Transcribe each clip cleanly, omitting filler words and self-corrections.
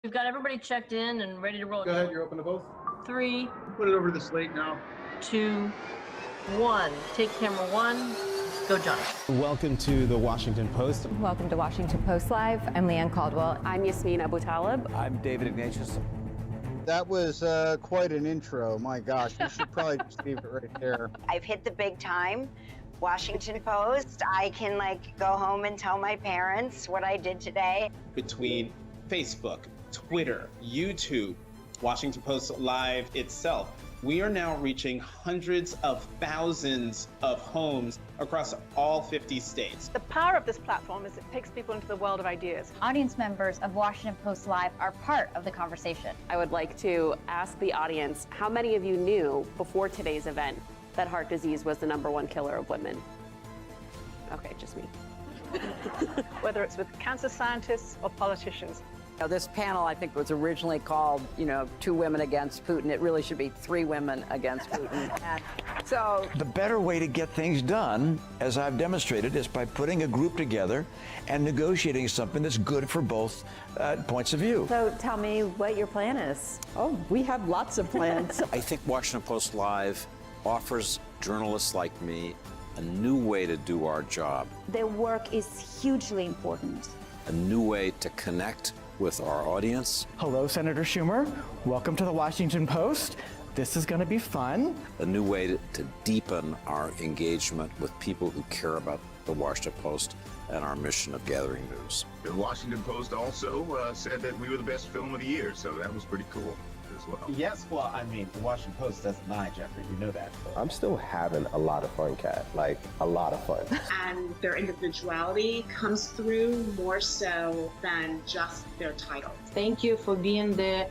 We've got everybody checked in and ready to roll. Go ahead, you're open to both. 3, Put it over to the slate now. 2, 1. Take camera 1. Go, John. Welcome to the Washington Post. Welcome to Washington Post Live. I'm Leanne Caldwell. I'm Yasmin Abu Talib. I'm David Ignatius. That was quite an intro. My gosh, we should probably just leave it right there. I've hit the big time. Washington Post. I can go home and tell my parents what I did today. Between Facebook, Twitter, YouTube, Washington Post Live itself, we are now reaching hundreds of thousands of homes across all 50 states. The power of this platform is it takes people into the world of ideas. Audience members of Washington Post Live are part of the conversation. I would like to ask the audience, how many of you knew before today's event that heart disease was the #1 killer of women? Okay, just me. Whether it's with cancer scientists or politicians. This panel, I think, was originally called, 2 women against Putin. It really should be 3 women against Putin. So the better way to get things done, as I've demonstrated, is by putting a group together and negotiating something that's good for both points of view. So tell me what your plan is. Oh, we have lots of plans. I think Washington Post Live offers journalists like me a new way to do our job. Their work is hugely important. A new way to connect with our audience. Hello, Senator Schumer. Welcome to the Washington Post. This is going to be fun. A new way to deepen our engagement with people who care about the Washington Post and our mission of gathering news. The Washington Post also said that we were the best film of the year, so that was pretty cool as well. Yes, well, I mean, the Washington Post doesn't lie, Jeffrey. You know that. I'm still having a lot of fun, Kat. A lot of fun. And their individuality comes through more so than just their title. Thank you for being the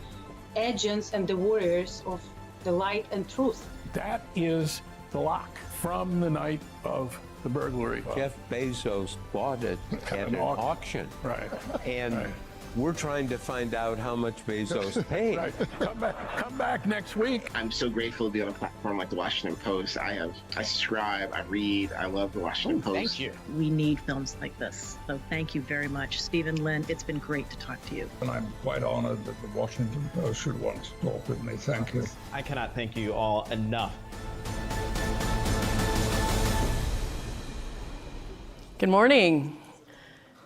agents and the warriors of the light and truth. That is the lock from the night of the burglary. Jeff Bezos bought it at an auction. Right. And we're trying to find out how much Bezos paid. Right. Come back next week. I'm so grateful to be on a platform like the Washington Post. I subscribe, I read, I love the Washington Post. Thank you. We need films like this. So thank you very much. Stephen, Lynn, it's been great to talk to you. And I'm quite honored that the Washington Post should want to talk with me. Thank you. I cannot thank you all enough. Good morning.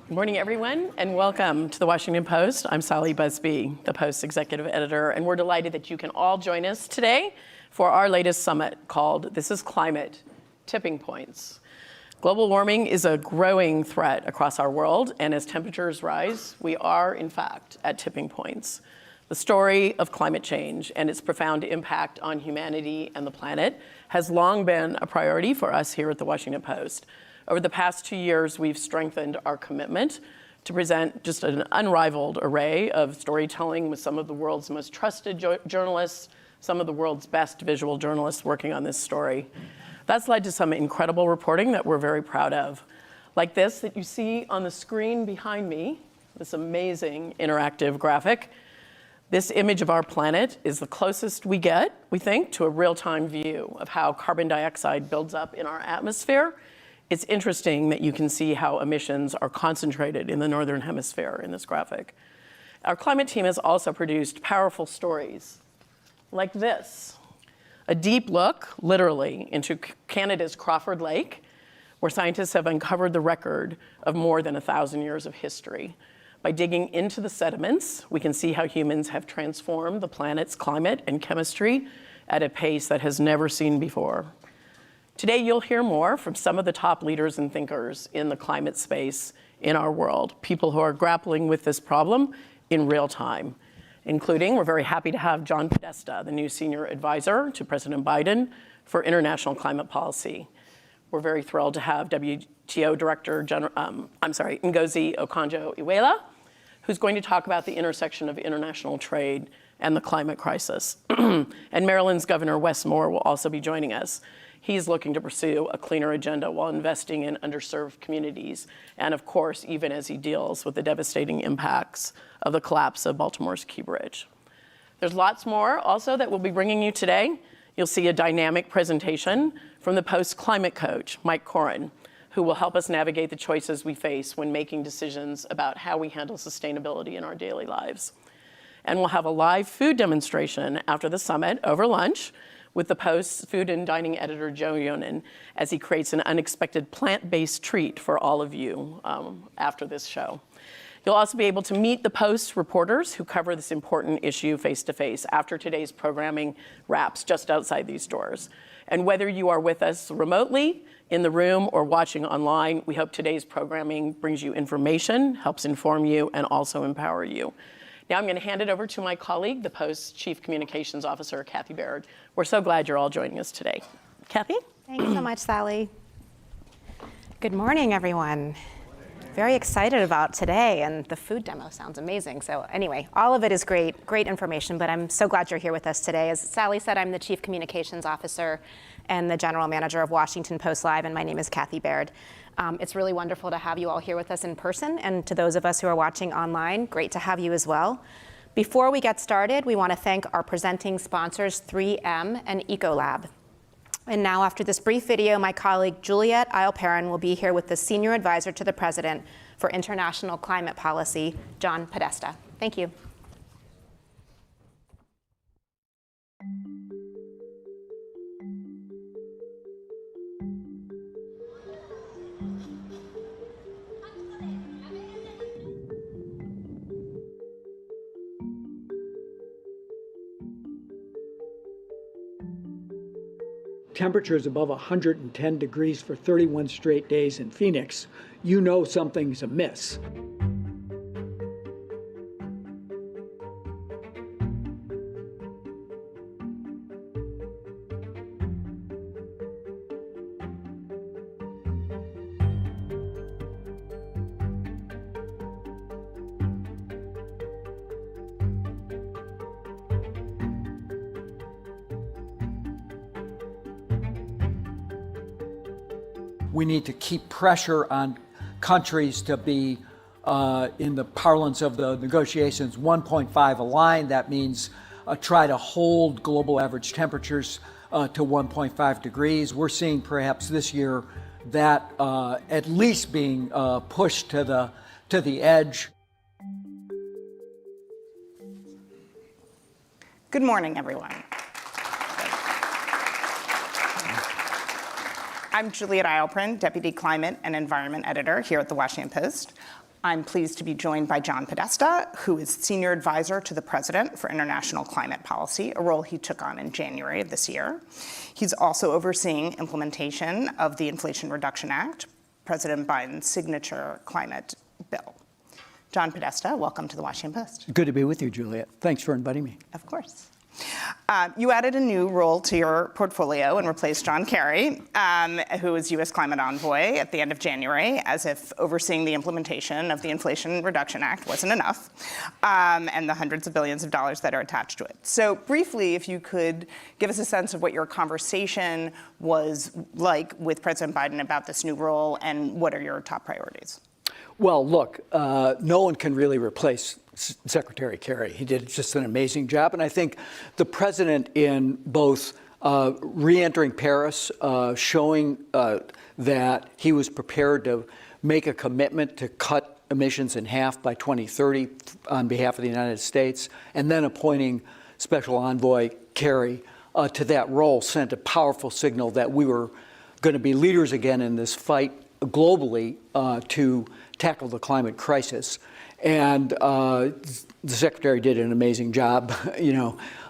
Good morning, everyone, and welcome to the Washington Post. I'm Sally Busby, the Post's executive editor, and we're delighted that you can all join us today for our latest summit called This is Climate, Tipping Points. Global warming is a growing threat across our world, and as temperatures rise, we are, in fact, at tipping points. The story of climate change and its profound impact on humanity and the planet has long been a priority for us here at the Washington Post. Over the past 2 years, we've strengthened our commitment to present just an unrivaled array of storytelling with some of the world's most trusted journalists, some of the world's best visual journalists working on this story. That's led to some incredible reporting that we're very proud of. Like this that you see on the screen behind me, this amazing interactive graphic. This image of our planet is the closest we get, we think, to a real-time view of how carbon dioxide builds up in our atmosphere. It's interesting that you can see how emissions are concentrated in the Northern Hemisphere in this graphic. Our climate team has also produced powerful stories like this. A deep look, literally, into Canada's Crawford Lake, where scientists have uncovered the record of more than 1,000 years of history. By digging into the sediments, we can see how humans have transformed the planet's climate and chemistry at a pace that has never seen before. Today, you'll hear more from some of the top leaders and thinkers in the climate space in our world, people who are grappling with this problem in real time, including, we're very happy to have John Podesta, the new senior advisor to President Biden for international climate policy. We're very thrilled to have WTO Director Ngozi Okonjo-Iweala, who's going to talk about the intersection of international trade and the climate crisis. And Maryland's Governor Wes Moore will also be joining us. He's looking to pursue a cleaner agenda while investing in underserved communities, and of course, even as he deals with the devastating impacts of the collapse of Baltimore's Key Bridge. There's lots more also that we'll be bringing you today. You'll see a dynamic presentation from the Post climate coach, Mike Corin, who will help us navigate the choices we face when making decisions about how we handle sustainability in our daily lives. And we'll have a live food demonstration after the summit over lunch with the Post's food and dining editor, Joe Yonan, as he creates an unexpected plant-based treat for all of you after this show. You'll also be able to meet the Post reporters who cover this important issue face-to-face after today's programming wraps just outside these doors. And whether you are with us remotely, in the room, or watching online, we hope today's programming brings you information, helps inform you, and also empower you. Now I'm going to hand it over to my colleague, the Post's Chief Communications Officer, Kathy Baird. We're so glad you're all joining us today. Kathy? Thanks so much, Sally. Good morning, everyone. Very excited about today, and the food demo sounds amazing. So anyway, all of it is great information, but I'm so glad you're here with us today. As Sally said, I'm the Chief Communications Officer and the General Manager of Washington Post Live, and my name is Kathy Baird. It's really wonderful to have you all here with us in person, and to those of us who are watching online, great to have you as well. Before we get started, we want to thank our presenting sponsors, 3M and Ecolab. And now, after this brief video, my colleague Juliet Eilperin will be here with the Senior Advisor to the President for International Climate Policy, John Podesta. Thank you. Temperatures above 110 degrees for 31 straight days in Phoenix, you know something's amiss. We need to keep pressure on countries to be, in the parlance of the negotiations, 1.5 aligned. That means try to hold global average temperatures to 1.5 degrees. We're seeing perhaps this year that at least being pushed to the edge. Good morning, everyone. I'm Juliet Eilperin, Deputy Climate and Environment Editor here at the Washington Post. I'm pleased to be joined by John Podesta, who is Senior Advisor to the President for International Climate Policy, a role he took on in January of this year. He's also overseeing implementation of the Inflation Reduction Act, President Biden's signature climate bill. John Podesta, welcome to the Washington Post. Good to be with you, Juliet. Thanks for inviting me. Of course. You added a new role to your portfolio and replaced John Kerry, who was U.S. Climate Envoy at the end of January, as if overseeing the implementation of the Inflation Reduction Act wasn't enough, and the hundreds of billions of dollars that are attached to it. So briefly, if you could give us a sense of what your conversation was like with President Biden about this new role, and what are your top priorities? Well, look, no one can really replace Secretary Kerry. He did just an amazing job. And I think the president, in both re-entering Paris, showing that he was prepared to make a commitment to cut emissions in half by 2030 on behalf of the United States, and then appointing Special Envoy Kerry to that role, sent a powerful signal that we were going to be leaders again in this fight globally to tackle the climate crisis. And the secretary did an amazing job.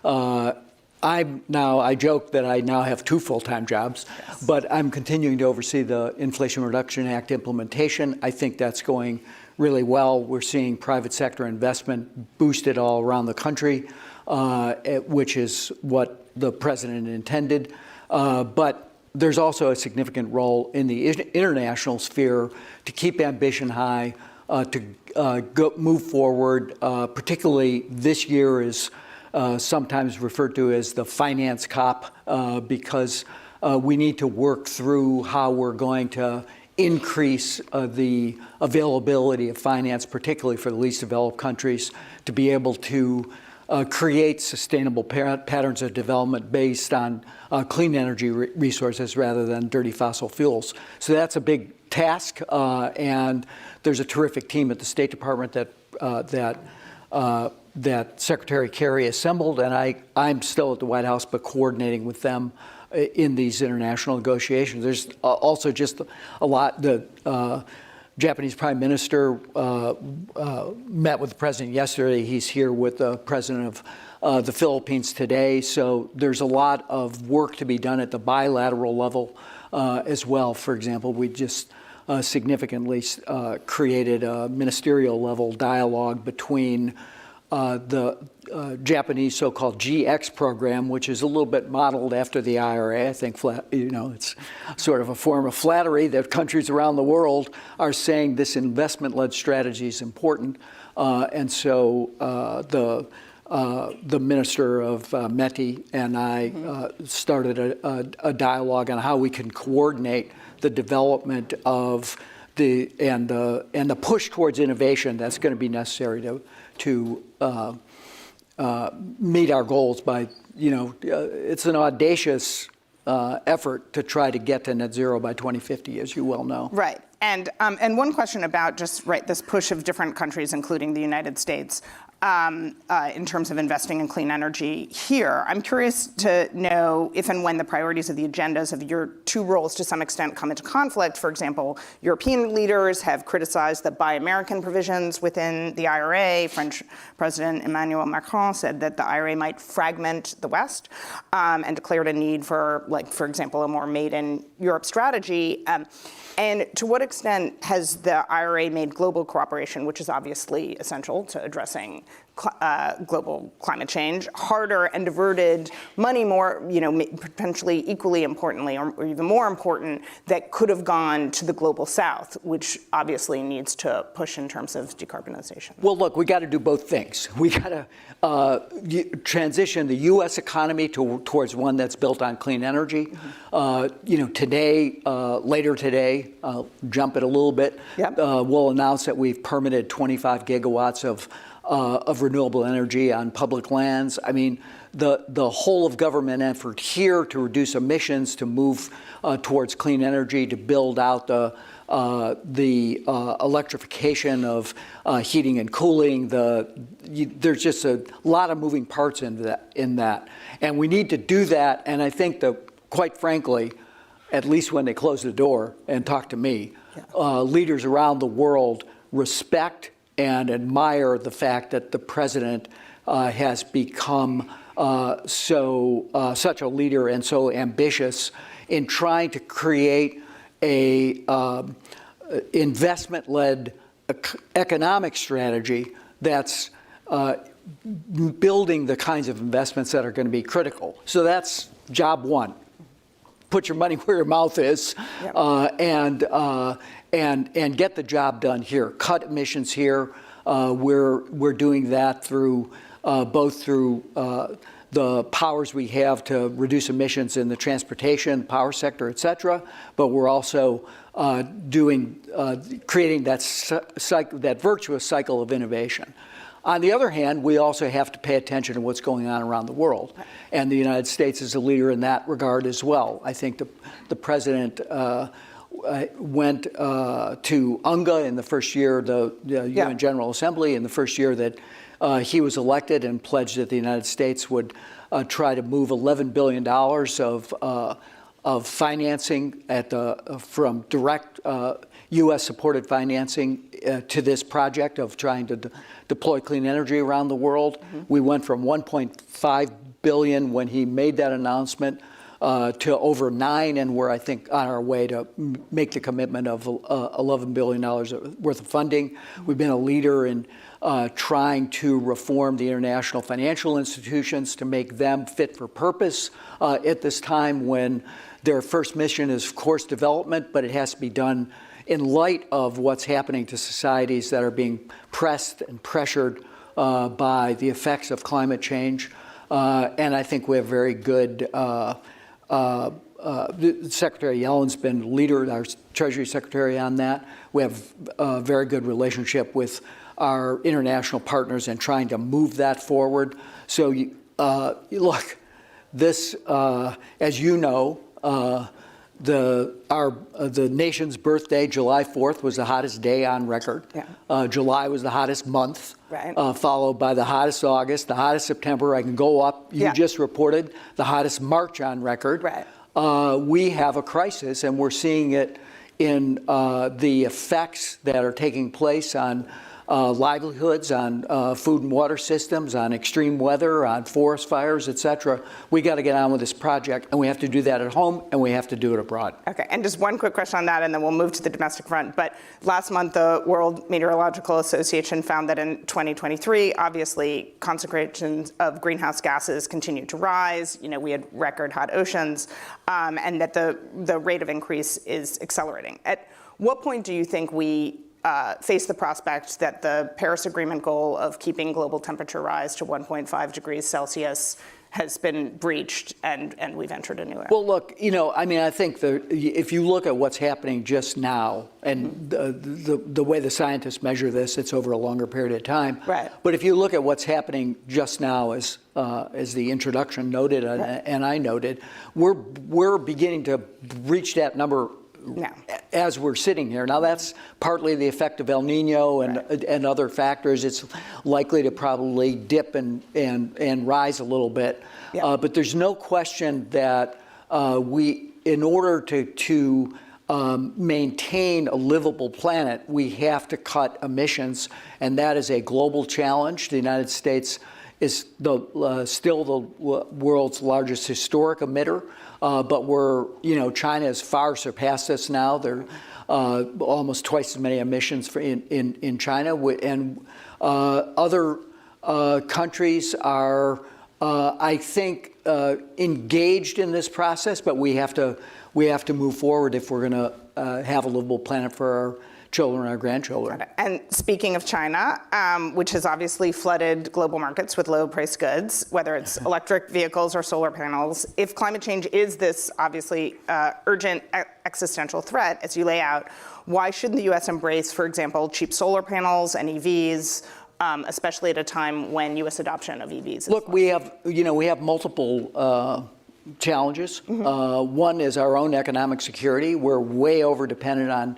I joke that I now have 2 full-time jobs, yes. But I'm continuing to oversee the Inflation Reduction Act implementation. I think that's going really well. We're seeing private sector investment boosted all around the country, which is what the president intended. But there's also a significant role in the international sphere to keep ambition high, to move forward. Particularly this year is sometimes referred to as the finance COP, because we need to work through how we're going to increase the availability of finance, particularly for the least developed countries, to be able to create sustainable patterns of development based on clean energy resources rather than dirty fossil fuels. So that's a big task, and there's a terrific team at the State Department that that Secretary Kerry assembled, and I'm still at the White House, but coordinating with them in these international negotiations. There's also just a lot. The Japanese Prime Minister met with the president yesterday. He's here with the president of the Philippines today. So there's a lot of work to be done at the bilateral level as well. For example, we just significantly created a ministerial level dialogue between the Japanese so-called GX program, which is a little bit modeled after the IRA. I think, it's sort of a form of flattery that countries around the world are saying this investment-led strategy is important. And so the Minister of METI and I started a dialogue on how we can coordinate the development of and the push towards innovation that's going to be necessary to meet our goals by, it's an audacious effort to try to get to net zero by 2050, as you well know. Right. And one question about just this push of different countries, including the United States, in terms of investing in clean energy here. I'm curious to know if and when the priorities of the agendas of your two roles to some extent come into conflict. For example, European leaders have criticized the Buy American provisions within the IRA. French President Emmanuel Macron said that the IRA might fragment the West and declared a need for, for example, a more Made in Europe strategy. And to what extent has the IRA made global cooperation, which is obviously essential to addressing global climate change, harder and diverted money more, potentially equally importantly or even more important, that could have gone to the global south, which obviously needs to push in terms of decarbonization? Well, look, we got to do both things. We got to transition the U.S. economy towards one that's built on clean energy. Today, later today, I'll jump it a little bit. Yep. We'll announce that we've permitted 25 gigawatts of renewable energy on public lands. I mean, the whole of government effort here to reduce emissions, to move towards clean energy, to build out the electrification of heating and cooling. There's just a lot of moving parts in that, and we need to do that. And I think that, quite frankly, at least when they close the door and talk to me, leaders around the world respect and admire the fact that the president has become such a leader and so ambitious in trying to create a investment-led economic strategy that's building the kinds of investments that are going to be critical. So that's job one. Put your money where your mouth is, and get the job done here. Cut emissions here. We're doing that through both through the powers we have to reduce emissions in the transportation, power sector, et cetera. But we're also creating that virtuous cycle of innovation. On the other hand, we also have to pay attention to what's going on around the world. And the United States is a leader in that regard as well. I think the president went to UNGA in the first year, the UN General Assembly, in the first year that he was elected, and pledged that the United States would try to move $11 billion of financing from direct U.S.-supported financing to this project of trying to deploy clean energy around the world. Mm-hmm. We went from $1.5 billion when he made that announcement to over $9 billion, and we're, I think, on our way to make the commitment of $11 billion worth of funding. Mm-hmm. We've been a leader in trying to reform the international financial institutions to make them fit for purpose at this time when their first mission is, of course, development, but it has to be done in light of what's happening to societies that are being pressed and pressured by the effects of climate change. And I think we have very good, Secretary Yellen's been leader, our Treasury Secretary, on that. We have a very good relationship with our international partners in trying to move that forward. So look, this, as you know, the nation's birthday, July 4th, was the hottest day on record. Yeah. July was the hottest month, Right. followed by the hottest August, the hottest September. I can go up. You Yeah. just reported the hottest March on record. Right. We have a crisis, and we're seeing it in the effects that are taking place on livelihoods, on food and water systems, on extreme weather, on forest fires, et cetera. We got to get on with this project, and we have to do that at home, and we have to do it abroad. Okay, and just one quick question on that, and then we'll move to the domestic front. But last month, the World Meteorological Association found that in 2023, obviously, concentrations of greenhouse gases continued to rise. You know, we had record hot oceans, and that the rate of increase is accelerating. At what point do you think we face the prospect that the Paris Agreement goal of keeping global temperature rise to 1.5 degrees Celsius has been breached and we've entered a new era? Well, look, you know, I mean, I think if you look at what's happening just now, and the way the scientists measure this, it's over a longer period of time. Right. But if you look at what's happening just now, as the introduction noted, and I noted, we're beginning to reach that number as we're sitting here. Now, that's partly the effect of El Nino and other factors. It's likely to probably dip and rise a little bit. Yeah. But there's no question that in order to maintain a livable planet, we have to cut emissions, and that is a global challenge. The United States is still the world's largest historic emitter. But China has far surpassed us now. There are almost twice as many emissions in China, and other countries are, I think, engaged in this process. But we have to move forward if we're going to have a livable planet for our children and our grandchildren. And speaking of China, which has obviously flooded global markets with low-priced goods, whether it's electric vehicles or solar panels, if climate change is this obviously urgent existential threat, as you lay out, why shouldn't the U.S. embrace, for example, cheap solar panels and EVs, especially at a time when U.S. adoption of EVs is Look, we have multiple challenges. Mm-hmm. One is our own economic security. We're way over dependent on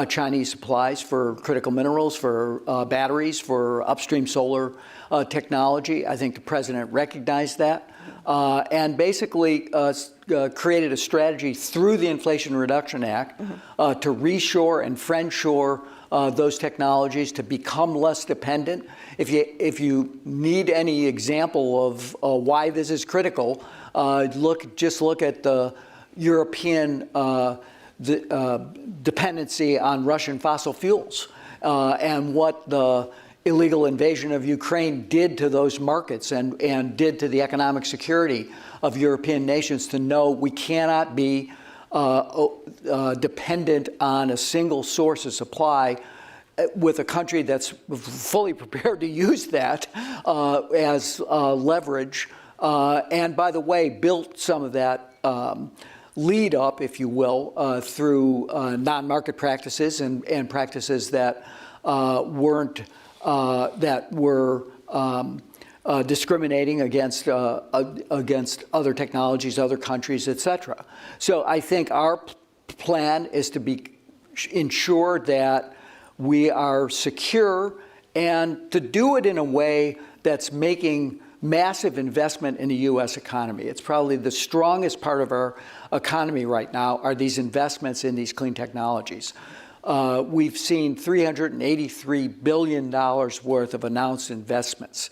Chinese supplies for critical minerals, for batteries, for upstream solar technology. I think the president recognized that and basically created a strategy through the Inflation Reduction Act to reshore and friendshore those technologies, to become less dependent. If you need any example of why this is critical, just look at the European dependency on Russian fossil fuels and what the illegal invasion of Ukraine did to those markets and did to the economic security of European nations, to know we cannot be dependent on a single source of supply with a country that's fully prepared to use that as leverage. And by the way, built some of that lead up, if you will, through non-market practices and practices that were discriminating against other technologies, other countries, et cetera. So I think our plan is to ensure that we are secure, and to do it in a way that's making massive investment in the U.S. economy. It's probably the strongest part of our economy right now are these investments in these clean technologies. We've seen $383 billion worth of announced investments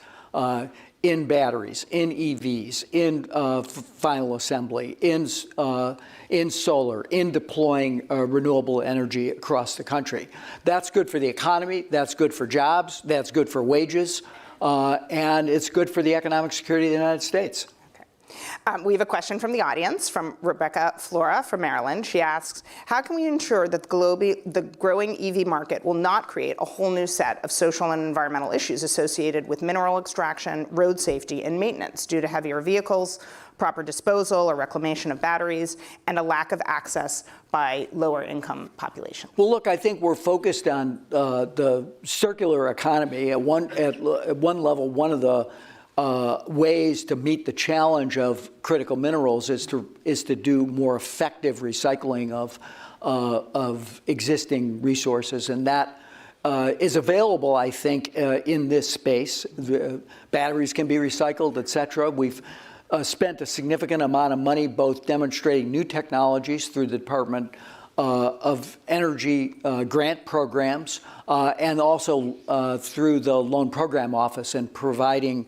in batteries, in EVs, in final assembly, in solar, in deploying renewable energy across the country. That's good for the economy, that's good for jobs, that's good for wages, and it's good for the economic security of the United States. We have a question from the audience, from Rebecca Flora from Maryland. She asks, how can we ensure that the growing EV market will not create a whole new set of social and environmental issues associated with mineral extraction, road safety, and maintenance due to heavier vehicles, proper disposal or reclamation of batteries, and a lack of access by lower income populations? Well, look, I think we're focused on the circular economy. At one level, one of the ways to meet the challenge of critical minerals is to do more effective recycling of existing resources, and that is available, I think, in this space. The batteries can be recycled, et cetera. We've spent a significant amount of money both demonstrating new technologies through the Department of Energy grant programs and also through the Loan Program Office and providing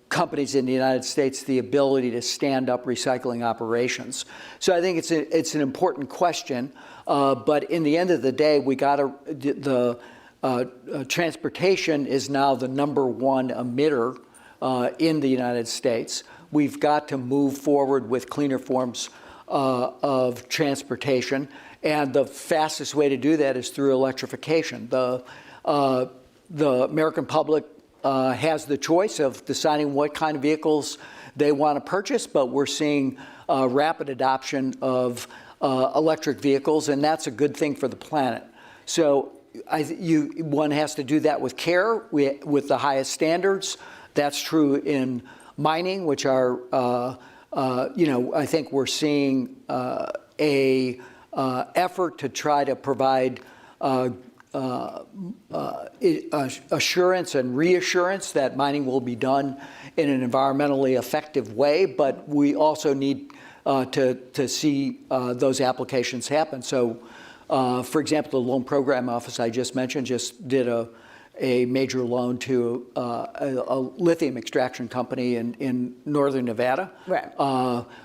companies in the United States the ability to stand up recycling operations. So I think it's an important question, but in the end of the day, transportation is now the #1 emitter in the United States. We've got to move forward with cleaner forms of transportation, and the fastest way to do that is through electrification. The American public has the choice of deciding what kind of vehicles they want to purchase, but we're seeing rapid adoption of electric vehicles, and that's a good thing for the planet. So one has to do that with care, with the highest standards. That's true in mining, which are, I think we're seeing a effort to try to provide assurance and reassurance that mining will be done in an environmentally effective way, but we also need to see those applications happen. So, for example, the Loan Program Office I just mentioned just did a major loan to a lithium extraction company in northern Nevada. Right.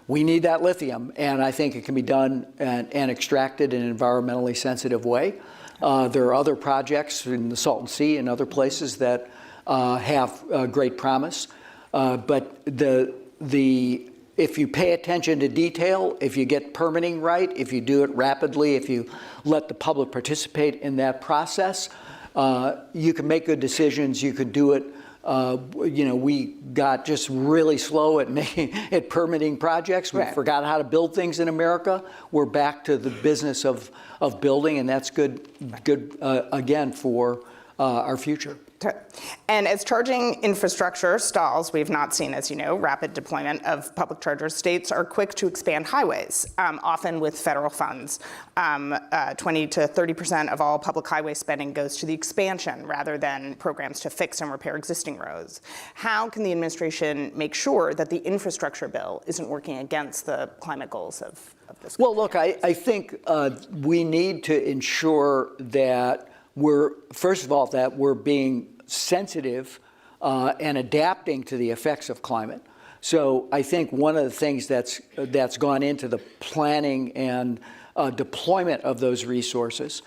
We need that lithium, and I think it can be done and extracted in an environmentally sensitive way. There are other projects in the Salton Sea and other places that have great promise. But if you pay attention to detail, if you get permitting right, if you do it rapidly, if you let the public participate in that process, you can make good decisions. You could do it. We got just really slow at permitting projects. We forgot how to build things in America. We're back to the business of building, and that's good again for our future. And as charging infrastructure stalls, we've not seen, as you know, rapid deployment of public chargers. States are quick to expand highways, often with federal funds. 20 to 30% of all public highway spending goes to the expansion rather than programs to fix and repair existing roads. How can the administration make sure that the infrastructure bill isn't working against the climate goals of this country? Well, look, I think we need to ensure that first of all, that we're being sensitive and adapting to the effects of climate. So I think one of the things that's gone into the planning and deployment of those resources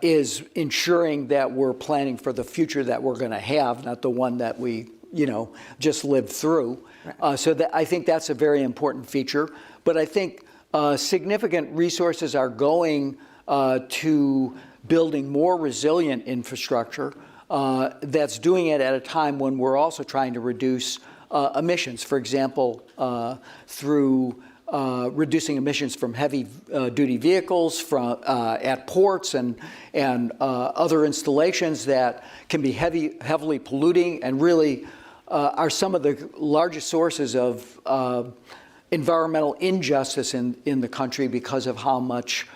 is ensuring that we're planning for the future that we're going to have, not the one that we just lived through. So I think that's a very important feature. But I think significant resources are going to building more resilient infrastructure that's doing it at a time when we're also trying to reduce emissions. For example, through reducing emissions from heavy-duty vehicles at ports and other installations that can be heavily polluting and really are some of the largest sources of environmental injustice in the country because of how much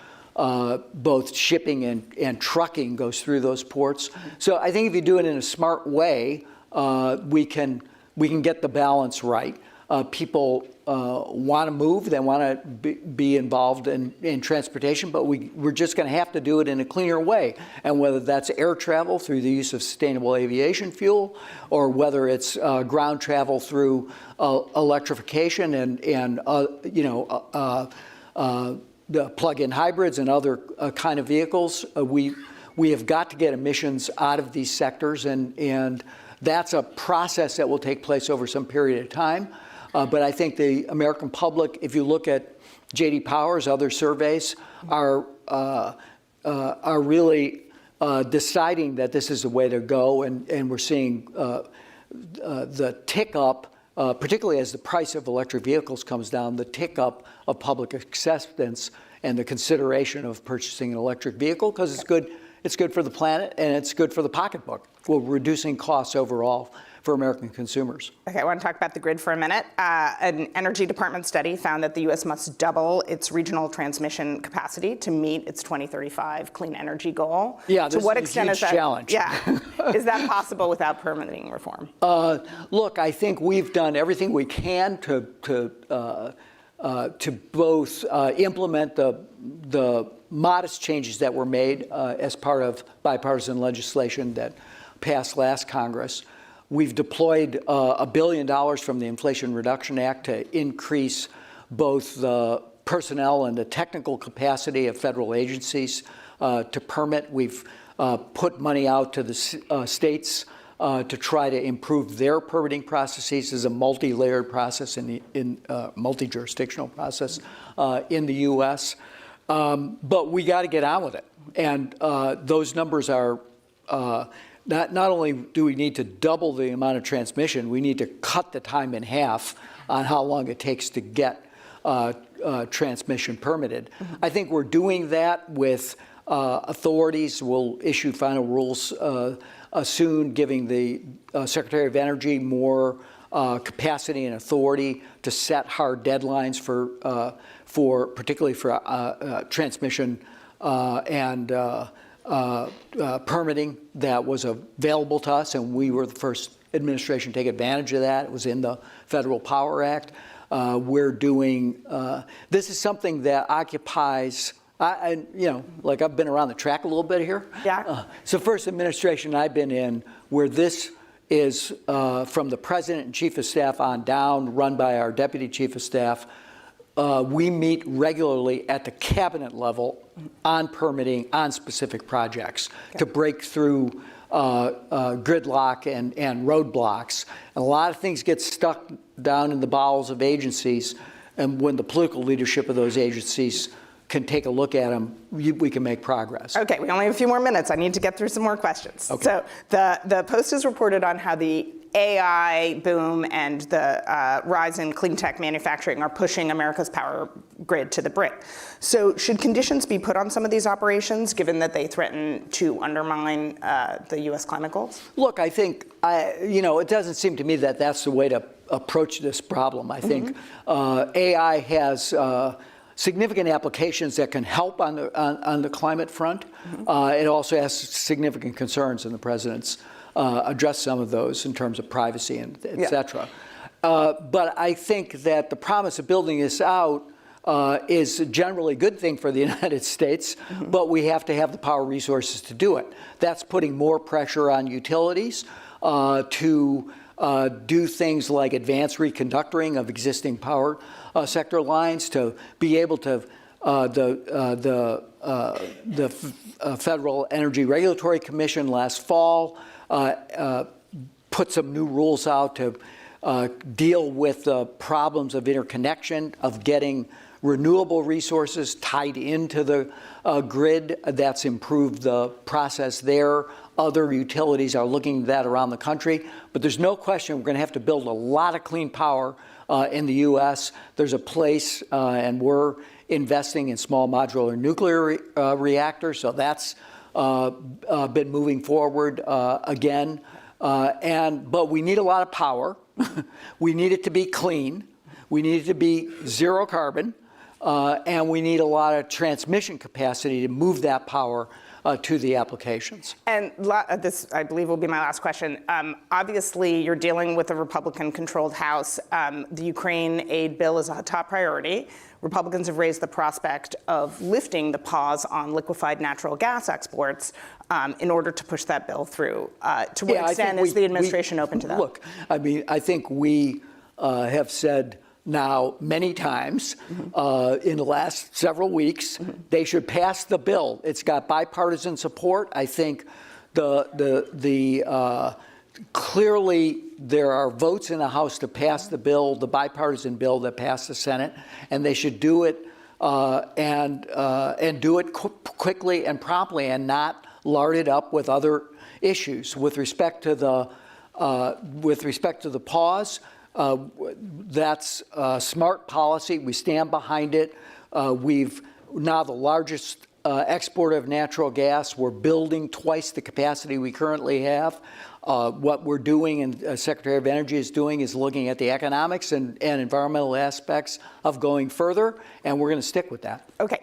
both shipping and trucking goes through those ports. So I think if you do it in a smart way, we can get the balance right. People want to move, they want to be involved in transportation, but we're just going to have to do it in a cleaner way. And whether that's air travel through the use of sustainable aviation fuel, or whether it's ground travel through electrification and the plug-in hybrids and other kind of vehicles, we have got to get emissions out of these sectors, and that's a process that will take place over some period of time. But I think the American public, if you look at J.D. Power's other surveys, are really deciding that this is the way to go, and we're seeing the tick up, particularly as the price of electric vehicles comes down, the tick up of public acceptance and the consideration of purchasing an electric vehicle, because it's good for the planet and it's good for the pocketbook. We're reducing costs overall for American consumers. Okay, I want to talk about the grid for a minute. An Energy Department study found that the U.S. must double its regional transmission capacity to meet its 2035 clean energy goal. Yeah, to this what is a extent huge is that challenge. Yeah, is that possible without permitting reform? Look, I think we've done everything we can to both implement the modest changes that were made as part of bipartisan legislation that passed last Congress. We've deployed $1 billion from the Inflation Reduction Act to increase both the personnel and the technical capacity of federal agencies to permit. We've put money out to the states to try to improve their permitting processes. This is a multi-layered process multi-jurisdictional process in the U.S. But we got to get on with it. And those numbers are not only do we need to double the amount of transmission, we need to cut the time in half on how long it takes to get transmission permitted. I think we're doing that with authorities. We'll issue final rules soon, giving the Secretary of Energy more capacity and authority to set hard deadlines for particularly for transmission and permitting that was available to us, and we were the first administration to take advantage of that. It was in the Federal Power Act. We're doing this is something that occupies. I've been around the track a little bit here. Yeah. So first administration I've been in where this is from the President and Chief of Staff on down, run by our Deputy Chief of Staff. We meet regularly at the cabinet level on permitting on specific projects to break through gridlock and roadblocks. And a lot of things get stuck down in the bowels of agencies, and when the political leadership of those agencies can take a look at them, we can make progress. Okay, we only have a few more minutes. I need to get through some more questions. Okay. So the Post has reported on how the AI boom and the rise in clean tech manufacturing are pushing America's power grid to the brink. So should conditions be put on some of these operations, given that they threaten to undermine the U.S. climate goals? Look, I think, it doesn't seem to me that that's the way to approach this problem. I think AI has significant applications that can help on the climate front. It also has significant concerns, and the president's addressed some of those in terms of privacy and et cetera. But I think that the promise of building this out is generally a good thing for the United States, but we have to have the power resources to do it. That's putting more pressure on utilities to do things like advanced reconductoring of existing power sector lines, to be able to the Federal Energy Regulatory Commission last fall put some new rules out to deal with the problems of interconnection, of getting renewable resources tied into the grid. That's improved the process there. Other utilities are looking at that around the country. But there's no question we're going to have to build a lot of clean power in the U.S. There's a place, and we're investing in small modular nuclear reactors. So that's been moving forward again. But we need a lot of power. We need it to be clean. We need it to be zero carbon. And we need a lot of transmission capacity to move that power to the applications. And this, I believe, will be my last question. Obviously, you're dealing with a Republican-controlled House. The Ukraine aid bill is a top priority. Republicans have raised the prospect of lifting the pause on liquefied natural gas exports in order to push that bill through. To what extent is the administration open to that? Look, I mean, I think we have said now many times in the last several weeks they should pass the bill. It's got bipartisan support. I think clearly there are votes in the House to pass the bill, the bipartisan bill that passed the Senate, and they should do it and do it quickly and promptly, and not lard it up with other issues. With respect to the pause, that's smart policy. We stand behind it. We've now the largest exporter of natural gas. We're building twice the capacity we currently have. What we're doing and Secretary of Energy is doing is looking at the economics and environmental aspects of going further, and we're going to stick with that. Okay,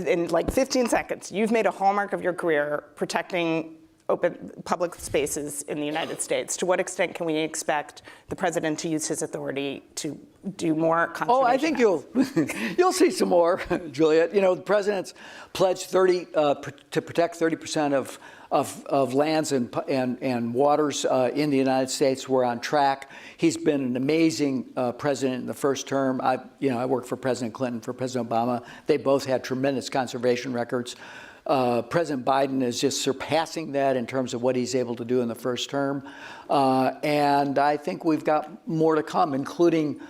in like 15 seconds, you've made a hallmark of your career protecting open public spaces in the United States. To what extent can we expect the president to use his authority to do more conservation? Oh, I think you'll see some more, Juliet. You know, the president's pledged to protect 30% of lands and waters in the United States. We're on track. He's been an amazing president in the first term. I worked for President Clinton, for President Obama. They both had tremendous conservation records. President Biden is just surpassing that in terms of what he's able to do in the first term. And I think we've got more to come, including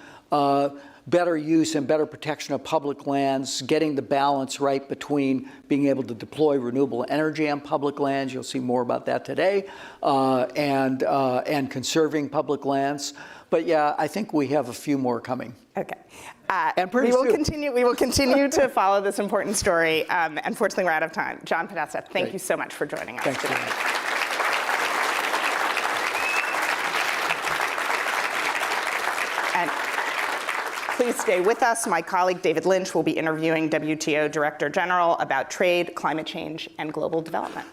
better use and better protection of public lands, getting the balance right between being able to deploy renewable energy on public lands. You'll see more about that today, and conserving public lands. But yeah, I think we have a few more coming. Okay. And we will continue to follow this important story. Unfortunately, we're out of time. John Podesta, thank you so much for joining us today. And please stay with us. My colleague David Lynch will be interviewing WTO Director General about trade, climate change, and global development.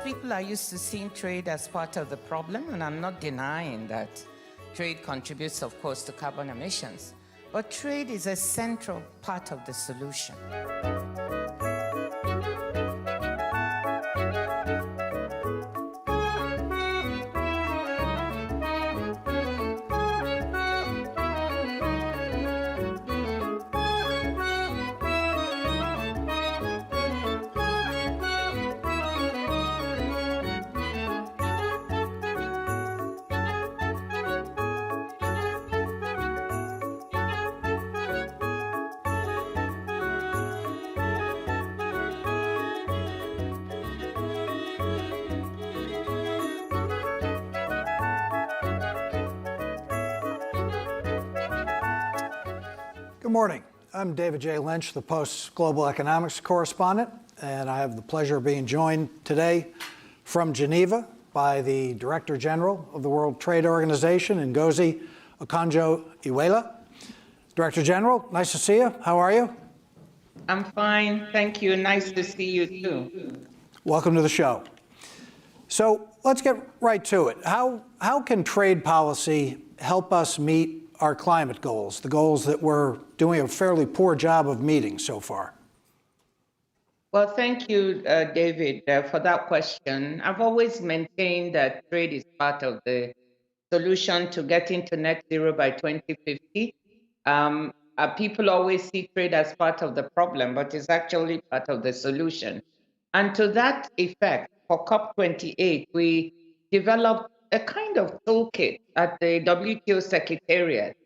People are used to seeing trade as part of the problem, and I'm not denying that trade contributes, of course, to carbon emissions. But trade is a central part of the solution. Good morning. I'm David J. Lynch, the Post's global economics correspondent, and I have the pleasure of being joined today from Geneva by the Director General of the World Trade Organization, Ngozi Okonjo-Iweala. Director General, nice to see you. How are you? I'm fine, thank you. Nice to see you too. Welcome to the show. So let's get right to it. How can trade policy help us meet our climate goals, the goals that we're doing a fairly poor job of meeting so far? Well, thank you, David, for that question. I've always maintained that trade is part of the solution to getting to net zero by 2050. People always see trade as part of the problem, but it's actually part of the solution. And to that effect, for COP28, we developed a kind of toolkit at the WTO Secretariat,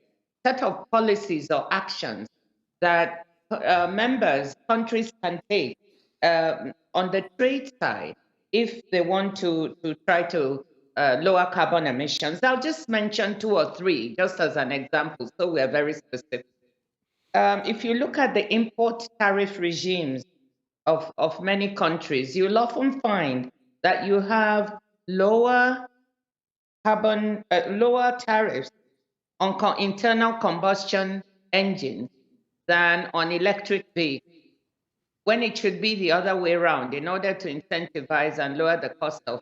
set of policies or actions that countries can take on the trade side if they want to try to lower carbon emissions. I'll just mention 2 or 3 just as an example, so we're very specific. If you look at the import tariff regimes of many countries, you'll often find that you have lower tariffs on internal combustion engines than on electric vehicles, when it should be the other way around in order to incentivize and lower the cost of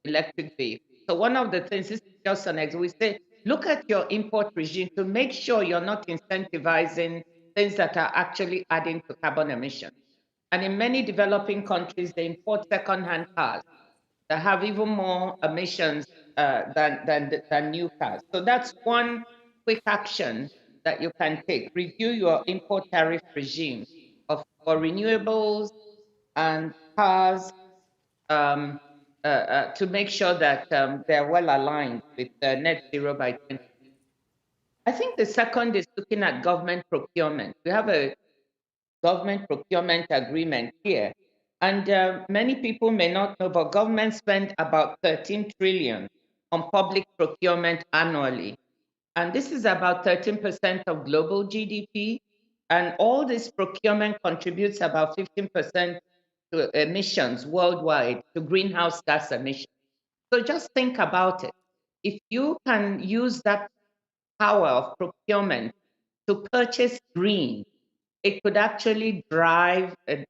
electric vehicles. So one of the things, this is just an example, we say, look at your import regime to make sure you're not incentivizing things that are actually adding to carbon emissions. And in many developing countries, they import second-hand cars that have even more emissions than new cars. So that's one quick action that you can take. Review your import tariff regime for renewables and cars to make sure that they're well aligned with net zero by 2050. I think the second is looking at government procurement. We have a government procurement agreement here. And many people may not know, but governments spend about 13 trillion on public procurement annually. And this is about 13% of global GDP. And all this procurement contributes about 15% to emissions worldwide, to greenhouse gas emissions. So just think about it. If you can use that power of procurement to purchase green, it could actually drive a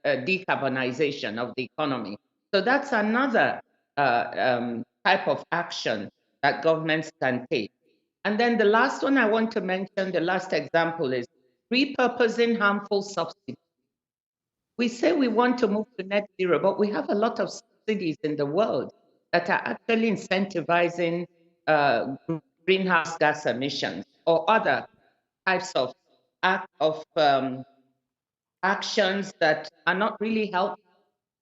decarbonization of the economy. So that's another type of action that governments can take. And then the last one I want to mention, the last example is repurposing harmful subsidies. We say we want to move to net zero, but we have a lot of subsidies in the world that are actually incentivizing greenhouse gas emissions or other types of actions that are not really helpful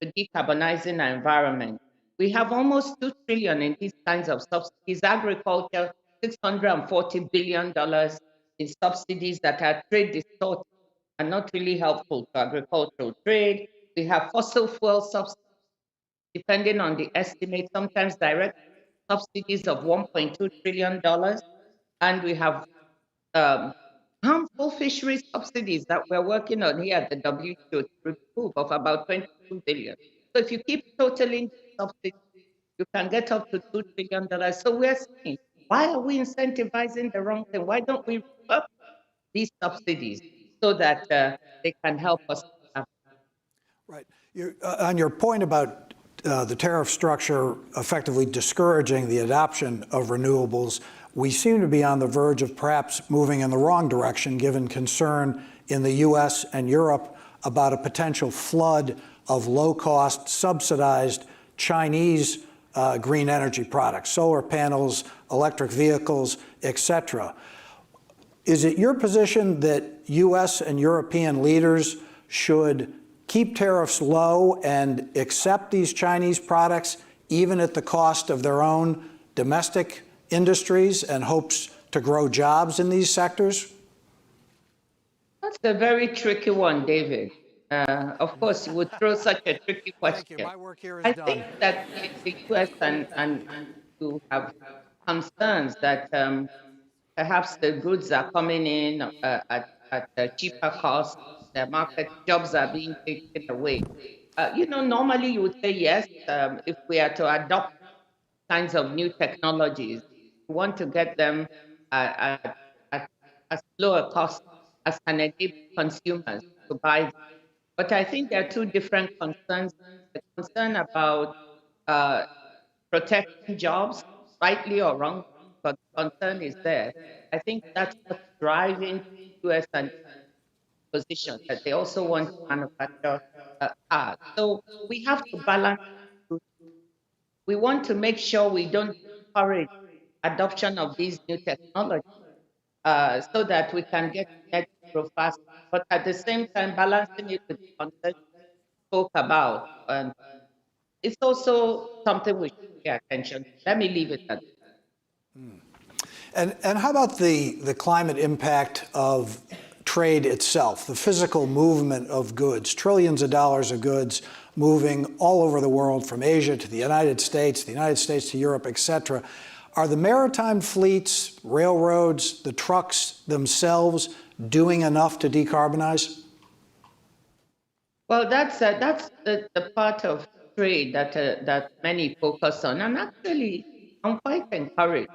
to decarbonizing our environment. We have almost 2 trillion in these kinds of subsidies. Agriculture, $640 billion in subsidies that are trade distorted and not really helpful to agricultural trade. We have fossil fuel subsidies, depending on the estimate, sometimes direct subsidies of $1.2 trillion. And we have harmful fisheries subsidies that we're working on here at the WTO to remove of about 22 billion. So if you keep totaling subsidies, you can get up to $2 trillion. So we're saying, why are we incentivizing the wrong thing? Why don't we up these subsidies so that they can help us? Right. On your point about the tariff structure effectively discouraging the adoption of renewables, we seem to be on the verge of perhaps moving in the wrong direction, given concern in the US and Europe about a potential flood of low-cost, subsidized Chinese green energy products, solar panels, electric vehicles, et cetera. Is it your position that US and European leaders should keep tariffs low and accept these Chinese products, even at the cost of their own domestic industries, and hopes to grow jobs in these sectors? That's a very tricky one, David. Of course, you would throw such a tricky question. Thank you. My work here is I done. think that the US and you have concerns that perhaps the goods are coming in at a cheaper cost, the market jobs are being taken away. Normally you would say yes, if we are to adopt kinds of new technologies, we want to get them at as low a cost as can enable consumers to buy them. But I think there are two different concerns. The concern about protecting jobs, rightly or wrong, but concern is there. I think that's what's driving US and position, that they also want to manufacture cars. So we have to balance. We want to make sure we don't encourage adoption of these new technologies so that we can get net zero fast, but at the same time balancing it with the concerns we spoke about. It's also something we should pay attention to. Let me leave it at that. And how about the climate impact of trade itself, the physical movement of goods, trillions of dollars of goods moving all over the world, from Asia to the United States to Europe, et cetera. Are the maritime fleets, railroads, the trucks themselves doing enough to decarbonize? Well, that's the part of trade that many focus on. And actually, I'm quite encouraged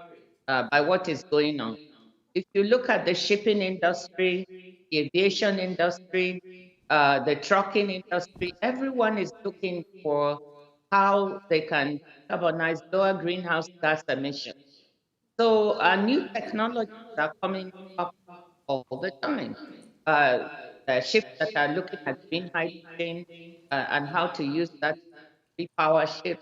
by what is going on. If you look at the shipping industry, the aviation industry, the trucking industry, everyone is looking for how they can decarbonize, lower greenhouse gas emissions. So new technologies are coming up all the time. Ships that are looking at green hydrogen and how to use that to repower ships.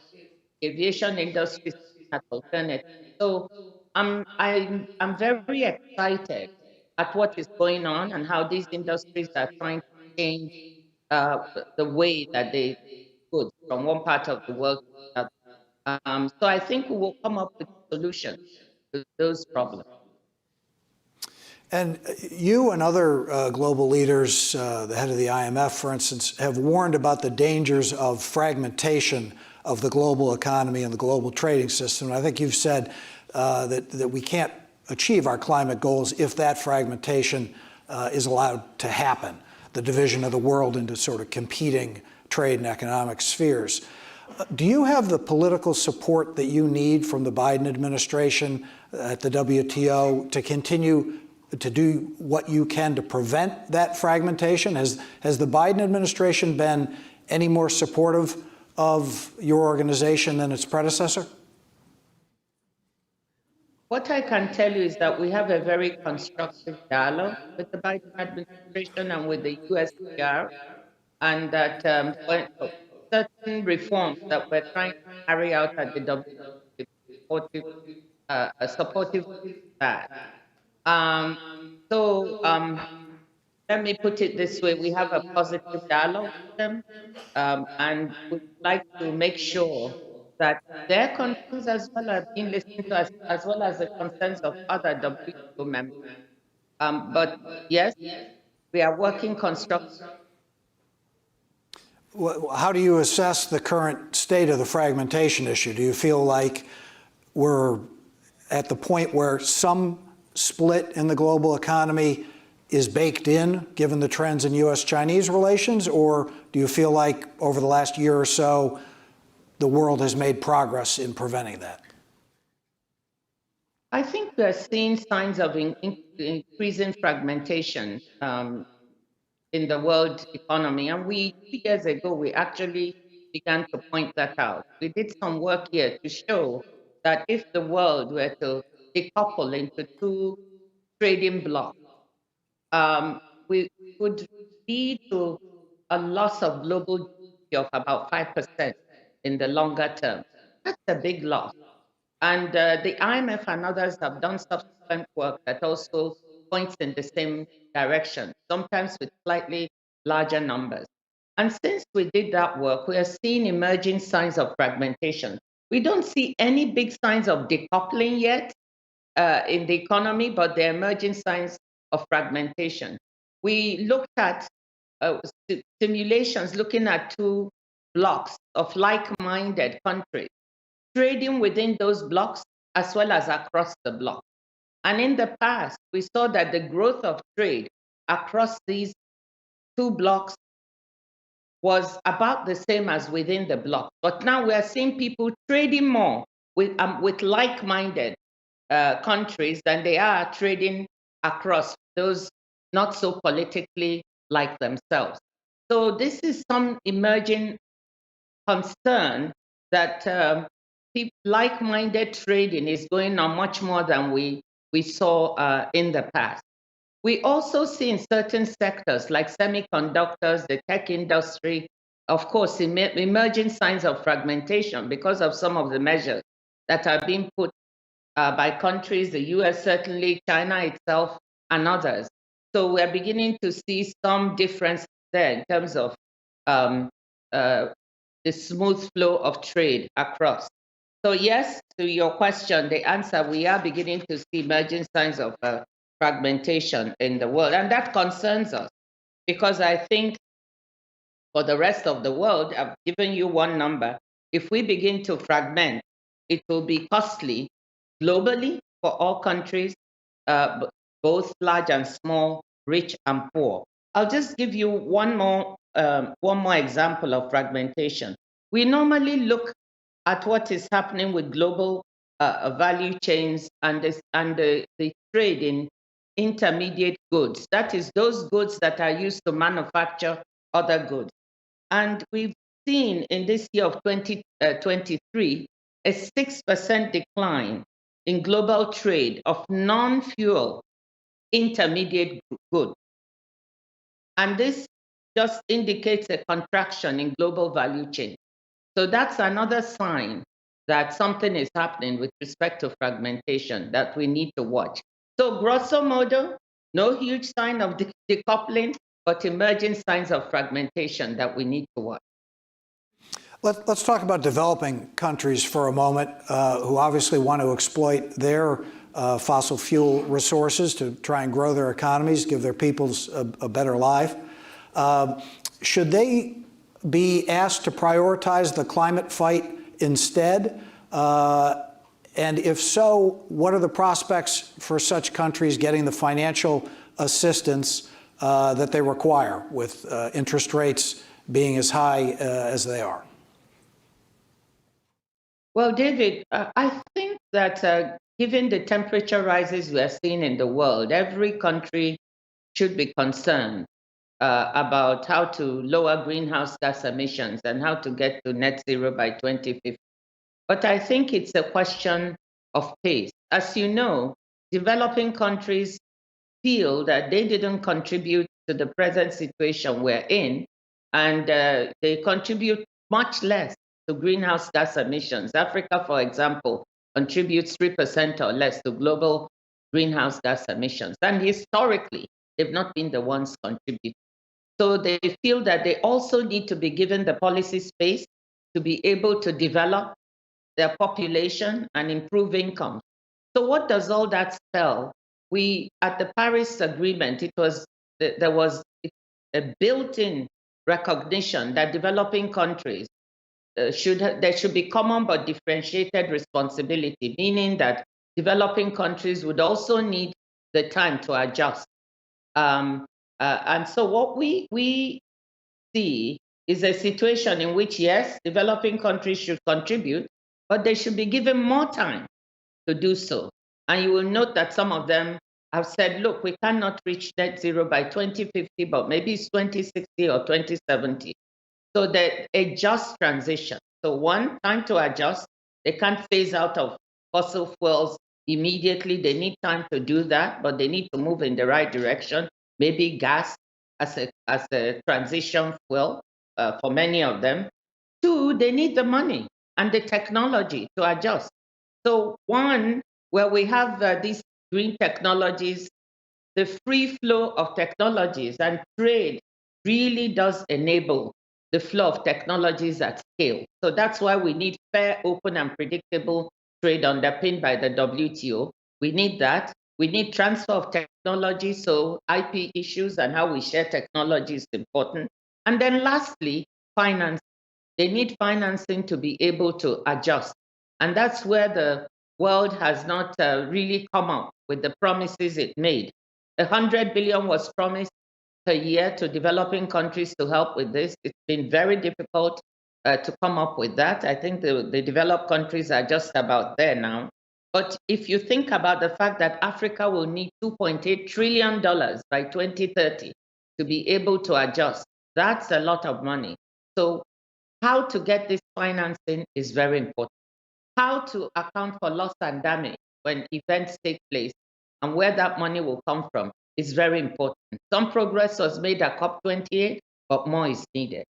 Aviation industry is looking at alternatives. So I'm very excited at what is going on and how these industries are trying to change the way that they goods from one part of the world to another. So I think we will come up with solutions to those problems. And you and other global leaders, the head of the IMF, for instance, have warned about the dangers of fragmentation of the global economy and the global trading system. And I think you've said that we can't achieve our climate goals if that fragmentation is allowed to happen, the division of the world into sort of competing trade and economic spheres. Do you have the political support that you need from the Biden administration at the WTO to continue to do what you can to prevent that fragmentation? Has the Biden administration been any more supportive of your organization than its predecessor? What I can tell you is that we have a very constructive dialogue with the Biden administration and with the USTR, and that for certain reforms that we're trying to carry out at the WTO, supportive of that. Let me put it this way: we have a positive dialogue with them, and we'd like to make sure that their concerns as well are being listened to, as well as the concerns of other WTO members. But yes, we are working constructively. How do you assess the current state of the fragmentation issue? Do you feel like we're at the point where some split in the global economy is baked in, given the trends in U.S.-Chinese relations, or do you feel like over the last year or so, the world has made progress in preventing that? I think we're seeing signs of increasing fragmentation in the world economy. And 2 years ago, we actually began to point that out. We did some work here to show that if the world were to decouple into two trading blocks, we would lead to a loss of global GDP of about 5% in the longer term. That's a big loss. And the IMF and others have done subsequent work that also points in the same direction, sometimes with slightly larger numbers. And since we did that work, we are seeing emerging signs of fragmentation. We don't see any big signs of decoupling yet in the economy, but there are emerging signs of fragmentation. We looked at simulations looking at two blocks of like-minded countries, trading within those blocks as well as across the block. And in the past, we saw that the growth of trade across these two blocks was about the same as within the block. But now we are seeing people trading more with like-minded countries than they are trading across those not so politically like themselves. So this is some emerging concern that like-minded trading is going on much more than we saw in the past. We also see in certain sectors like semiconductors, the tech industry, of course, emerging signs of fragmentation because of some of the measures that are being put by countries, the US certainly, China itself, and others. So we're beginning to see some difference there in terms of the smooth flow of trade across. So yes, to your question, the answer, we are beginning to see emerging signs of fragmentation in the world. And that concerns us because I think for the rest of the world, I've given you one number. If we begin to fragment, it will be costly globally for all countries, both large and small, rich and poor. I'll just give you one more example of fragmentation. We normally look at what is happening with global value chains and the trade in intermediate goods. That is those goods that are used to manufacture other goods. And we've seen in this year of 2023 a 6% decline in global trade of non-fuel intermediate goods. And this just indicates a contraction in global value chain. So that's another sign that something is happening with respect to fragmentation that we need to watch. So grosso modo, no huge sign of decoupling, but emerging signs of fragmentation that we need to watch. Let's talk about developing countries for a moment, who obviously want to exploit their fossil fuel resources to try and grow their economies, give their peoples a better life. Should they be asked to prioritize the climate fight instead? And if so, what are the prospects for such countries getting the financial assistance that they require, with interest rates being as high as they are? Well, David, I think that given the temperature rises we are seeing in the world, every country should be concerned about how to lower greenhouse gas emissions and how to get to net zero by 2050. But I think it's a question of pace. As you know, developing countries feel that they didn't contribute to the present situation we're in, and they contribute much less to greenhouse gas emissions. Africa, for example, contributes 3% or less to global greenhouse gas emissions. And historically, they've not been the ones contributing. So they feel that they also need to be given the policy space to be able to develop their population and improve income. So what does all that spell? We, at the Paris Agreement, there was a built-in recognition that developing countries there should be common but differentiated responsibility, meaning that developing countries would also need the time to adjust. And so what we see is a situation in which, yes, developing countries should contribute, but they should be given more time to do so. And you will note that some of them have said, look, we cannot reach net zero by 2050, but maybe it's 2060 or 2070. So that a just transition. So one, time to adjust. They can't phase out of fossil fuels immediately. They need time to do that, but they need to move in the right direction. Maybe gas as a transition fuel for many of them. Two, they need the money and the technology to adjust. So one, where we have these green technologies, the free flow of technologies and trade really does enable the flow of technologies at scale. So that's why we need fair, open, and predictable trade underpinned by the WTO. We need that. We need transfer of technology, so IP issues and how we share technology is important. And then lastly, finance. They need financing to be able to adjust. And that's where the world has not really come up with the promises it made. 100 billion was promised per year to developing countries to help with this. It's been very difficult to come up with that. I think the developed countries are just about there now. But if you think about the fact that Africa will need $2.8 trillion by 2030 to be able to adjust, that's a lot of money. So how to get this financing is very important. How to account for loss and damage when events take place and where that money will come from is very important. Some progress was made at COP28, but more is needed.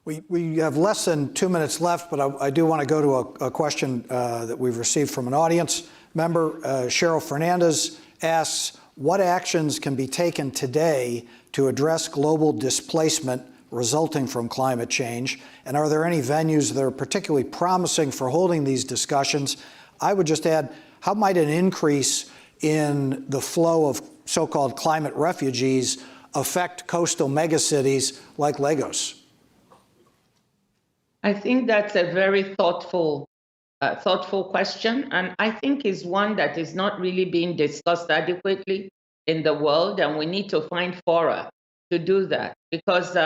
We have less than 2 minutes left, but I do want to go to a question that we've received from an audience member. Cheryl Fernandez asks, what actions can be taken today to address global displacement resulting from climate change? And are there any venues that are particularly promising for holding these discussions? I would just add, how might an increase in the flow of so-called climate refugees affect coastal megacities like Lagos? I think that's a very thoughtful question, and I think is one that is not really being discussed adequately in the world, and we need to find fora to do that, because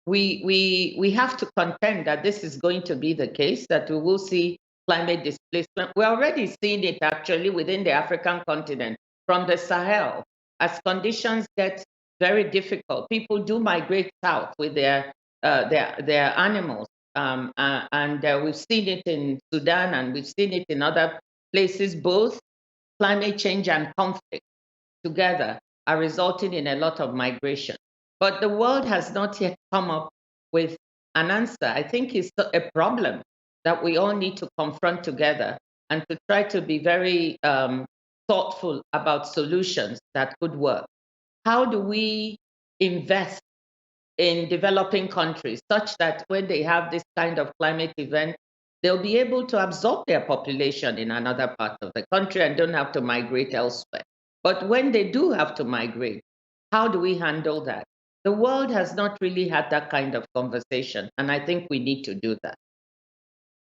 we have to contend that this is going to be the case, that we will see climate displacement. We're already seeing it actually within the African continent, from the Sahel. As conditions get very difficult, people do migrate south with their animals. And we've seen it in Sudan and we've seen it in other places. Both climate change and conflict together are resulting in a lot of migration. But the world has not yet come up with an answer. I think it's a problem that we all need to confront together and to try to be very thoughtful about solutions that could work. How do we invest in developing countries such that when they have this kind of climate event, they'll be able to absorb their population in another part of the country and don't have to migrate elsewhere. But when they do have to migrate, how do we handle that? The world has not really had that kind of conversation, and I think we need to do that.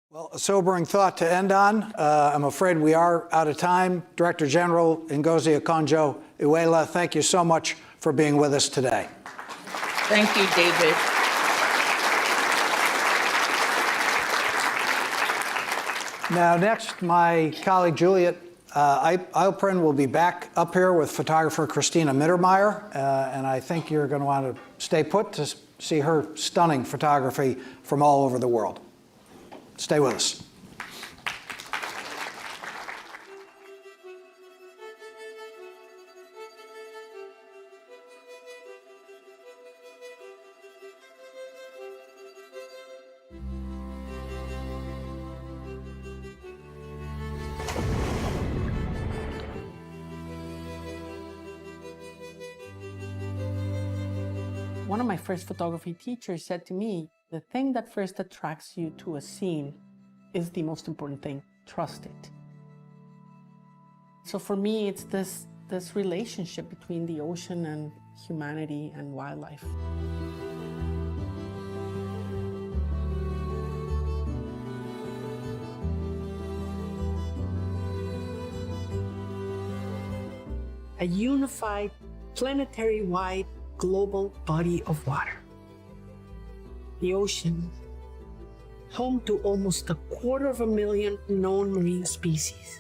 Well, a sobering thought to end on. I'm afraid we are out of time. Director General Ngozi Okonjo-Iweala, thank you so much for being with us today. Thank you, David. Now, next, my colleague Juliet Eilprin will be back up here with photographer Christina Mittermeier, and I think you're going to want to stay put to see her stunning photography from all over the world. Stay with us. One of my first photography teachers said to me, the thing that first attracts you to a scene is the most important thing. Trust it. So for me, it's this relationship between the ocean and humanity and wildlife. A unified, planetary-wide global body of water. The ocean, home to almost 250,000 known marine species,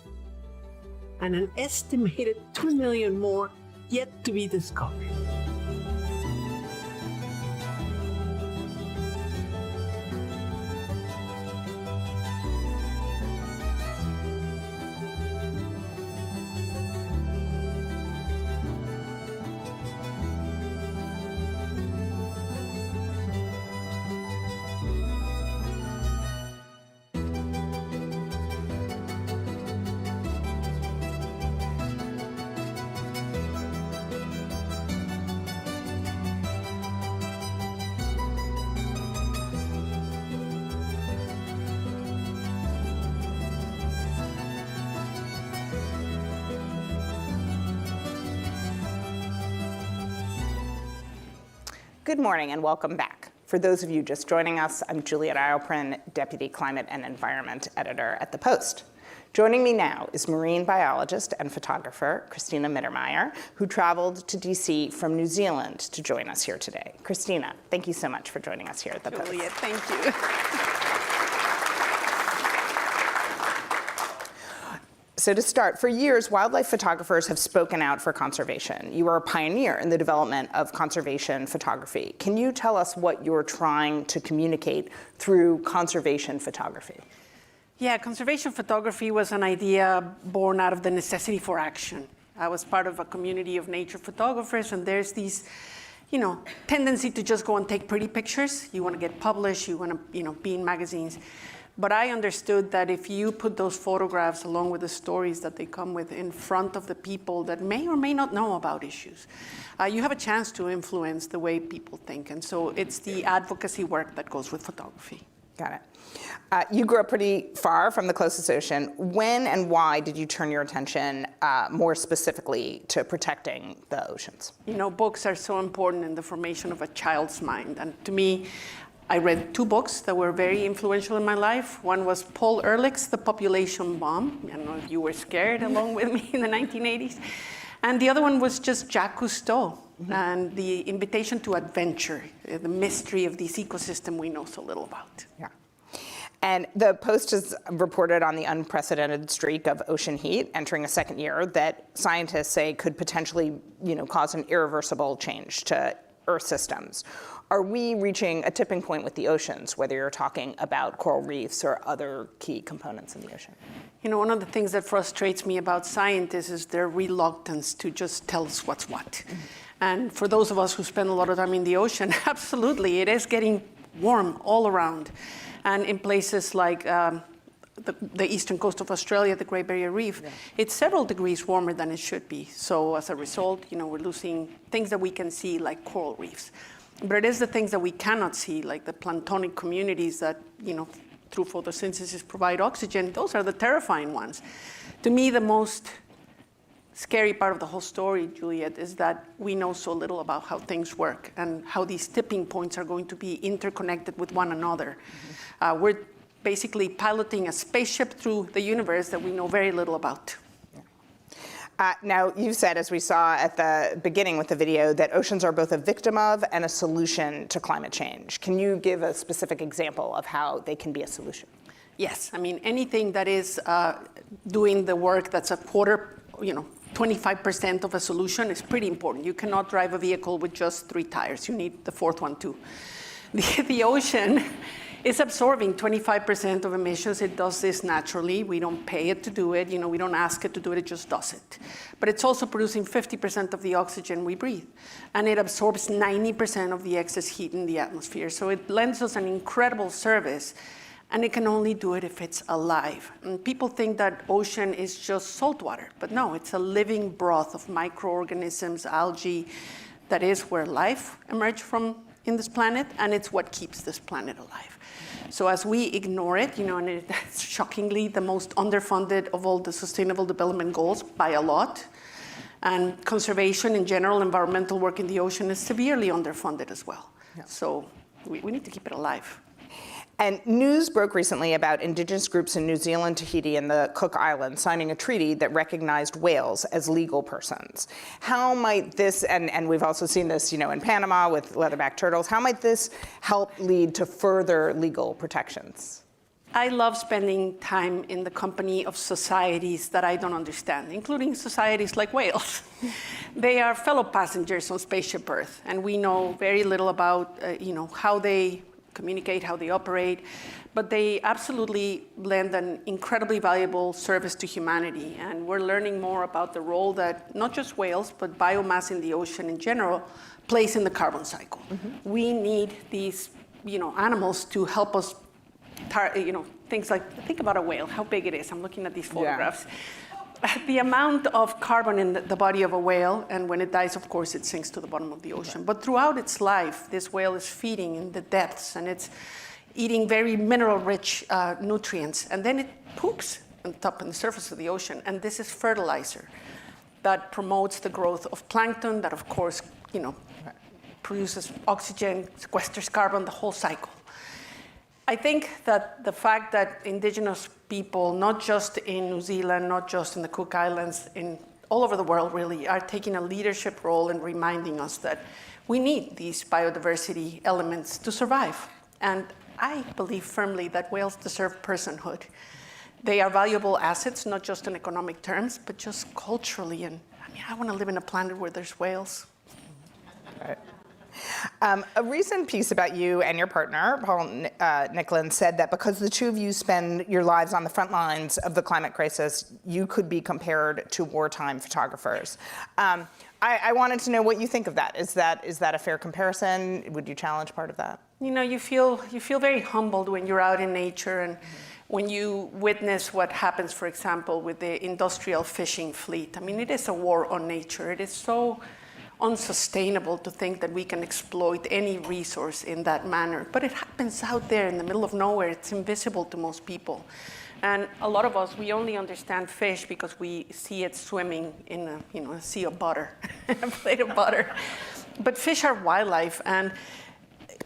and an estimated 2 million more yet to be discovered. Good morning and welcome back. For those of you just joining us, I'm Juliet Eilprin, Deputy Climate and Environment Editor at The Post. Joining me now is marine biologist and photographer Christina Mittermeier, who traveled to DC from New Zealand to join us here today. Christina, thank you so much for joining us here at The Post. Juliet, thank you. So to start, for years, wildlife photographers have spoken out for conservation. You are a pioneer in the development of conservation photography. Can you tell us what you're trying to communicate through conservation photography? Yeah, conservation photography was an idea born out of the necessity for action. I was part of a community of nature photographers, and there's these, tendency to just go and take pretty pictures. You want to get published, you want to, be in magazines. But I understood that if you put those photographs along with the stories that they come with in front of the people that may or may not know about issues, you have a chance to influence the way people think. And so it's the advocacy work that goes with photography. Got it. You grew up pretty far from the closest ocean. When and why did you turn your attention more specifically to protecting the oceans? Books are so important in the formation of a child's mind. And to me, I read 2 books that were very influential in my life. One was Paul Ehrlich's The Population Bomb. I don't know if you were scared along with me in the 1980s. And the other one was just Jacques Cousteau and the invitation to adventure, the mystery of this ecosystem we know so little about. Yeah. And the Post has reported on the unprecedented streak of ocean heat entering a second year that scientists say could potentially, cause an irreversible change to Earth systems. Are we reaching a tipping point with the oceans, whether you're talking about coral reefs or other key components in the ocean? One of the things that frustrates me about scientists is their reluctance to just tell us what's what. Mm-hmm. And for those of us who spend a lot of time in the ocean, absolutely, it is getting warm all around. And in places like the eastern coast of Australia, the Great Barrier Reef, it's several degrees warmer than it should be. So as a result, we're losing things that we can see like coral reefs. But it is the things that we cannot see, like the planktonic communities that, through photosynthesis provide oxygen, those are the terrifying ones. To me, the most scary part of the whole story, Juliet, is that we know so little about how things work and how these tipping points are going to be interconnected with one another. We're basically piloting a spaceship through the universe that we know very little about. Now, you said, as we saw at the beginning with the video, that oceans are both a victim of and a solution to climate change. Can you give a specific example of how they can be a solution? Yes, I mean, anything that is doing the work that's a quarter, 25% of a solution is pretty important. You cannot drive a vehicle with just 3 tires. You need the 4th one too. The ocean is absorbing 25% of emissions. It does this naturally. We don't pay it to do it. We don't ask it to do it. It just does it. But it's also producing 50% of the oxygen we breathe. And it absorbs 90% of the excess heat in the atmosphere. So it lends us an incredible service. And it can only do it if it's alive. And people think that ocean is just salt water. But no, it's a living broth of microorganisms, algae. That is where life emerged from in this planet. And it's what keeps this planet alive. So as we ignore it, and it's shockingly the most underfunded of all the Sustainable Development Goals by a lot. And conservation in general, environmental work in the ocean is severely underfunded as well. Yeah. So we need to keep it alive. And news broke recently about indigenous groups in New Zealand, Tahiti, and the Cook Islands signing a treaty that recognized whales as legal persons. How might this, and we've also seen this, in Panama with leatherback turtles, how might this help lead to further legal protections? I love spending time in the company of societies that I don't understand, including societies like whales. They are fellow passengers on Spaceship Earth, and we know very little about, how they communicate, how they operate, but they absolutely lend an incredibly valuable service to humanity. And we're learning more about the role that not just whales, but biomass in the ocean in general plays in the carbon cycle. Mm-hmm. We need these, animals to help us, things like, think about a whale, how big it is. I'm looking at these photographs. Yeah. The amount of carbon in the body of a whale, and when it dies, of course, it sinks to the bottom of the ocean. But throughout its life, this whale is feeding in the depths, and it's eating very mineral-rich nutrients. And then it poops on the surface of the ocean, and this is fertilizer that promotes the growth of plankton that, of course, produces oxygen, sequesters carbon, the whole cycle. I think that the fact that indigenous people, not just in New Zealand, not just in the Cook Islands, all over the world really, are taking a leadership role in reminding us that we need these biodiversity elements to survive. And I believe firmly that whales deserve personhood. They are valuable assets, not just in economic terms, but just culturally. And I want to live in a planet where there's whales. Right. A recent piece about you and your partner, Paul Nicklin, said that because the two of you spend your lives on the front lines of the climate crisis, you could be compared to wartime photographers. I wanted to know what you think of that. Is that a fair comparison? Would you challenge part of that? You feel very humbled when you're out in nature and when you witness what happens, for example, with the industrial fishing fleet. I mean, it is a war on nature. It is so unsustainable to think that we can exploit any resource in that manner. But it happens out there in the middle of nowhere. It's invisible to most people. And a lot of us, we only understand fish because we see it swimming in a sea of butter, a plate of butter. But fish are wildlife, and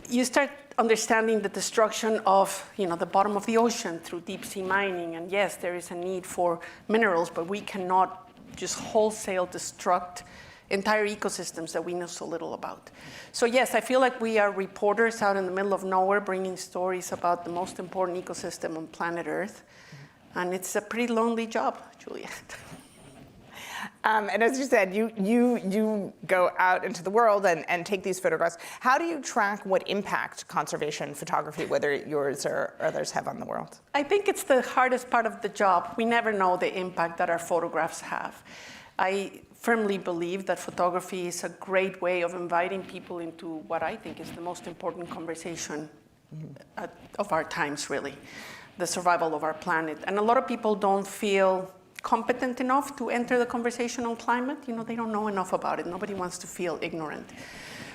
you start understanding the destruction of the bottom of the ocean through deep sea mining. And yes, there is a need for minerals, but we cannot just wholesale destruct entire ecosystems that we know so little about. So yes, I feel like we are reporters out in the middle of nowhere bringing stories about the most important ecosystem on planet Earth. And it's a pretty lonely job, Juliet. And as you said, you go out into the world and take these photographs. How do you track what impact conservation photography, whether yours or others, have on the world? I think it's the hardest part of the job. We never know the impact that our photographs have. I firmly believe that photography is a great way of inviting people into what I think is the most important conversation of our times, really, the survival of our planet. And a lot of people don't feel competent enough to enter the conversation on climate. They don't know enough about it. Nobody wants to feel ignorant.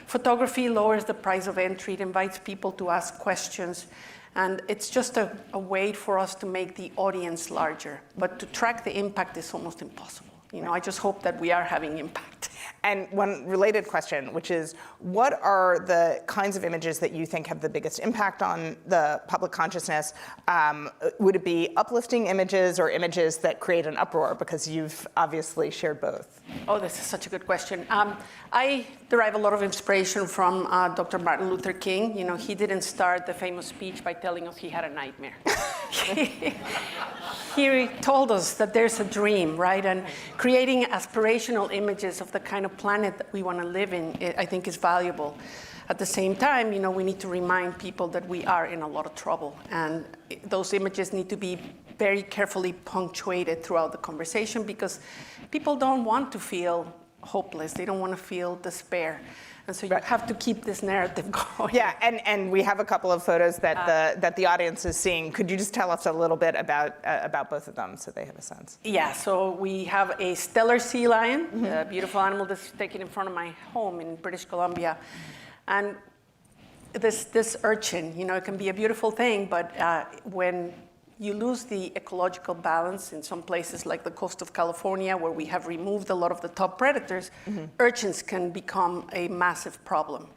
Photography lowers the price of entry. It invites people to ask questions. And it's just a way for us to make the audience larger. But to track the impact is almost impossible. I just hope that we are having impact. And one related question, which is, what are the kinds of images that you think have the biggest impact on the public consciousness? Would it be uplifting images or images that create an uproar? Because you've obviously shared both. Oh, this is such a good question. I derive a lot of inspiration from Dr. Martin Luther King. He didn't start the famous speech by telling us he had a nightmare. He told us that there's a dream, right? And creating aspirational images of the kind of planet that we want to live in, I think is valuable. At the same time, we need to remind people that we are in a lot of trouble. And those images need to be very carefully punctuated throughout the conversation because people don't want to feel hopeless. They don't want to feel despair. And so you have to keep this narrative going. Yeah, and we have a couple of photos that the audience is seeing. Could you just tell us a little bit about both of them so they have a sense? Yeah, so we have a stellar sea lion, a beautiful animal that's taken in front of my home in British Columbia. And this urchin, it can be a beautiful thing, but when you lose the ecological balance in some places like the coast of California, where we have removed a lot of the top predators, urchins can become a massive problem.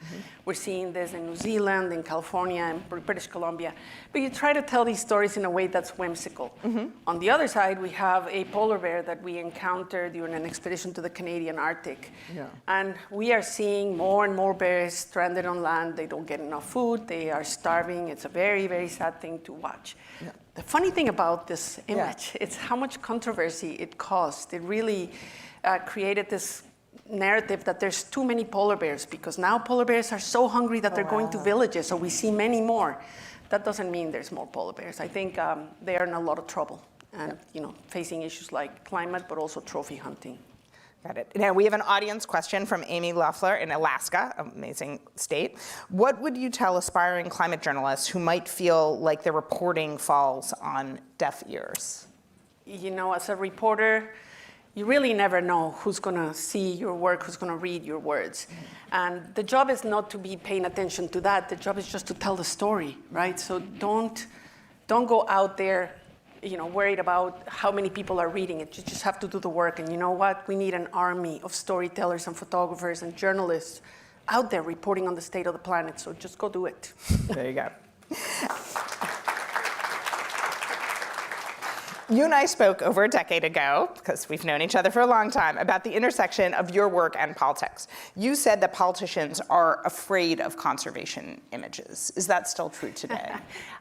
We're seeing this in New Zealand, in California, and British Columbia. But you try to tell these stories in a way that's whimsical. On the other side, we have a polar bear that we encountered during an expedition to the Canadian Arctic. And we are seeing more and more bears stranded on land. They don't get enough food. They are starving. It's a very, very sad thing to watch. The funny thing about this image, it's how much controversy it caused. It really created this narrative that there's too many polar bears because now polar bears are so hungry that they're going to villages, so we see many more. That doesn't mean there's more polar bears. I think they are in a lot of trouble and facing issues like climate, but also trophy hunting. Got it. Now we have an audience question from Amy Loeffler in Alaska, amazing state. What would you tell aspiring climate journalists who might feel like their reporting falls on deaf ears? As a reporter, you really never know who's going to see your work, who's going to read your words. And the job is not to be paying attention to that. The job is just to tell the story, right? So don't go out there worried about how many people are reading it. You just have to do the work. And you know what? We need an army of storytellers and photographers and journalists out there reporting on the state of the planet. So just go do it. There you go. You and I spoke over a decade ago, because we've known each other for a long time, about the intersection of your work and politics. You said that politicians are afraid of conservation images. Is that still true today?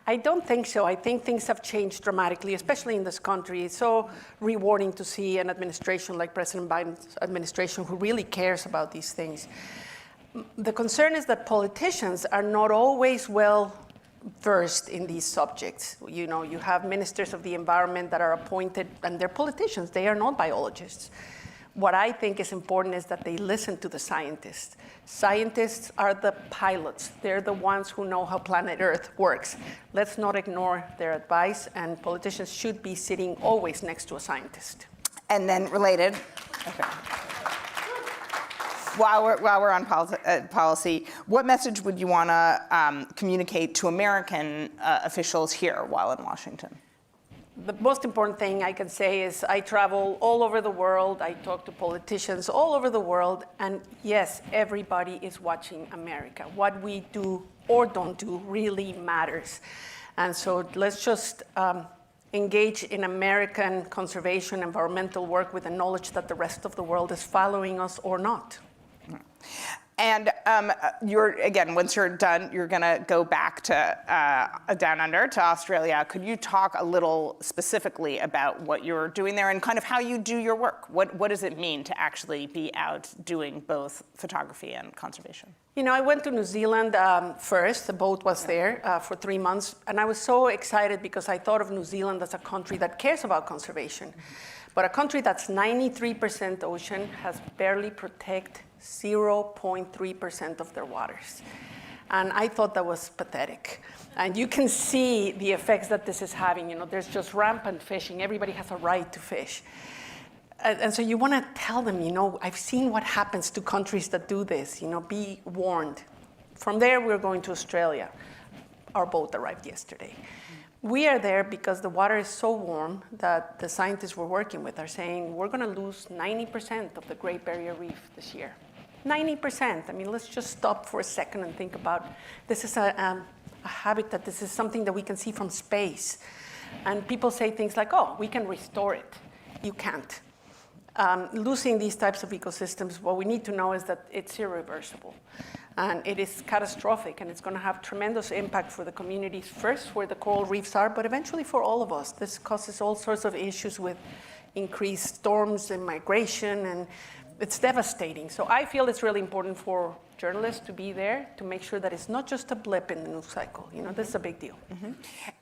I don't think so. I think things have changed dramatically, especially in this country. It's so rewarding to see an administration like President Biden's administration who really cares about these things. The concern is that politicians are not always well versed in these subjects. You have ministers of the environment that are appointed, and they're politicians. They are not biologists. What I think is important is that they listen to the scientists. Scientists are the pilots. They're the ones who know how planet Earth works. Let's not ignore their advice, and politicians should be sitting always next to a scientist. And then related, while we're on policy, what message would you want to communicate to American officials here while in Washington? The most important thing I can say is I travel all over the world. I talk to politicians all over the world. And yes, everybody is watching America. What we do or don't do really matters. And so let's just engage in American conservation, environmental work with the knowledge that the rest of the world is following us or not. And once you're done, you're going to go back to down under to Australia. Could you talk a little specifically about what you're doing there and kind of how you do your work? What does it mean to actually be out doing both photography and conservation? I went to New Zealand first. The boat was there for 3 months. And I was so excited because I thought of New Zealand as a country that cares about conservation. But a country that's 93% ocean has barely protected 0.3% of their waters. And I thought that was pathetic. And you can see the effects that this is having. There's just rampant fishing. Everybody has a right to fish. And so you want to tell them, I've seen what happens to countries that do this, be warned. From there, we're going to Australia. Our boat arrived yesterday. We are there because the water is so warm that the scientists we're working with are saying we're going to lose 90% of the Great Barrier Reef this year. 90%. I mean, let's just stop for a second and think about this is a habitat. This is something that we can see from space. And people say things like, oh, we can restore it. You can't. Losing these types of ecosystems, what we need to know is that it's irreversible. And it is catastrophic, and it's going to have tremendous impact for the communities, first where the coral reefs are, but eventually for all of us. This causes all sorts of issues with increased storms and migration, and it's devastating. So I feel it's really important for journalists to be there to make sure that it's not just a blip in the news cycle. This is a big deal. Mm-hmm.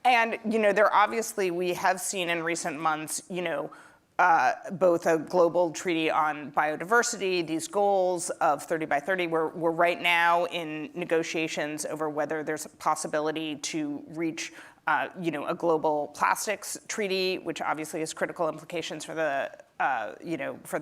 And, there obviously, we have seen in recent months, both a global treaty on biodiversity, these goals of 30 by 30. We're right now in negotiations over whether there's a possibility to reach a global plastics treaty, which obviously has critical implications for the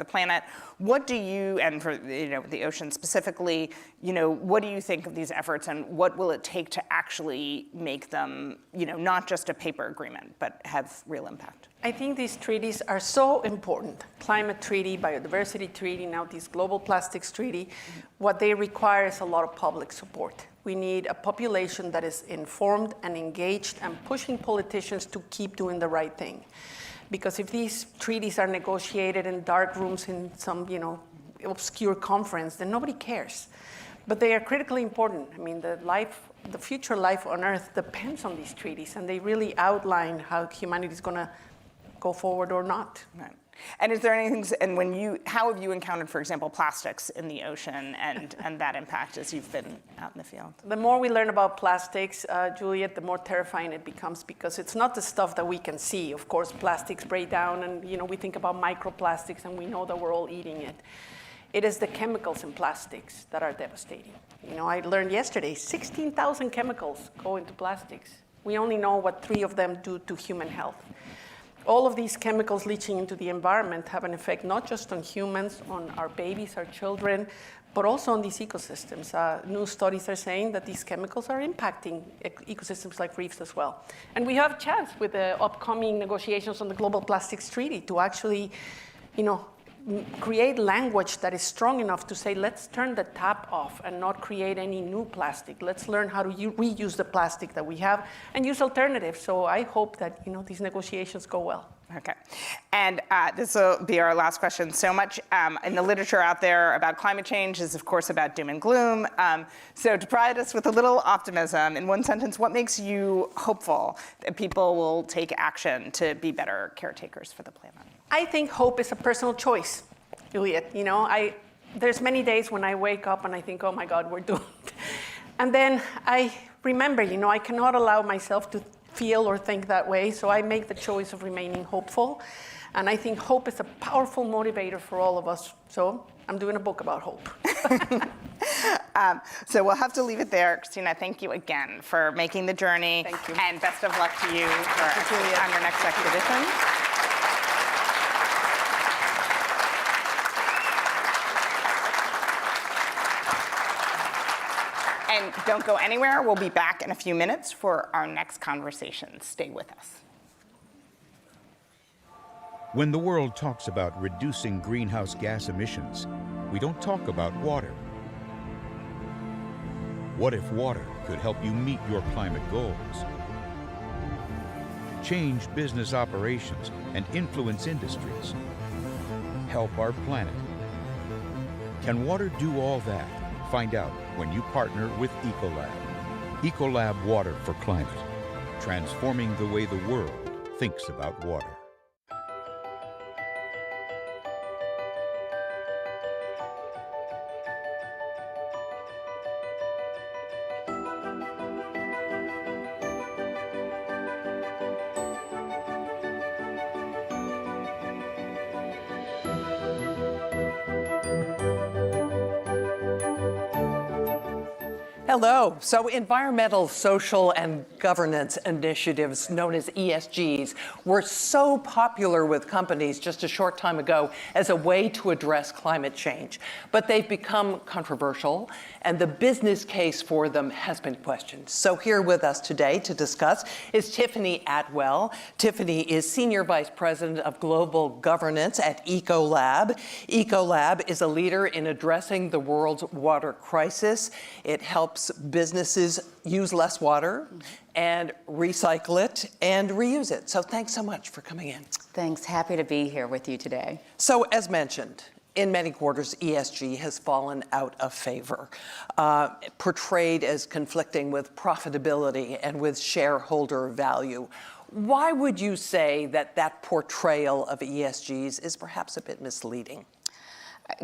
planet. What do you, and for the ocean specifically, what do you think of these efforts, and what will it take to actually make them, not just a paper agreement, but have real impact? I think these treaties are so important. Climate treaty, biodiversity treaty, now this global plastics treaty. What they require is a lot of public support. We need a population that is informed and engaged and pushing politicians to keep doing the right thing. Because if these treaties are negotiated in dark rooms in some, obscure conference, then nobody cares. But they are critically important. I mean, the future life on Earth depends on these treaties, and they really outline how humanity is going to go forward or not. Right. And is there anything, and how have you encountered, for example, plastics in the ocean and that impact as you've been out in the field? The more we learn about plastics, Juliet, the more terrifying it becomes, because it's not the stuff that we can see. Of course, plastics break down, and we think about microplastics, and we know that we're all eating it. It is the chemicals in plastics that are devastating. I learned yesterday, 16,000 chemicals go into plastics. We only know what 3 of them do to human health. All of these chemicals leaching into the environment have an effect not just on humans, on our babies, our children, but also on these ecosystems. New studies are saying that these chemicals are impacting ecosystems like reefs as well. And we have a chance with the upcoming negotiations on the Global Plastics Treaty to actually, create language that is strong enough to say, let's turn the tap off and not create any new plastic. Let's learn how to reuse the plastic that we have and use alternatives. So I hope that these negotiations go well. Okay. And this will be our last question. So much in the literature out there about climate change is, of course, about doom and gloom. So to provide us with a little optimism, in one sentence, what makes you hopeful that people will take action to be better caretakers for the planet? I think hope is a personal choice, Juliet. There's many days when I wake up and I think, oh my God, we're doomed. And then I remember, I cannot allow myself to feel or think that way, so I make the choice of remaining hopeful. And I think hope is a powerful motivator for all of us. So I'm doing a book about hope. So we'll have to leave it there. Christina, thank you again for making the journey. Thank you. And best of luck to you on your next expedition. And don't go anywhere. We'll be back in a few minutes for our next conversation. Stay with us. When the world talks about reducing greenhouse gas emissions, we don't talk about water. What if water could help you meet your climate goals? Change business operations and influence industries. Help our planet. Can water do all that? Find out when you partner with Ecolab. Ecolab Water for Climate, transforming the way the world thinks about water. Hello. So environmental, social, and governance initiatives known as ESGs were so popular with companies just a short time ago as a way to address climate change. But they've become controversial, and the business case for them has been questioned. So here with us today to discuss is Tiffany Atwell. Tiffany is Senior Vice President of Global Governance at Ecolab. Ecolab is a leader in addressing the world's water crisis. It helps businesses use less water and recycle it and reuse it. So thanks so much for coming in. Thanks. Happy to be here with you today. So as mentioned, in many quarters, ESG has fallen out of favor, portrayed as conflicting with profitability and with shareholder value. Why would you say that that portrayal of ESGs is perhaps a bit misleading?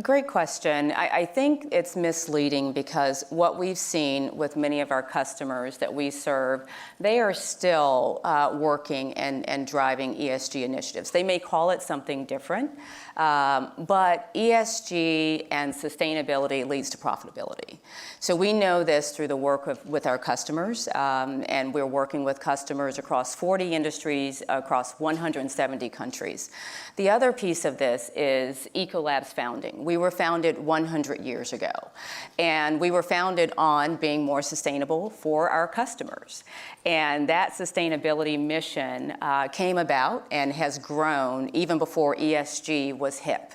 Great question. I think it's misleading because what we've seen with many of our customers that we serve, they are still working and driving ESG initiatives. They may call it something different, but ESG and sustainability leads to profitability. So we know this through the work with our customers, and we're working with customers across 40 industries, across 170 countries. The other piece of this is Ecolab's founding. We were founded 100 years ago, and we were founded on being more sustainable for our customers. And that sustainability mission came about and has grown even before ESG was hip.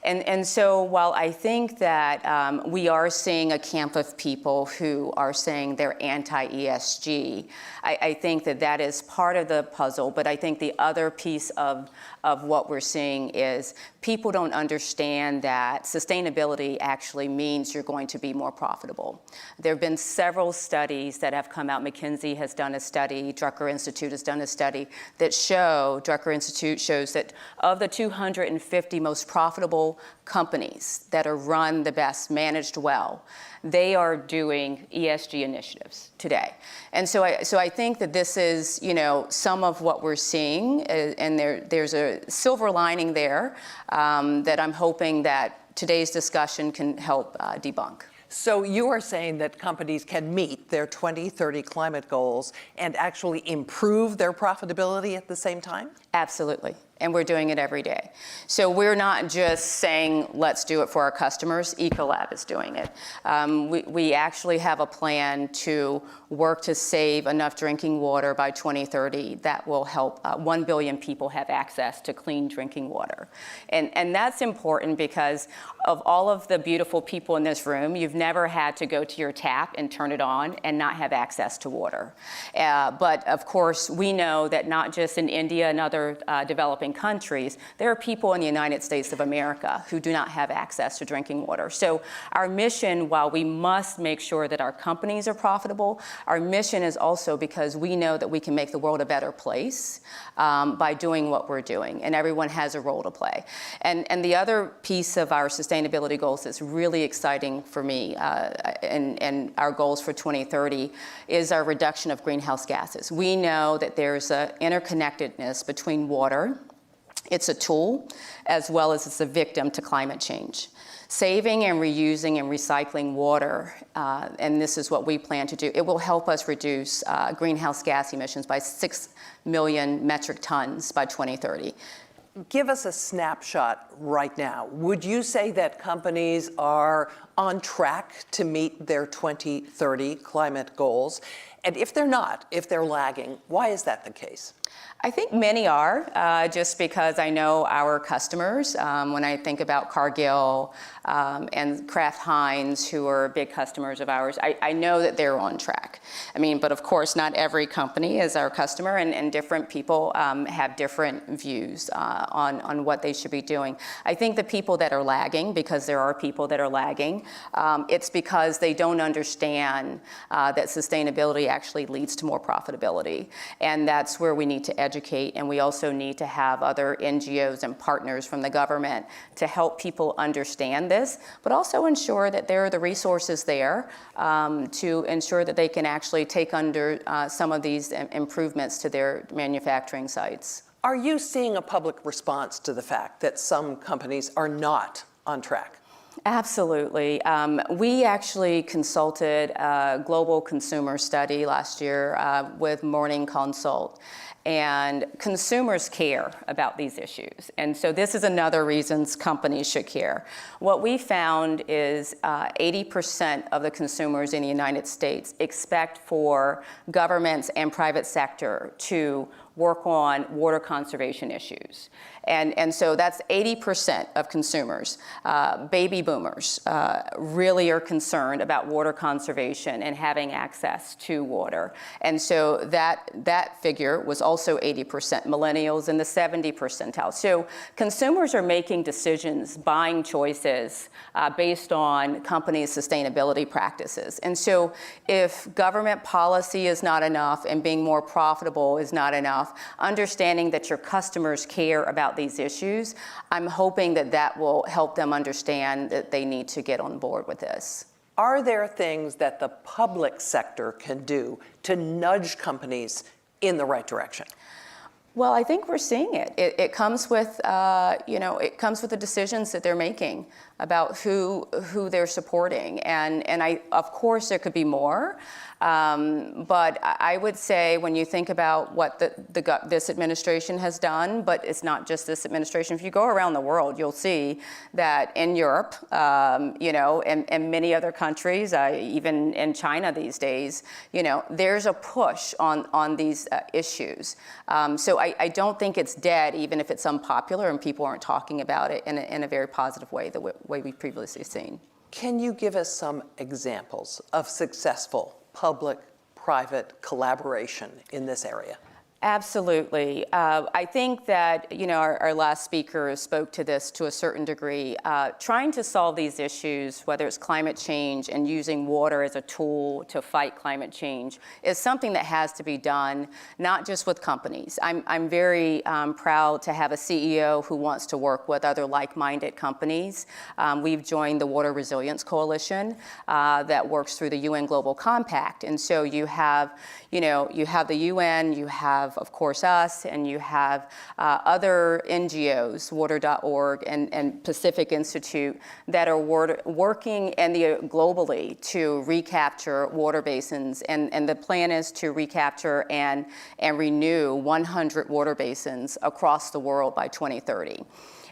And so while I think that we are seeing a camp of people who are saying they're anti-ESG, I think that that is part of the puzzle, but I think the other piece of what we're seeing is people don't understand that sustainability actually means you're going to be more profitable. There have been several studies that have come out. McKinsey has done a study, Drucker Institute has done a study that Drucker Institute shows that of the 250 most profitable companies that are run the best, managed well, they are doing ESG initiatives today. And so I think that this is, some of what we're seeing, and there's a silver lining there that I'm hoping that today's discussion can help debunk. So you are saying that companies can meet their 2030 climate goals and actually improve their profitability at the same time? Absolutely. And we're doing it every day. So we're not just saying, let's do it for our customers. Ecolab is doing it. We actually have a plan to work to save enough drinking water by 2030 that will help 1 billion people have access to clean drinking water. And that's important because of all of the beautiful people in this room, you've never had to go to your tap and turn it on and not have access to water. But of course, we know that not just in India and other developing countries, there are people in the United States of America who do not have access to drinking water. So our mission, while we must make sure that our companies are profitable, our mission is also because we know that we can make the world a better place by doing what we're doing, and everyone has a role to play. And the other piece of our sustainability goals that's really exciting for me and our goals for 2030 is our reduction of greenhouse gases. We know that there's an interconnectedness between water, it's a tool, as well as it's a victim to climate change. Saving and reusing and recycling water, and this is what we plan to do, it will help us reduce greenhouse gas emissions by 6 million metric tons by 2030. Give us a snapshot right now. Would you say that companies are on track to meet their 2030 climate goals? And if they're not, if they're lagging, why is that the case? I think many are, just because I know our customers. When I think about Cargill and Kraft Heinz, who are big customers of ours, I know that they're on track. But of course, not every company is our customer, and different people have different views on what they should be doing. I think the people that are lagging, because there are people that are lagging, it's because they don't understand that sustainability actually leads to more profitability. And that's where we need to educate, and we also need to have other NGOs and partners from the government to help people understand this, but also ensure that there are the resources there to ensure that they can actually take under some of these improvements to their manufacturing sites. Are you seeing a public response to the fact that some companies are not on track? Absolutely. We actually consulted a global consumer study last year with Morning Consult. And consumers care about these issues. And so this is another reason companies should care. What we found is 80% of the consumers in the United States expect for governments and private sector to work on water conservation issues. And so that's 80% of consumers. Baby boomers really are concerned about water conservation and having access to water. And so that figure was also 80%, millennials in the 70 percentile. So consumers are making decisions, buying choices based on companies' sustainability practices. And so if government policy is not enough and being more profitable is not enough, understanding that your customers care about these issues, I'm hoping that that will help them understand that they need to get on board with this. Are there things that the public sector can do to nudge companies in the right direction? Well, I think we're seeing it. It comes with, it comes with the decisions that they're making about who they're supporting, and of course there could be more. But I would say when you think about what this administration has done, but it's not just this administration. If you go around the world, you'll see that in Europe, and many other countries, even in China these days, there's a push on these issues. So I don't think it's dead, even if it's unpopular and people aren't talking about it in a very positive way, the way we've previously seen. Can you give us some examples of successful public-private collaboration in this area? Absolutely. I think that, our last speaker spoke to this to a certain degree. Trying to solve these issues, whether it's climate change and using water as a tool to fight climate change, is something that has to be done, not just with companies. I'm very proud to have a CEO who wants to work with other like-minded companies. We've joined the Water Resilience Coalition that works through the UN Global Compact. And so you have the UN, you have, of course, us, and you have other NGOs, water.org and Pacific Institute, that are working globally to recapture water basins. And the plan is to recapture and renew 100 water basins across the world by 2030.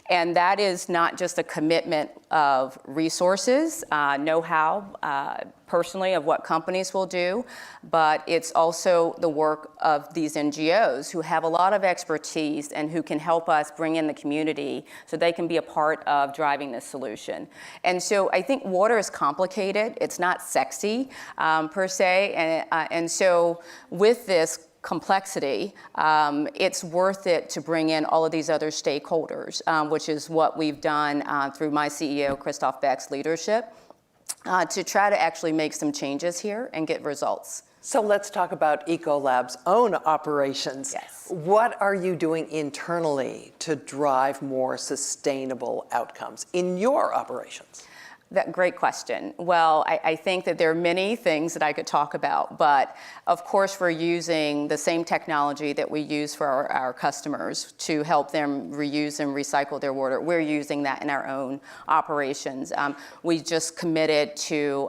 And that is not just a commitment of resources, know-how, personally, of what companies will do, but it's also the work of these NGOs who have a lot of expertise and who can help us bring in the community so they can be a part of driving this solution. And so I think water is complicated. It's not sexy, per se. And so with this complexity, it's worth it to bring in all of these other stakeholders, which is what we've done through my CEO, Christoph Beck's leadership, to try to actually make some changes here and get results. So let's talk about Ecolab's own operations. Yes. What are you doing internally to drive more sustainable outcomes in your operations? Great question. Well, I think that there are many things that I could talk about, but of course we're using the same technology that we use for our customers to help them reuse and recycle their water. We're using that in our own operations. We just committed to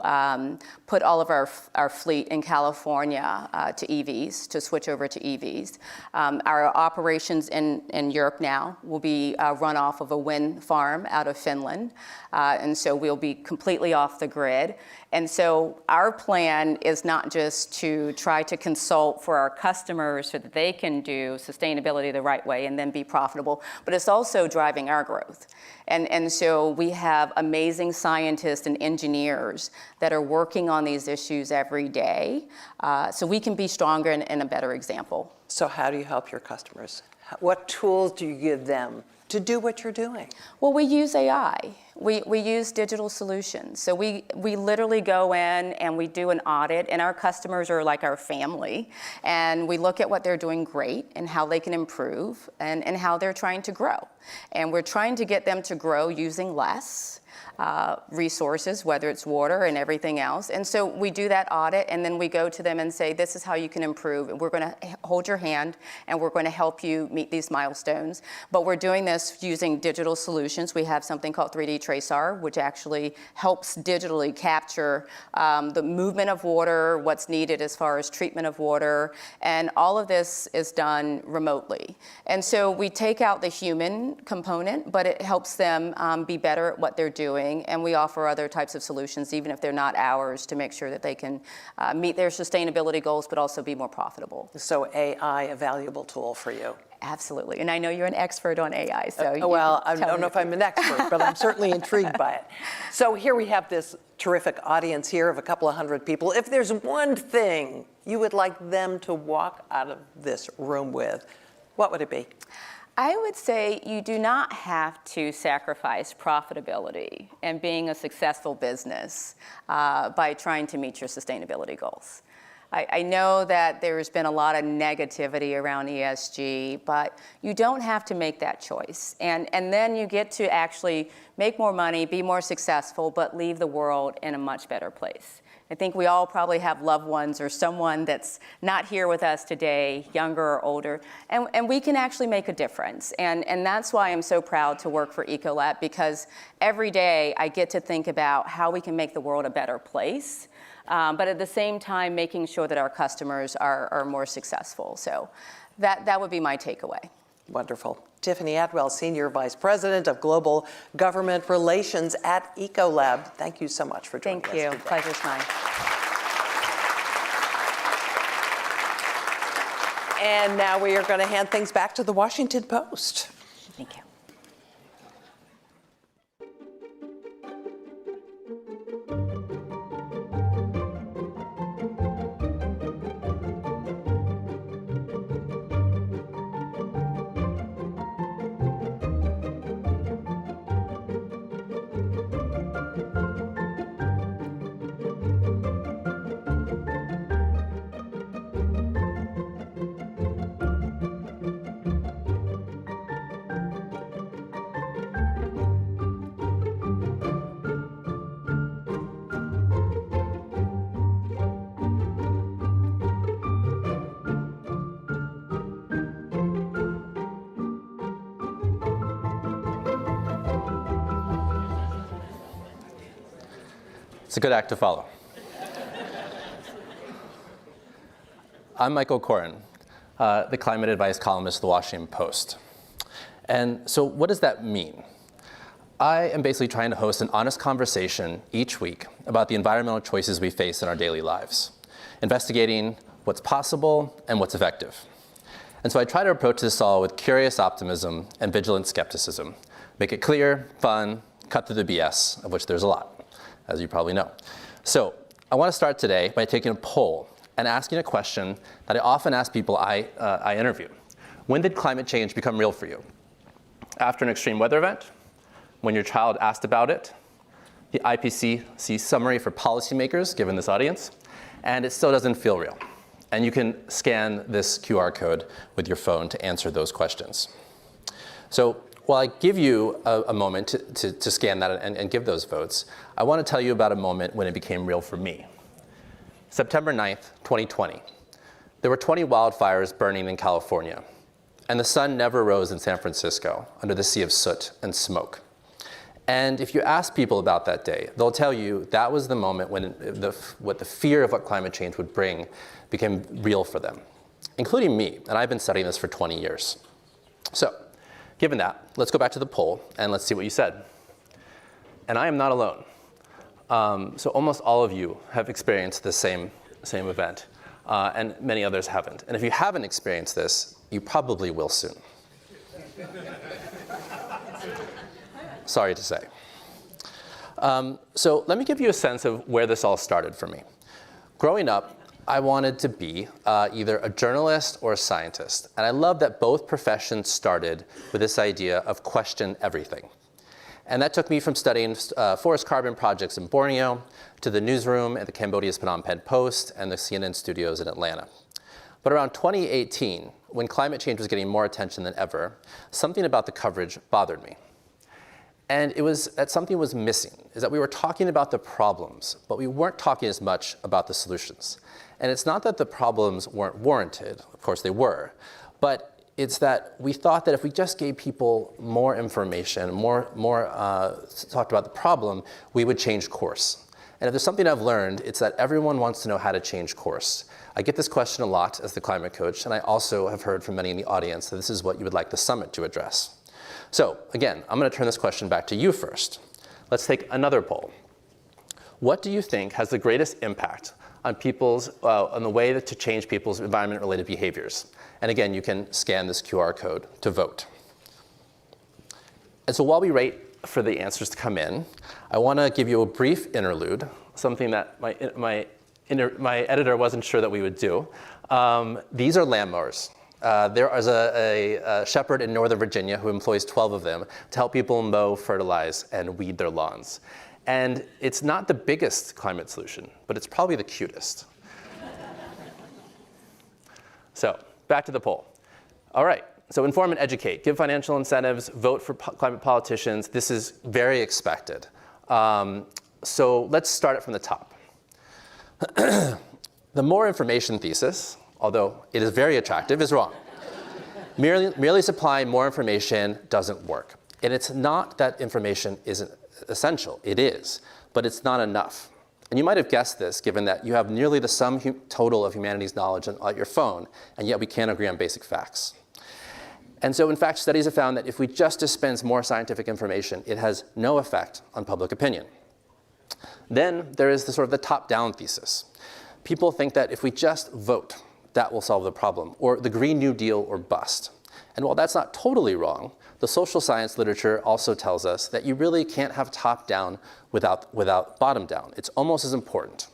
put all of our fleet in California to EVs, to switch over to EVs. Our operations in Europe now will be run off of a wind farm out of Finland, and so we'll be completely off the grid. And so our plan is not just to try to consult for our customers so that they can do sustainability the right way and then be profitable, but it's also driving our growth. And so we have amazing scientists and engineers that are working on these issues every day, so we can be stronger and a better example. So how do you help your customers? What tools do you give them to do what you're doing? Well, we use AI. We use digital solutions. So we literally go in and we do an audit, and our customers are like our family. And we look at what they're doing great and how they can improve and how they're trying to grow. And we're trying to get them to grow using less resources, whether it's water and everything else. And so we do that audit, and then we go to them and say, this is how you can improve. And we're going to hold your hand, and we're going to help you meet these milestones. But we're doing this using digital solutions. We have something called 3D TraceR, which actually helps digitally capture the movement of water, what's needed as far as treatment of water, and all of this is done remotely. And so we take out the human component, but it helps them be better at what they're doing, and we offer other types of solutions, even if they're not ours, to make sure that they can meet their sustainability goals, but also be more profitable. So AI, a valuable tool for you. Absolutely, and I know you're an expert on AI, so well, I don't know if I'm an expert, but I'm certainly intrigued by it. So here we have this terrific audience here of a couple of hundred people. If there's one thing you would like them to walk out of this room with, what would it be? I would say you do not have to sacrifice profitability and being a successful business by trying to meet your sustainability goals. I know that there's been a lot of negativity around ESG, but you don't have to make that choice. And then you get to actually make more money, be more successful, but leave the world in a much better place. I think we all probably have loved ones or someone that's not here with us today, younger or older, and we can actually make a difference. And that's why I'm so proud to work for Ecolab, because every day I get to think about how we can make the world a better place, but at the same time making sure that our customers are more successful. So that would be my takeaway. Wonderful. Tiffany Atwell, Senior Vice President of Global Government Relations at Ecolab. Thank you so much for joining us. Thank you. Pleasure's mine. And now we are going to hand things back to the Washington Post. Thank you. It's a good act to follow. I'm Michael Koren, the climate advice columnist of the Washington Post. And so what does that mean? I am basically trying to host an honest conversation each week about the environmental choices we face in our daily lives, investigating what's possible and what's effective. And so I try to approach this all with curious optimism and vigilant skepticism. Make it clear, fun, cut through the BS, of which there's a lot, as you probably know. So I want to start today by taking a poll and asking a question that I often ask people I interview. When did climate change become real for you? After an extreme weather event? When your child asked about it? The IPCC summary for policymakers, given this audience? And it still doesn't feel real. And you can scan this QR code with your phone to answer those questions. So while I give you a moment to scan that and give those votes, I want to tell you about a moment when it became real for me. September 9th, 2020. There were 20 wildfires burning in California, and the sun never rose in San Francisco under the sea of soot and smoke. And if you ask people about that day, they'll tell you that was the moment when what the fear of what climate change would bring became real for them, including me, and I've been studying this for 20 years. So, given that, let's go back to the poll and let's see what you said. And I am not alone. So almost all of you have experienced the same event, and many others haven't. And if you haven't experienced this, you probably will soon. Sorry to say. So let me give you a sense of where this all started for me. Growing up, I wanted to be either a journalist or a scientist. And I love that both professions started with this idea of question everything. And that took me from studying forest carbon projects in Borneo to the newsroom at the Cambodia's Phnom Penh Post and the CNN studios in Atlanta. But around 2018, when climate change was getting more attention than ever, something about the coverage bothered me. And it was that something was missing, is that we were talking about the problems, but we weren't talking as much about the solutions. And it's not that the problems weren't warranted, of course they were, but it's that we thought that if we just gave people more information, talked about the problem, we would change course. And if there's something I've learned, it's that everyone wants to know how to change course. I get this question a lot as the climate coach, and I also have heard from many in the audience that this is what you would like the summit to address. So again, I'm going to turn this question back to you first. Let's take another poll. What do you think has the greatest impact on on the way to change people's environment-related behaviors? And again, you can scan this QR code to vote. And so while we wait for the answers to come in, I want to give you a brief interlude, something that my editor wasn't sure that we would do. These are lawnmowers. There is a shepherd in Northern Virginia who employs 12 of them to help people mow, fertilize, and weed their lawns. And it's not the biggest climate solution, but it's probably the cutest. So back to the poll. All right, so inform and educate, give financial incentives, vote for climate politicians. This is very expected. So let's start it from the top. The more information thesis, although it is very attractive, is wrong. Merely supplying more information doesn't work. And it's not that information isn't essential. It is, but it's not enough. And you might have guessed this, given that you have nearly the sum total of humanity's knowledge on your phone, and yet we can't agree on basic facts. And so, in fact, studies have found that if we just dispense more scientific information, it has no effect on public opinion. Then there is the top-down thesis. People think that if we just vote, that will solve the problem, or the Green New Deal or bust. And while that's not totally wrong, the social science literature also tells us that you really can't have top-down without bottom-down. It's almost as important.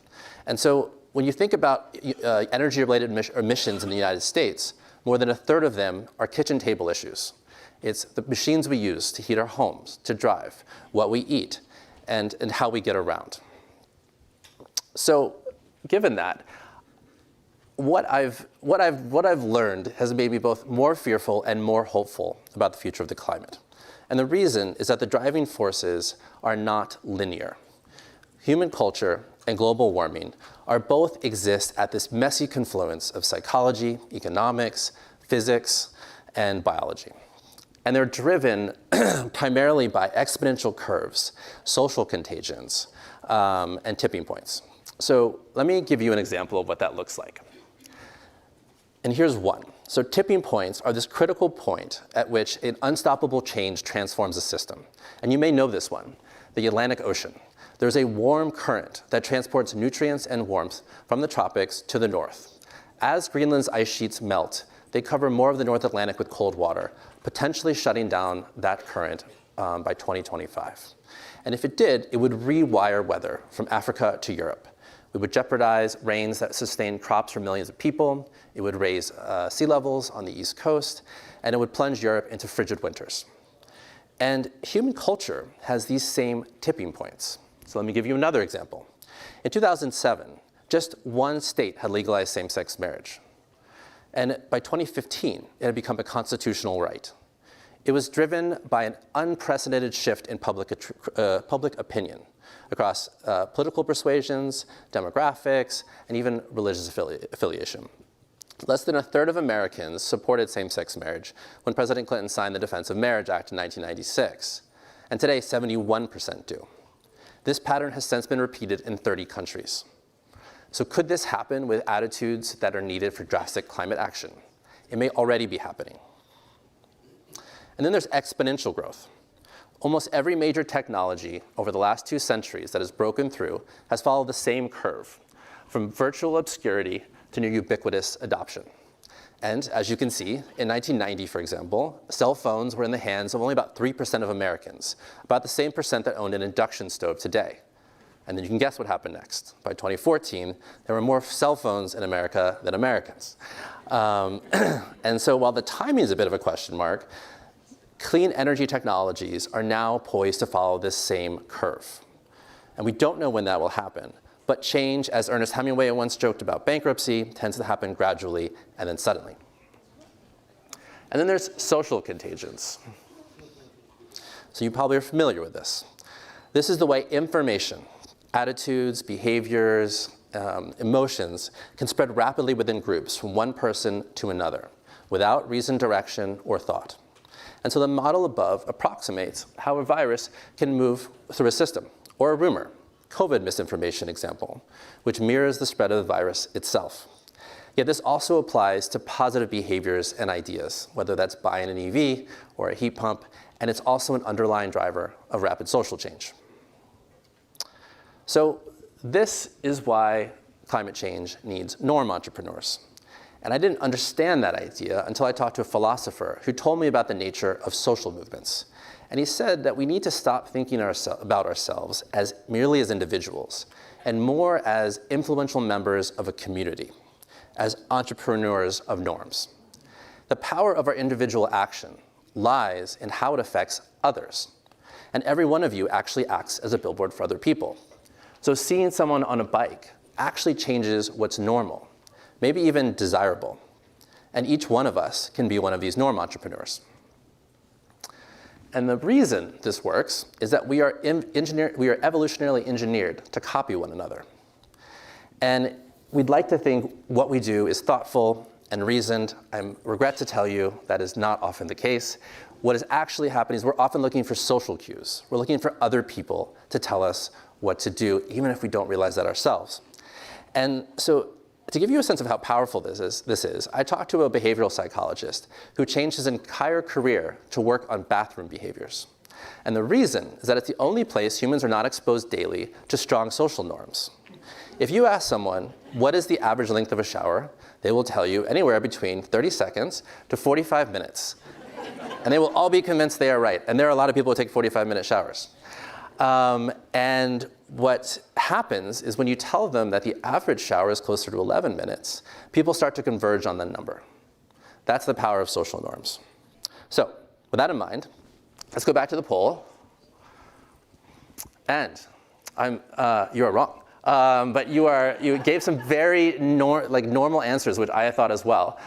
And so when you think about energy-related emissions in the United States, more than a third of them are kitchen table issues. It's the machines we use to heat our homes, to drive, what we eat, and how we get around. So given that, what I've learned has made me both more fearful and more hopeful about the future of the climate. And the reason is that the driving forces are not linear. Human culture and global warming both exist at this messy confluence of psychology, economics, physics, and biology. And they're driven primarily by exponential curves, social contagions, and tipping points. So let me give you an example of what that looks like. And here's one. So tipping points are this critical point at which an unstoppable change transforms a system. And you may know this one, the Atlantic Ocean. There's a warm current that transports nutrients and warmth from the tropics to the north. As Greenland's ice sheets melt, they cover more of the North Atlantic with cold water, potentially shutting down that current by 2025. And if it did, it would rewire weather from Africa to Europe. It would jeopardize rains that sustain crops for millions of people. It would raise sea levels on the East Coast, and it would plunge Europe into frigid winters. And human culture has these same tipping points. So let me give you another example. In 2007, just one state had legalized same-sex marriage. And by 2015, it had become a constitutional right. It was driven by an unprecedented shift in public opinion across political persuasions, demographics, and even religious affiliation. Less than a third of Americans supported same-sex marriage when President Clinton signed the Defense of Marriage Act in 1996. And today, 71% do. This pattern has since been repeated in 30 countries. So could this happen with attitudes that are needed for drastic climate action? It may already be happening. And then there's exponential growth. Almost every major technology over the last 2 centuries that has broken through has followed the same curve, from virtual obscurity to near ubiquitous adoption. And as you can see, in 1990, for example, cell phones were in the hands of only about 3% of Americans, about the same percent that owned an induction stove today. And then you can guess what happened next. By 2014, there were more cell phones in America than Americans. And so while the timing is a bit of a question mark, clean energy technologies are now poised to follow this same curve. And we don't know when that will happen. But change, as Ernest Hemingway once joked about bankruptcy, tends to happen gradually and then suddenly. And then there's social contagions. So you probably are familiar with this. This is the way information, attitudes, behaviors, emotions can spread rapidly within groups from one person to another, without reasoned direction or thought. And so the model above approximates how a virus can move through a system, or a rumor, COVID misinformation example, which mirrors the spread of the virus itself. Yet this also applies to positive behaviors and ideas, whether that's buying an EV or a heat pump, and it's also an underlying driver of rapid social change. So this is why climate change needs norm entrepreneurs. And I didn't understand that idea until I talked to a philosopher who told me about the nature of social movements. And he said that we need to stop thinking about ourselves as merely as individuals, and more as influential members of a community, as entrepreneurs of norms. The power of our individual action lies in how it affects others. And every one of you actually acts as a billboard for other people. So seeing someone on a bike actually changes what's normal, maybe even desirable. And each one of us can be one of these norm entrepreneurs. And the reason this works is that we are evolutionarily engineered to copy one another. And we'd like to think what we do is thoughtful and reasoned. I regret to tell you that is not often the case. What is actually happening is we're often looking for social cues. We're looking for other people to tell us what to do, even if we don't realize that ourselves. And so to give you a sense of how powerful this is, I talked to a behavioral psychologist who changed his entire career to work on bathroom behaviors. And the reason is that it's the only place humans are not exposed daily to strong social norms. If you ask someone, what is the average length of a shower, they will tell you anywhere between 30 seconds to 45 minutes. And they will all be convinced they are right. And there are a lot of people who take 45-minute showers. And what happens is when you tell them that the average shower is closer to 11 minutes, people start to converge on the number. That's the power of social norms. So with that in mind, let's go back to the poll. And you are wrong. But you gave some very normal answers, which I thought as well.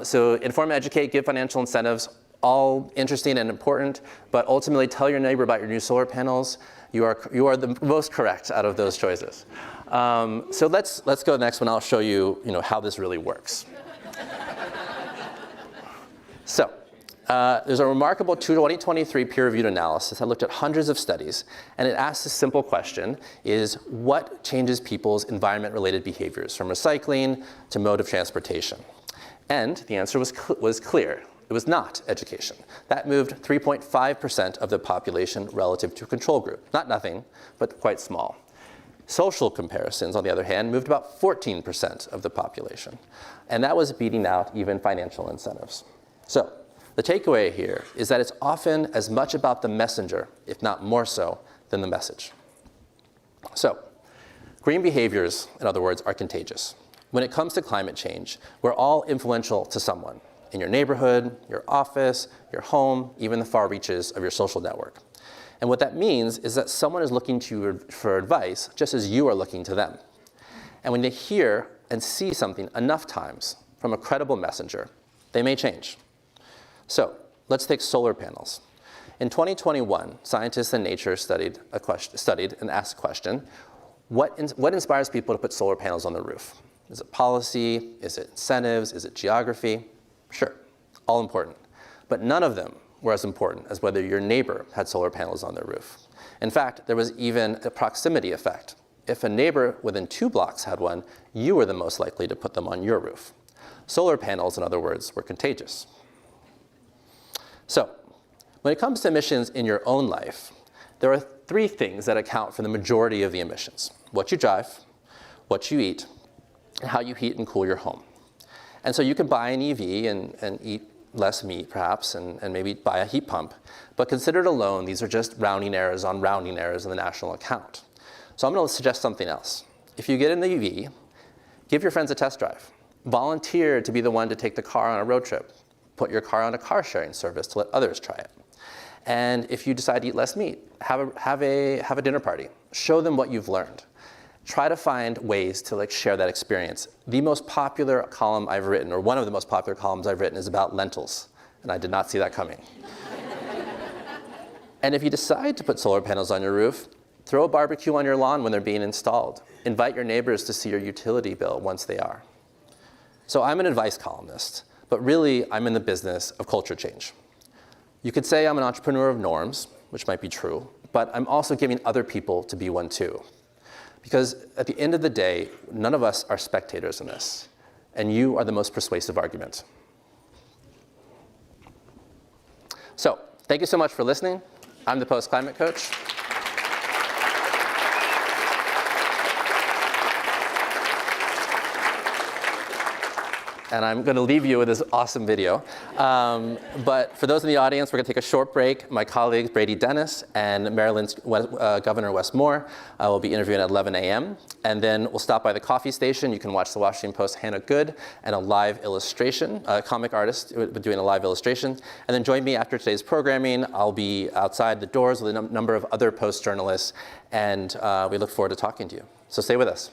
So inform, educate, give financial incentives, all interesting and important, but ultimately tell your neighbor about your new solar panels. You are the most correct out of those choices. So let's go next one. I'll show you, how this really works. So there's a remarkable 2023 peer-reviewed analysis that looked at hundreds of studies, and it asked a simple question, is what changes people's environment-related behaviors, from recycling to mode of transportation? And the answer was clear. It was not education. That moved 3.5% of the population relative to a control group. Not nothing, but quite small. Social comparisons, on the other hand, moved about 14% of the population. And that was beating out even financial incentives. So the takeaway here is that it's often as much about the messenger, if not more so, than the message. So green behaviors, in other words, are contagious. When it comes to climate change, we're all influential to someone. In your neighborhood, your office, your home, even the far reaches of your social network. And what that means is that someone is looking to you for advice just as you are looking to them. And when they hear and see something enough times from a credible messenger, they may change. So let's take solar panels. In 2021, scientists in Nature studied and asked a question, what inspires people to put solar panels on their roof? Is it policy? Is it incentives? Is it geography? Sure, all important. But none of them were as important as whether your neighbor had solar panels on their roof. In fact, there was even a proximity effect. If a neighbor within 2 blocks had one, you were the most likely to put them on your roof. Solar panels, in other words, were contagious. So, when it comes to emissions in your own life, there are 3 things that account for the majority of the emissions: what you drive, what you eat, and how you heat and cool your home. And so you can buy an EV and eat less meat, perhaps, and maybe buy a heat pump. But considered alone, these are just rounding errors on rounding errors in the national account. So I'm going to suggest something else. If you get in the EV, give your friends a test drive. Volunteer to be the one to take the car on a road trip. Put your car on a car sharing service to let others try it. And if you decide to eat less meat, have a dinner party. Show them what you've learned. Try to find ways to share that experience. The most popular column I've written, or one of the most popular columns I've written, is about lentils, and I did not see that coming. And if you decide to put solar panels on your roof, throw a barbecue on your lawn when they're being installed. Invite your neighbors to see your utility bill once they are. So I'm an advice columnist, but really I'm in the business of culture change. You could say I'm an entrepreneur of norms, which might be true, but I'm also giving other people to be one too. Because at the end of the day, none of us are spectators in this, and you are the most persuasive argument. So, thank you so much for listening. I'm the Post Climate Coach. And I'm going to leave you with this awesome video. But for those in the audience, we're going to take a short break. My colleagues Brady Dennis and Maryland's Governor Wes Moore will be interviewing at 11 a.m. And then we'll stop by the coffee station. You can watch the Washington Post Hannah Good and a live illustration, a comic artist doing a live illustration. And then join me after today's programming. I'll be outside the doors with a number of other Post journalists, and we look forward to talking to you. So stay with us.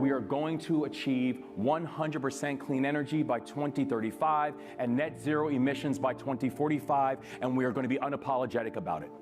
We are going to achieve 100% clean energy by 2035 and net zero emissions by 2045, and we are going to be unapologetic about it.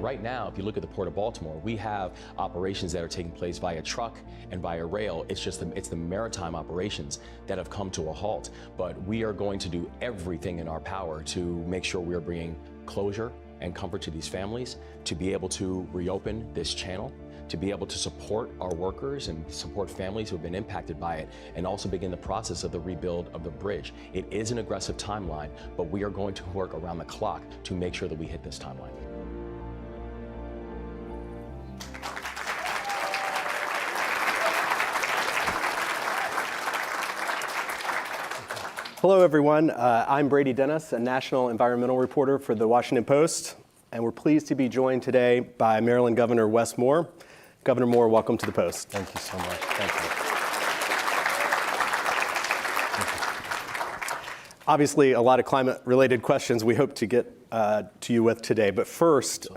Right now, if you look at the Port of Baltimore, we have operations that are taking place via truck and via rail. It's the maritime operations that have come to a halt. But we are going to do everything in our power to make sure we are bringing closure and comfort to these families, to be able to reopen this channel, to be able to support our workers and support families who have been impacted by it, and also begin the process of the rebuild of the bridge. It is an aggressive timeline, but we are going to work around the clock to make sure that we hit this timeline. Hello, everyone. I'm Brady Dennis, a national environmental reporter for the Washington Post, and we're pleased to be joined today by Maryland Governor Wes Moore. Governor Moore, welcome to the Post. Thank you so much. Thank you. Obviously, a lot of climate-related questions we hope to get to you with today. But first,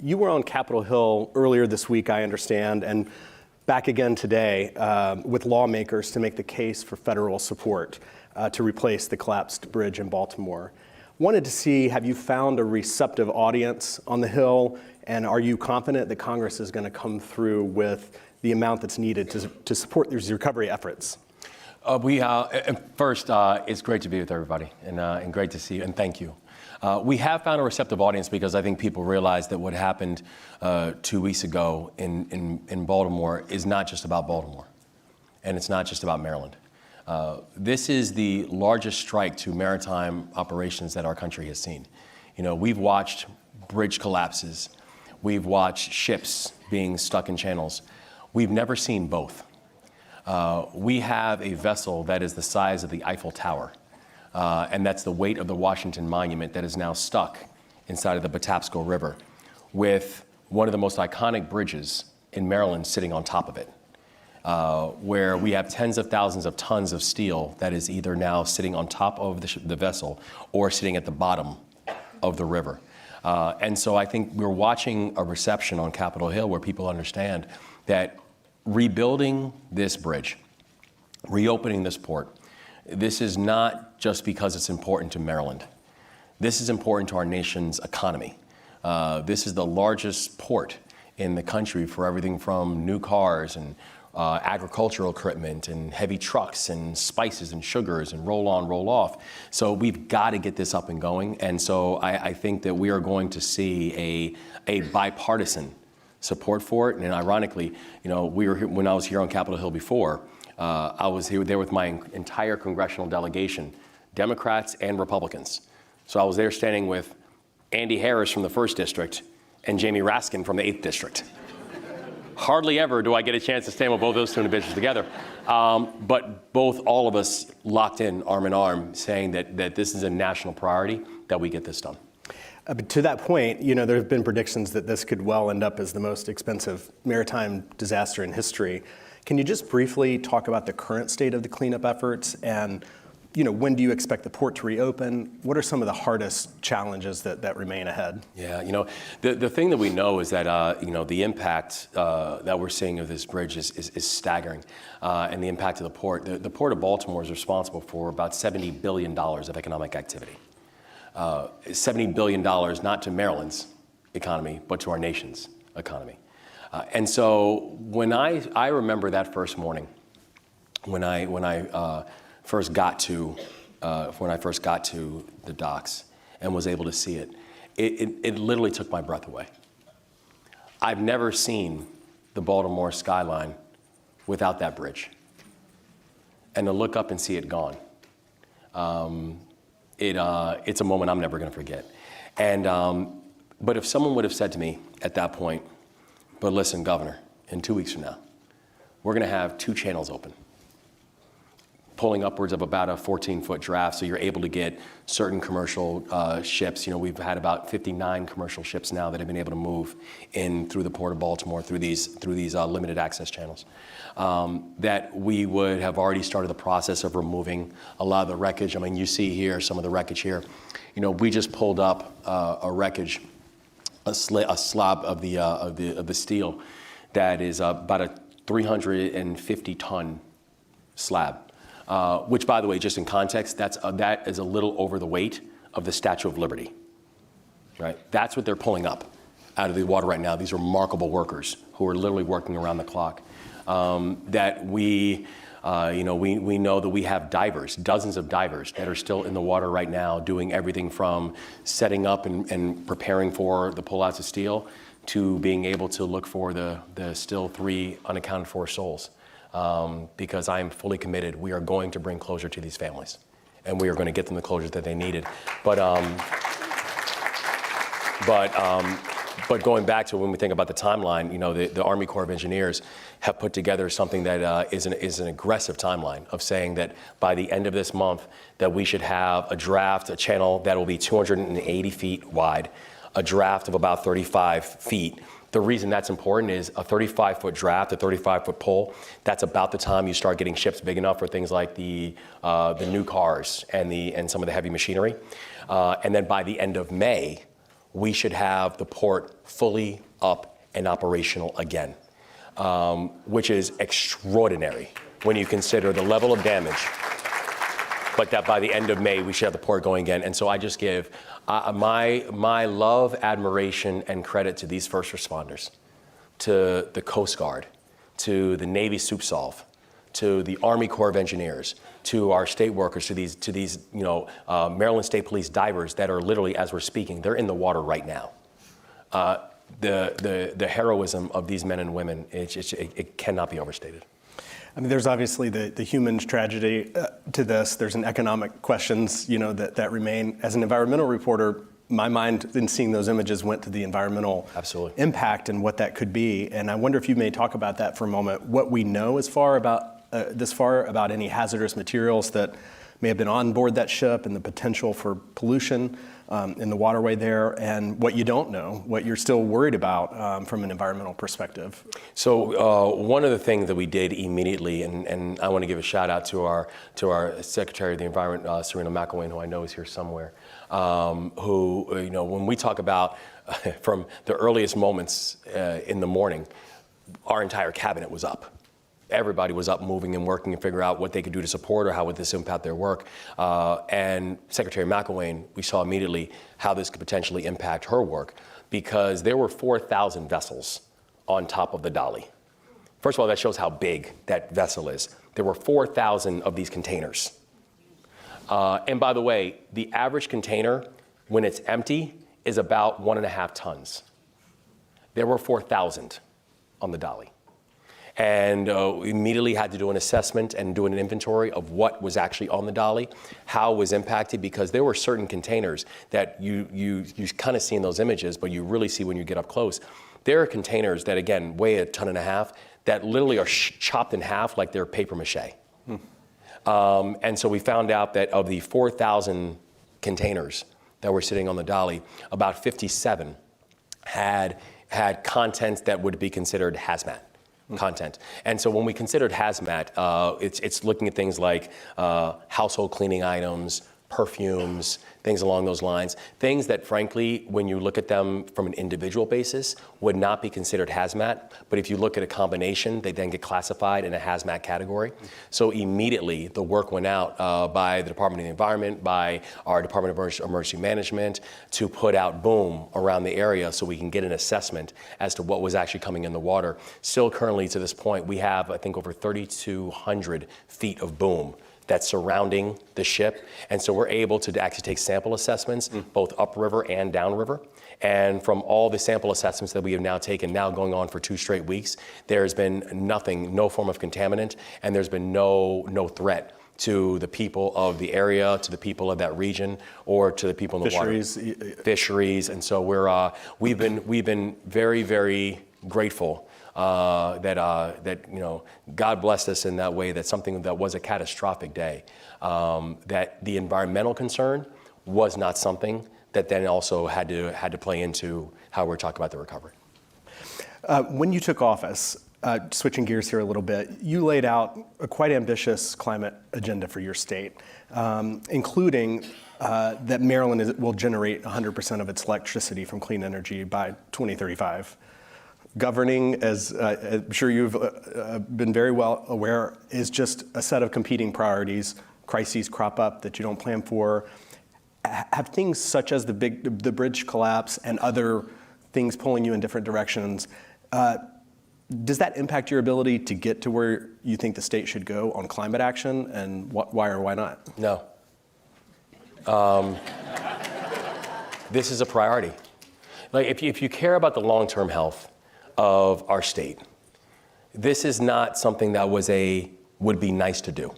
you were on Capitol Hill earlier this week, I understand, and back again today with lawmakers to make the case for federal support to replace the collapsed bridge in Baltimore. Wanted to see, have you found a receptive audience on the Hill, and are you confident that Congress is going to come through with the amount that's needed to support these recovery efforts? First, it's great to be with everybody, and great to see you, and thank you. We have found a receptive audience because I think people realize that what happened 2 weeks ago in Baltimore is not just about Baltimore, and it's not just about Maryland. This is the largest strike to maritime operations that our country has seen. You know, we've watched bridge collapses. We've watched ships being stuck in channels. We've never seen both. We have a vessel that is the size of the Eiffel Tower, and that's the weight of the Washington Monument that is now stuck inside of the Patapsco River with one of the most iconic bridges in Maryland sitting on top of it. Where we have tens of thousands of tons of steel that is either now sitting on top of the vessel or sitting at the bottom of the river. And so I think we're watching a reception on Capitol Hill where people understand that rebuilding this bridge, reopening this port, this is not just because it's important to Maryland. This is important to our nation's economy. This is the largest port in the country for everything from new cars and agricultural equipment and heavy trucks and spices and sugars and roll on, roll off. So we've got to get this up and going. And so I think that we are going to see a bipartisan support for it. And ironically, you know, we were here, when I was here on Capitol Hill before, I was there with my entire congressional delegation, Democrats and Republicans. So I was there standing with Andy Harris from the 1st District and Jamie Raskin from the 8th District. Hardly ever do I get a chance to stand with both those two individuals together. But all of us locked in arm in arm saying that this is a national priority, that we get this done. But to that point, you know, there have been predictions that this could well end up as the most expensive maritime disaster in history. Can you just briefly talk about the current state of the cleanup efforts and, you know, when do you expect the port to reopen? What are some of the hardest challenges that remain ahead? Yeah, you know, the thing that we know is that, you know, the impact that we're seeing of this bridge is staggering, and the impact of the port. The Port of Baltimore is responsible for about $70 billion of economic activity. $70 billion not to Maryland's economy, but to our nation's economy. And so when I remember that first morning, when I first got to the docks and was able to see it, it literally took my breath away. I've never seen the Baltimore skyline without that bridge. And to look up and see it gone, it's a moment I'm never going to forget. And but if someone would have said to me at that point, but listen, Governor, in 2 weeks from now, we're going to have 2 channels open. pulling upwards of about a 14-foot draft, so you're able to get certain commercial ships. You know, we've had about 59 commercial ships now that have been able to move in through the Port of Baltimore through these limited access channels. That we would have already started the process of removing a lot of the wreckage. I mean, you see here some of the wreckage here. You know, we just pulled up a wreckage, a slab of the steel that is about a 350-ton slab. Which, by the way, just in context, that is a little over the weight of the Statue of Liberty, right? That's what they're pulling up out of the water right now. These are remarkable workers who are literally working around the clock. That we know that we have divers, dozens of divers that are still in the water right now doing everything from setting up and preparing for the pullouts of steel to being able to look for the still 3 unaccounted for souls. Because I am fully committed. We are going to bring closure to these families, and we are going to get them the closure that they needed. But going back to when we think about the timeline, you know, the Army Corps of Engineers have put together something that is an aggressive timeline of saying that by the end of this month that we should have a channel that will be 280 feet wide, a draft of about 35 feet. The reason that's important is a 35-foot draft, a 35-foot pole, that's about the time you start getting ships big enough for things like the new cars and some of the heavy machinery. And then by the end of May, we should have the port fully up and operational again, which is extraordinary when you consider the level of damage. But that by the end of May, we should have the port going again. And so I just give my love, admiration, and credit to these first responders, to the Coast Guard, to the Navy Soup Solve, to the Army Corps of Engineers, to our state workers, to these Maryland State Police divers that are literally, as we're speaking, they're in the water right now. The heroism of these men and women, it cannot be overstated. I mean, there's obviously the human tragedy to this. There's an economic questions, that remain. As an environmental reporter, my mind in seeing those images went to the environmental impact and what that could be. And I wonder if you may talk about that for a moment. What we know about any hazardous materials that may have been on board that ship and the potential for pollution in the waterway there, and what you don't know, what you're still worried about from an environmental perspective. So one of the things that we did immediately, and I want to give a shout out to our Secretary of the Environment, Serena McElwain, who I know is here somewhere, who, when we talk about from the earliest moments in the morning, our entire cabinet was up. Everybody was up moving and working and figure out what they could do to support or how would this impact their work. And Secretary McElwain, we saw immediately how this could potentially impact her work, because there were 4,000 vessels on top of the Dolly. First of all, that shows how big that vessel is. There were 4,000 of these containers. And by the way, the average container, when it's empty, is about 1.5 tons. There were 4,000 on the Dolly. And we immediately had to do an assessment and do an inventory of what was actually on the Dolly, how it was impacted, because there were certain containers that you kind of see in those images, but you really see when you get up close. There are containers that, again, weigh 1.5 tons that literally are chopped in half like they're paper mache. And so we found out that of the 4,000 containers that were sitting on the Dolly, about 57 had contents that would be considered hazmat content. And so when we considered hazmat, it's looking at things like household cleaning items, perfumes, things along those lines, things that frankly, when you look at them from an individual basis, would not be considered hazmat. But if you look at a combination, they then get classified in a hazmat category. So immediately the work went out by the Department of the Environment, by our Department of Emergency Management, to put out boom around the area so we can get an assessment as to what was actually coming in the water. Still currently to this point, we have, I think, over 3,200 feet of boom that's surrounding the ship. And so we're able to actually take sample assessments, both upriver and downriver. And from all the sample assessments that we have now taken, now going on for 2 straight weeks, there's been nothing, no form of contaminant, and there's been no threat to the people of the area, to the people of that region, or to the people in the water. Fisheries. And so we've been very, very grateful that God blessed us in that way, that something that was a catastrophic day, that the environmental concern was not something that then also had to play into how we're talking about the recovery. When you took office, switching gears here a little bit, you laid out a quite ambitious climate agenda for your state, including that Maryland will generate 100% of its electricity from clean energy by 2035. Governing, as I'm sure you've been very well aware, is just a set of competing priorities. Crises crop up that you don't plan for. Have things such as the bridge collapse and other things pulling you in different directions, does that impact your ability to get to where you think the state should go on climate action, and why or why not? No. This is a priority. Like if you care about the long-term health of our state, this is not something that would be nice to do.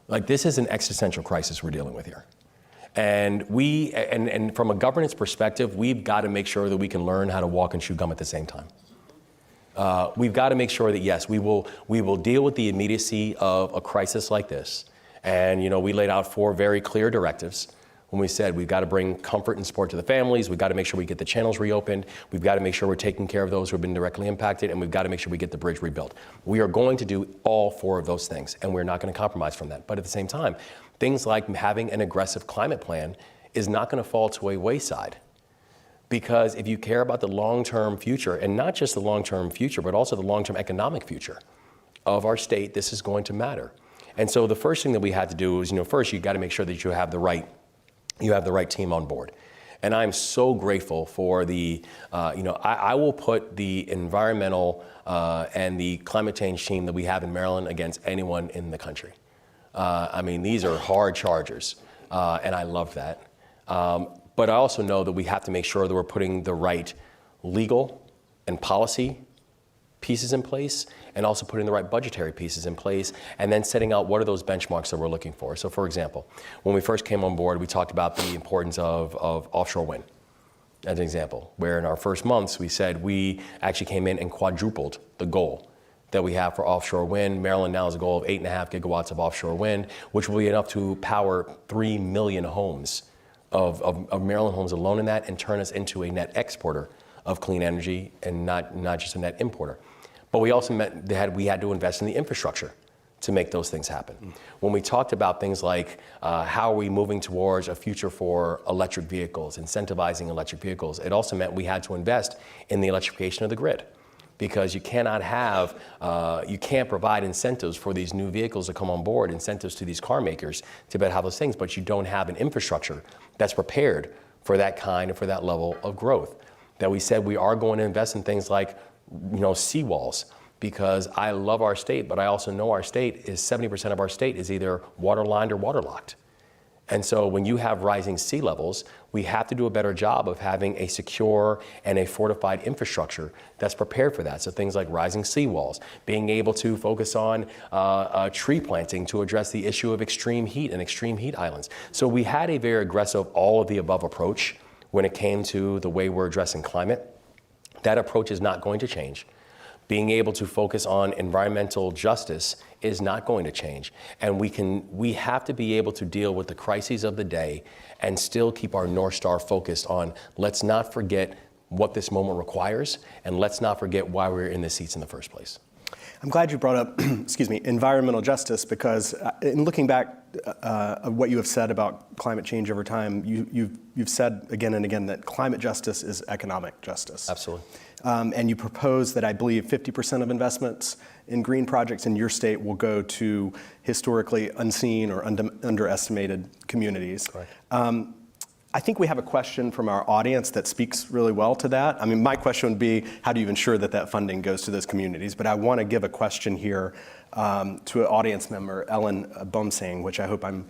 Like, this is an existential crisis we're dealing with here. And and from a governance perspective, we've got to make sure that we can learn how to walk and chew gum at the same time. We've got to make sure that, yes, we will deal with the immediacy of a crisis like this. And, we laid out 4 very clear directives when we said we've got to bring comfort and support to the families, we've got to make sure we get the channels reopened, we've got to make sure we're taking care of those who have been directly impacted, and we've got to make sure we get the bridge rebuilt. We are going to do all 4 of those things, and we're not going to compromise from that. But at the same time, things like having an aggressive climate plan is not going to fall to a wayside. Because if you care about the long-term future, and not just the long-term future, but also the long-term economic future of our state, this is going to matter. And so the first thing that we had to do is, first you got to make sure that you have the right team on board. And I'm so grateful for I will put the environmental and the climate change team that we have in Maryland against anyone in the country. These are hard chargers, and I love that. But I also know that we have to make sure that we're putting the right legal and policy pieces in place, and also putting the right budgetary pieces in place, and then setting out what are those benchmarks that we're looking for. So for example, when we first came on board, we talked about the importance of offshore wind, as an example, where in our first months, we said we actually came in and quadrupled the goal that we have for offshore wind. Maryland now has a goal of 8.5 gigawatts of offshore wind, which will be enough to power 3 million homes of Maryland homes alone in that, and turn us into a net exporter of clean energy and not just a net importer. But we also we had to invest in the infrastructure to make those things happen. When we talked about things like how are we moving towards a future for electric vehicles, incentivizing electric vehicles, it also meant we had to invest in the electrification of the grid. Because you cannot you can't provide incentives for these new vehicles to come on board, incentives to these car makers to have those things, but you don't have an infrastructure that's prepared for that kind and for that level of growth. That we said we are going to invest in things like, seawalls, because I love our state, but I also know our state is 70% of our state is either waterlined or waterlocked. And so when you have rising sea levels, we have to do a better job of having a secure and a fortified infrastructure that's prepared for that. So things like rising seawalls, being able to focus on tree planting to address the issue of extreme heat and extreme heat islands. So we had a very aggressive all of the above approach when it came to the way we're addressing climate. That approach is not going to change. Being able to focus on environmental justice is not going to change. And we have to be able to deal with the crises of the day and still keep our North Star focused on, let's not forget what this moment requires, and let's not forget why we're in the seats in the first place. I'm glad you brought up, environmental justice, because in looking back at what you have said about climate change over time, you've said again and again that climate justice is economic justice. Absolutely. And you propose that I believe 50% of investments in green projects in your state will go to historically unseen or underestimated communities. Correct. I think we have a question from our audience that speaks really well to that. My question would be, how do you ensure that funding goes to those communities? But I want to give a question here to an audience member, Ellen Bumsing, which I hope I'm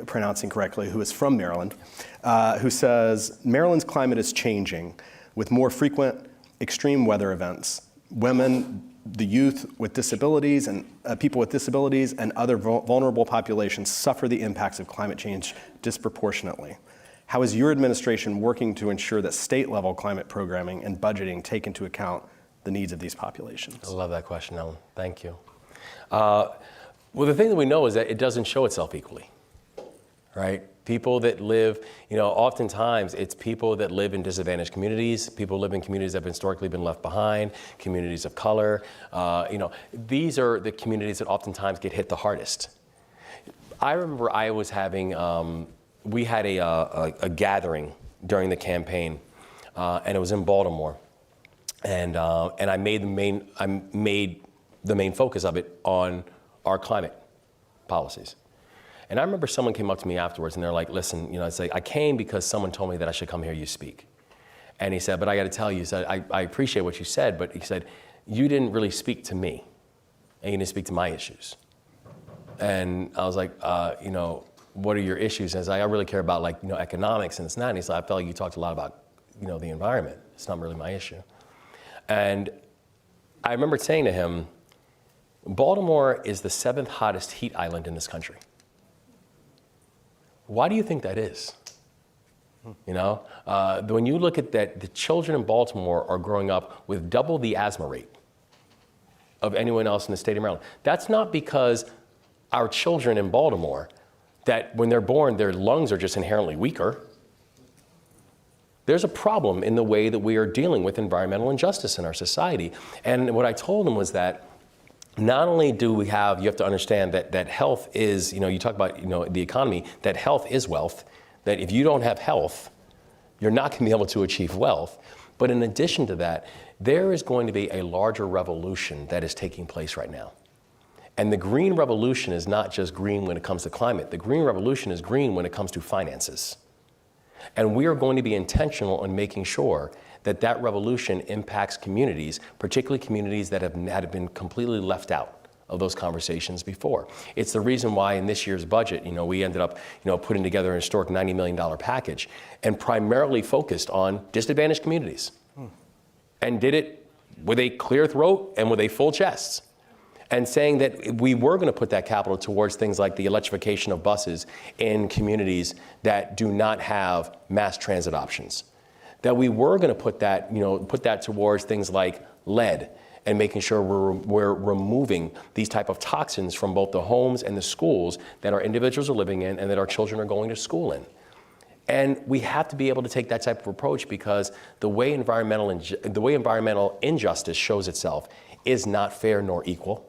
pronouncing correctly, who is from Maryland, who says, Maryland's climate is changing with more frequent extreme weather events. Women, the youth with disabilities, and people with disabilities and other vulnerable populations suffer the impacts of climate change disproportionately. How is your administration working to ensure that state-level climate programming and budgeting take into account the needs of these populations? I love that question, Ellen. Thank you. Well, the thing that we know is that it doesn't show itself equally, right? People that live, oftentimes it's people that live in disadvantaged communities, people live in communities that have historically been left behind, communities of color. These are the communities that oftentimes get hit the hardest. I remember I was having, we had a gathering during the campaign, and it was in Baltimore, and I made the main focus of it on our climate policies. And I remember someone came up to me afterwards and they're like, listen, it's like, I came because someone told me that I should come hear you speak. And he said, but I got to tell you, he said, I appreciate what you said, but he said, you didn't really speak to me and you didn't speak to my issues. And I was like, what are your issues? And I was like, I really care about economics and this and that. And he said, I felt like you talked a lot about, the environment. It's not really my issue. And I remember saying to him, Baltimore is the 7th hottest heat island in this country. Why do you think that is? When you look at that, the children in Baltimore are growing up with double the asthma rate of anyone else in the state of Maryland. That's not because our children in Baltimore, that when they're born, their lungs are just inherently weaker. There's a problem in the way that we are dealing with environmental injustice in our society. And what I told him was that not only do you have to understand that health is, you talk about, the economy, that health is wealth, that if you don't have health, you're not going to be able to achieve wealth. But in addition to that, there is going to be a larger revolution that is taking place right now. And the green revolution is not just green when it comes to climate. The green revolution is green when it comes to finances. And we are going to be intentional in making sure that revolution impacts communities, particularly communities that have been completely left out of those conversations before. It's the reason why in this year's budget, we ended up, putting together an historic $90 million package and primarily focused on disadvantaged communities. And did it with a clear throat and with a full chest. And saying that we were going to put that capital towards things like the electrification of buses in communities that do not have mass transit options. That we were going to put that towards things like lead and making sure we're removing these type of toxins from both the homes and the schools that our individuals are living in and that our children are going to school in. And we have to be able to take that type of approach because the way environmental injustice shows itself is not fair nor equal.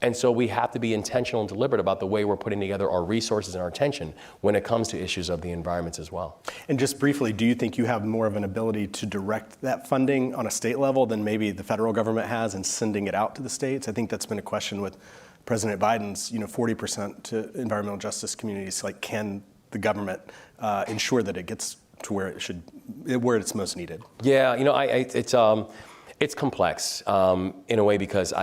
And so we have to be intentional and deliberate about the way we're putting together our resources and our attention when it comes to issues of the environment as well. And just briefly, do you think you have more of an ability to direct that funding on a state level than maybe the federal government has in sending it out to the states? I think that's been a question with President Biden's, 40% to environmental justice communities. Like, can the government ensure that it gets to where it's most needed? Yeah, it's complex in a way because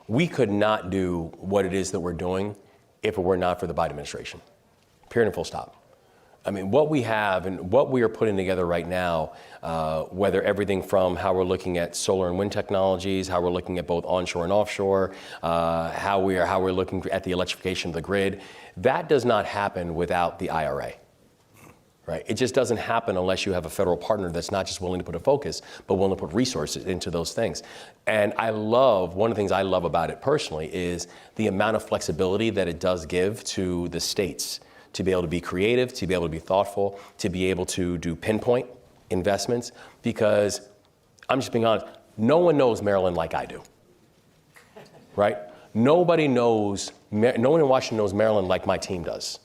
we could not do what it is that we're doing if it were not for the Biden administration. Period and full stop. I mean, what we have and what we are putting together right now, whether everything from how we're looking at solar and wind technologies, how we're looking at both onshore and offshore, how we're looking at the electrification of the grid, that does not happen without the IRA. Right? It just doesn't happen unless you have a federal partner that's not just willing to put a focus, but willing to put resources into those things. And one of the things I love about it personally is the amount of flexibility that it does give to the states to be able to be creative, to be able to be thoughtful, to be able to do pinpoint investments. Because I'm just being honest, no one knows Maryland like I do, right? No one in Washington knows Maryland like my team does.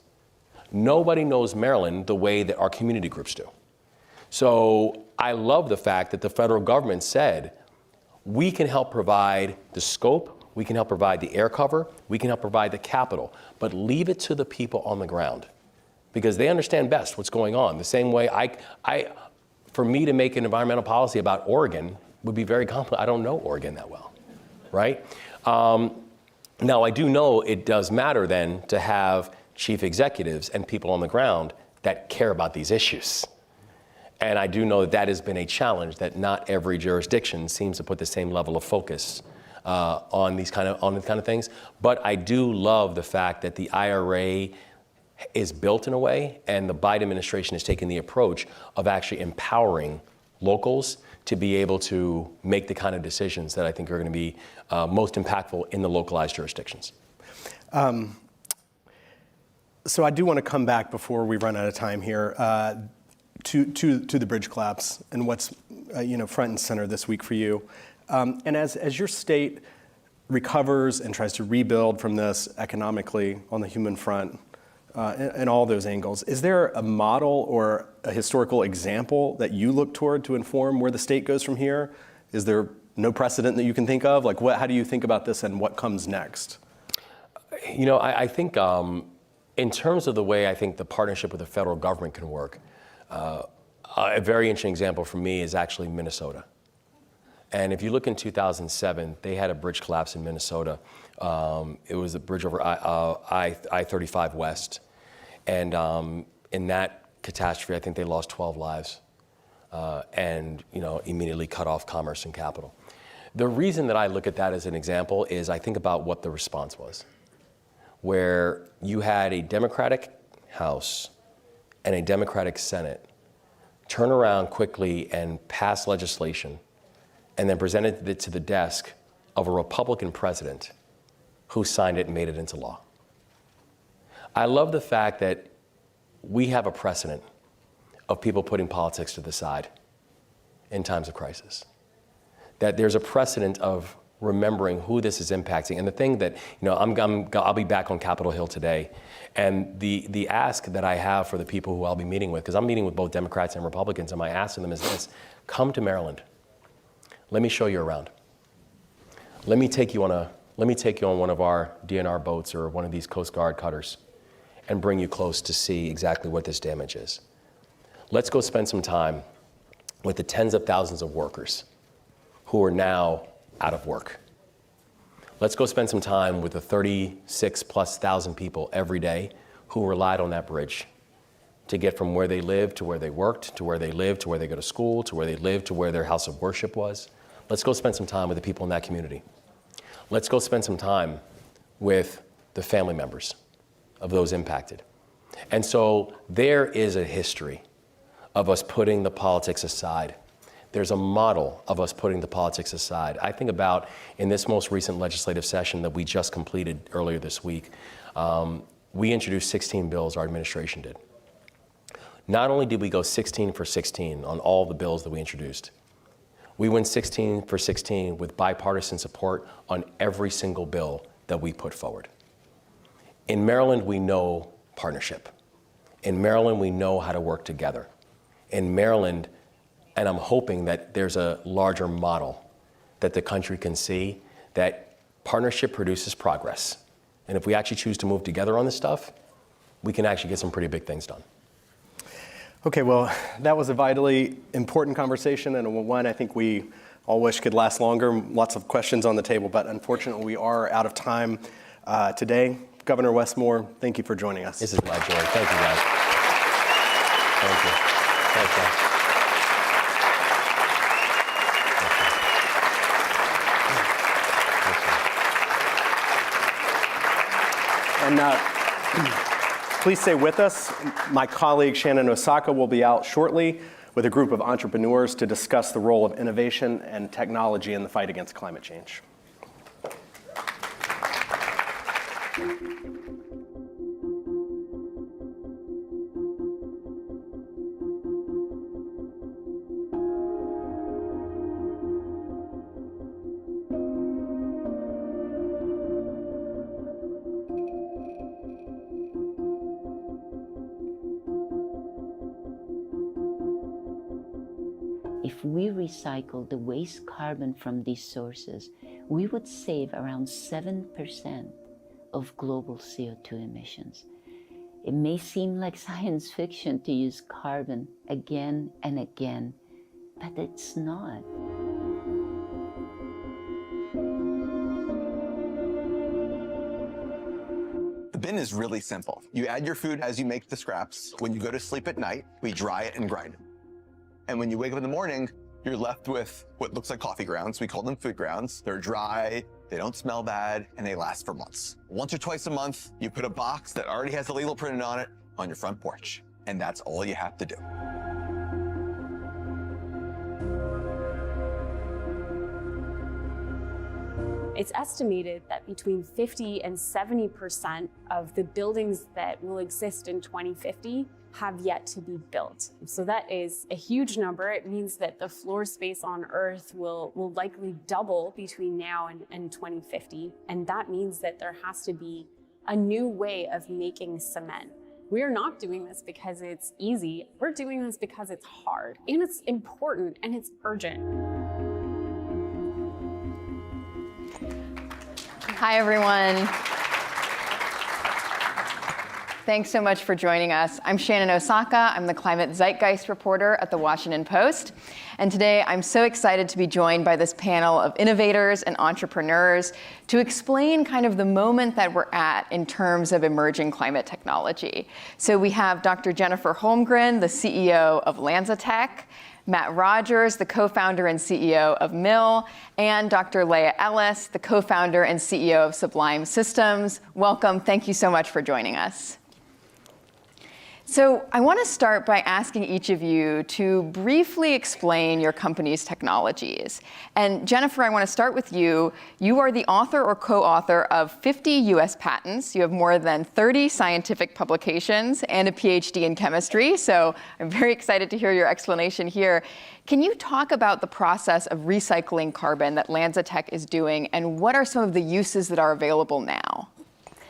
Nobody knows Maryland the way that our community groups do. So I love the fact that the federal government said, we can help provide the scope, we can help provide the air cover, we can help provide the capital, but leave it to the people on the ground because they understand best what's going on. The same way for me to make an environmental policy about Oregon would be very complicated. I don't know Oregon that well, right? Now I do know it does matter then to have chief executives and people on the ground that care about these issues. And I do know that has been a challenge, that not every jurisdiction seems to put the same level of focus on these kind of things. But I do love the fact that the IRA is built in a way, and the Biden administration has taken the approach of actually empowering locals to be able to make the kind of decisions that I think are going to be most impactful in the localized jurisdictions. So I do want to come back before we run out of time here to the bridge collapse and what's front and center this week for you. And as your state recovers and tries to rebuild from this economically on the human front and all those angles, is there a model or a historical example that you look toward to inform where the state goes from here? Is there no precedent that you can think of? Like, how do you think about this and what comes next? I think in terms of the way I think the partnership with the federal government can work, a very interesting example for me is actually Minnesota. And if you look in 2007, they had a bridge collapse in Minnesota. It was a bridge over I-35 West. And in that catastrophe, I think they lost 12 lives and immediately cut off commerce and capital. The reason that I look at that as an example is I think about what the response was, where you had a Democratic House and a Democratic Senate turn around quickly and pass legislation and then presented it to the desk of a Republican president who signed it and made it into law. I love the fact that we have a precedent of people putting politics to the side in times of crisis. That there's a precedent of remembering who this is impacting. And the thing that, I'll be back on Capitol Hill today, and the ask that I have for the people who I'll be meeting with, because I'm meeting with both Democrats and Republicans, and my ask to them is this: come to Maryland. Let me show you around. Let me take you on one of our DNR boats or one of these Coast Guard cutters and bring you close to see exactly what this damage is. Let's go spend some time with the tens of thousands of workers who are now out of work. Let's go spend some time with the 36,000+ people every day who relied on that bridge to get from where they lived to where they worked, to where they lived, to where they go to school, to where they lived, to where their house of worship was. Let's go spend some time with the people in that community. Let's go spend some time with the family members of those impacted. And so there is a history of us putting the politics aside. There's a model of us putting the politics aside. I think about in this most recent legislative session that we just completed earlier this week, we introduced 16 bills, our administration did. Not only did we go 16 for 16 on all the bills that we introduced, we went 16 for 16 with bipartisan support on every single bill that we put forward. In Maryland, we know partnership. In Maryland, we know how to work together. In Maryland, and I'm hoping that there's a larger model that the country can see, that partnership produces progress. And if we actually choose to move together on this stuff, we can actually get some pretty big things done. Okay, well, that was a vitally important conversation, and one I think we all wish could last longer. Lots of questions on the table, but unfortunately we are out of time today. Governor Westmore, thank you for joining us. This is my joy. Thank you, guys. Thank you. Thanks, guys. And please stay with us. My colleague Shannon Osaka will be out shortly with a group of entrepreneurs to discuss the role of innovation and technology in the fight against climate change. If we recycle the waste carbon from these sources, we would save around 7% of global CO2 emissions. It may seem like science fiction to use carbon again and again, but it's not. The bin is really simple. You add your food as you make the scraps. When you go to sleep at night, we dry it and grind it. And when you wake up in the morning, you're left with what looks like coffee grounds. We call them food grounds. They're dry, they don't smell bad, and they last for months. Once or twice a month, you put a box that already has the label printed on it on your front porch. And that's all you have to do. It's estimated that between 50 and 70% of the buildings that will exist in 2050 have yet to be built. So that is a huge number. It means that the floor space on Earth will likely double between now and 2050. And that means that there has to be a new way of making cement. We're not doing this because it's easy. We're doing this because it's hard, and it's important, and it's urgent. Hi, everyone. Thanks so much for joining us. I'm Shannon Osaka. I'm the Climate Zeitgeist reporter at The Washington Post. And today I'm so excited to be joined by this panel of innovators and entrepreneurs to explain kind of the moment that we're at in terms of emerging climate technology. So we have Dr. Jennifer Holmgren, the CEO of LanzaTech, Matt Rogers, the co-founder and CEO of Mill, and Dr. Leah Ellis, the co-founder and CEO of Sublime Systems. Welcome. Thank you so much for joining us. So I want to start by asking each of you to briefly explain your company's technologies. And Jennifer, I want to start with you. You are the author or co-author of 50 US patents. You have more than 30 scientific publications and a PhD in chemistry. So I'm very excited to hear your explanation here. Can you talk about the process of recycling carbon that LanzaTech is doing, and what are some of the uses that are available now?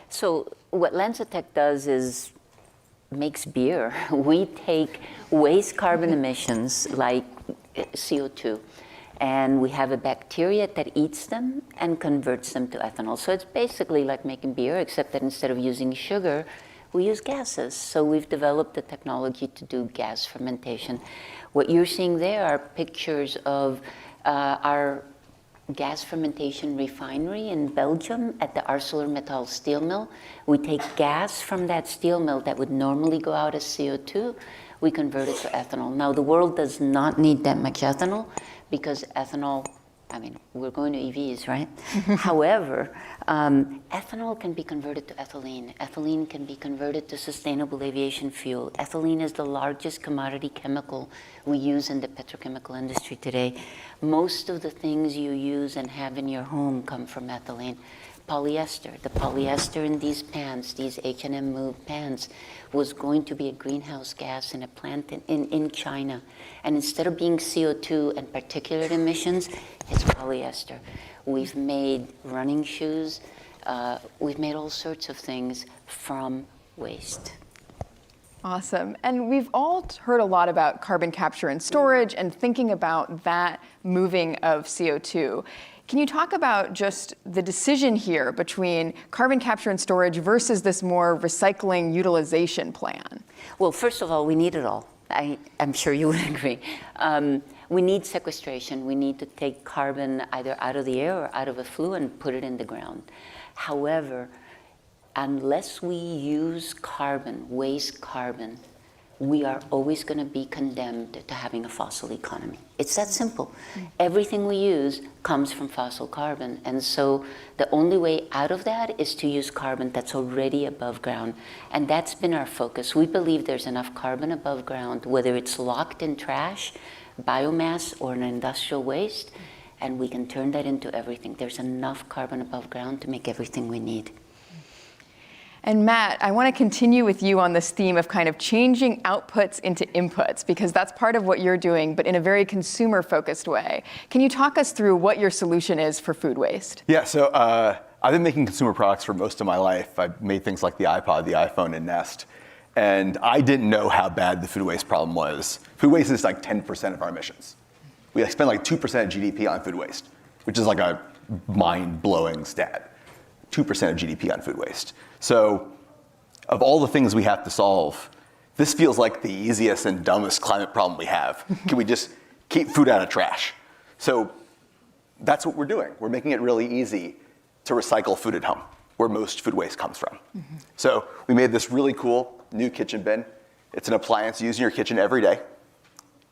So what LanzaTech does is makes beer. We take waste carbon emissions like CO2, and we have a bacteria that eats them and converts them to ethanol. So it's basically like making beer, except that instead of using sugar, we use gases. So we've developed the technology to do gas fermentation. What you're seeing there are pictures of our gas fermentation refinery in Belgium at the ArcelorMittal steel mill. We take gas from that steel mill that would normally go out as CO2, we convert it to ethanol. Now, the world does not need that much ethanol because ethanol, I mean, we're going to EVs, right? However, ethanol can be converted to ethylene. Ethylene can be converted to sustainable aviation fuel. Ethylene is the largest commodity chemical we use in the petrochemical industry today. Most of the things you use and have in your home come from ethylene. Polyester, the polyester in these pants, these H&M Move pants, was going to be a greenhouse gas in a plant in China. And instead of being CO2 and particulate emissions, it's polyester. We've made running shoes. We've made all sorts of things from waste. Awesome. And we've all heard a lot about carbon capture and storage and thinking about that moving of CO2. Can you talk about just the decision here between carbon capture and storage versus this more recycling utilization plan? Well, first of all, we need it all. I'm sure you would agree. We need sequestration. We need to take carbon either out of the air or out of a flue and put it in the ground. However, unless we use carbon, waste carbon, we are always going to be condemned to having a fossil economy. It's that simple. Everything we use comes from fossil carbon. And so the only way out of that is to use carbon that's already above ground. And that's been our focus. We believe there's enough carbon above ground, whether it's locked in trash, biomass, or in industrial waste, and we can turn that into everything. There's enough carbon above ground to make everything we need. And Matt, I want to continue with you on this theme of kind of changing outputs into inputs, because that's part of what you're doing, but in a very consumer-focused way. Can you talk us through what your solution is for food waste? Yeah, so I've been making consumer products for most of my life. I've made things like the iPod, the iPhone, and Nest. And I didn't know how bad the food waste problem was. Food waste is like 10% of our emissions. We spend like 2% of GDP on food waste, which is like a mind-blowing stat. 2% of GDP on food waste. So of all the things we have to solve, this feels like the easiest and dumbest climate problem we have. Can we just keep food out of trash? So that's what we're doing. We're making it really easy to recycle food at home, where most food waste comes from. So we made this really cool new kitchen bin. It's an appliance you use in your kitchen every day.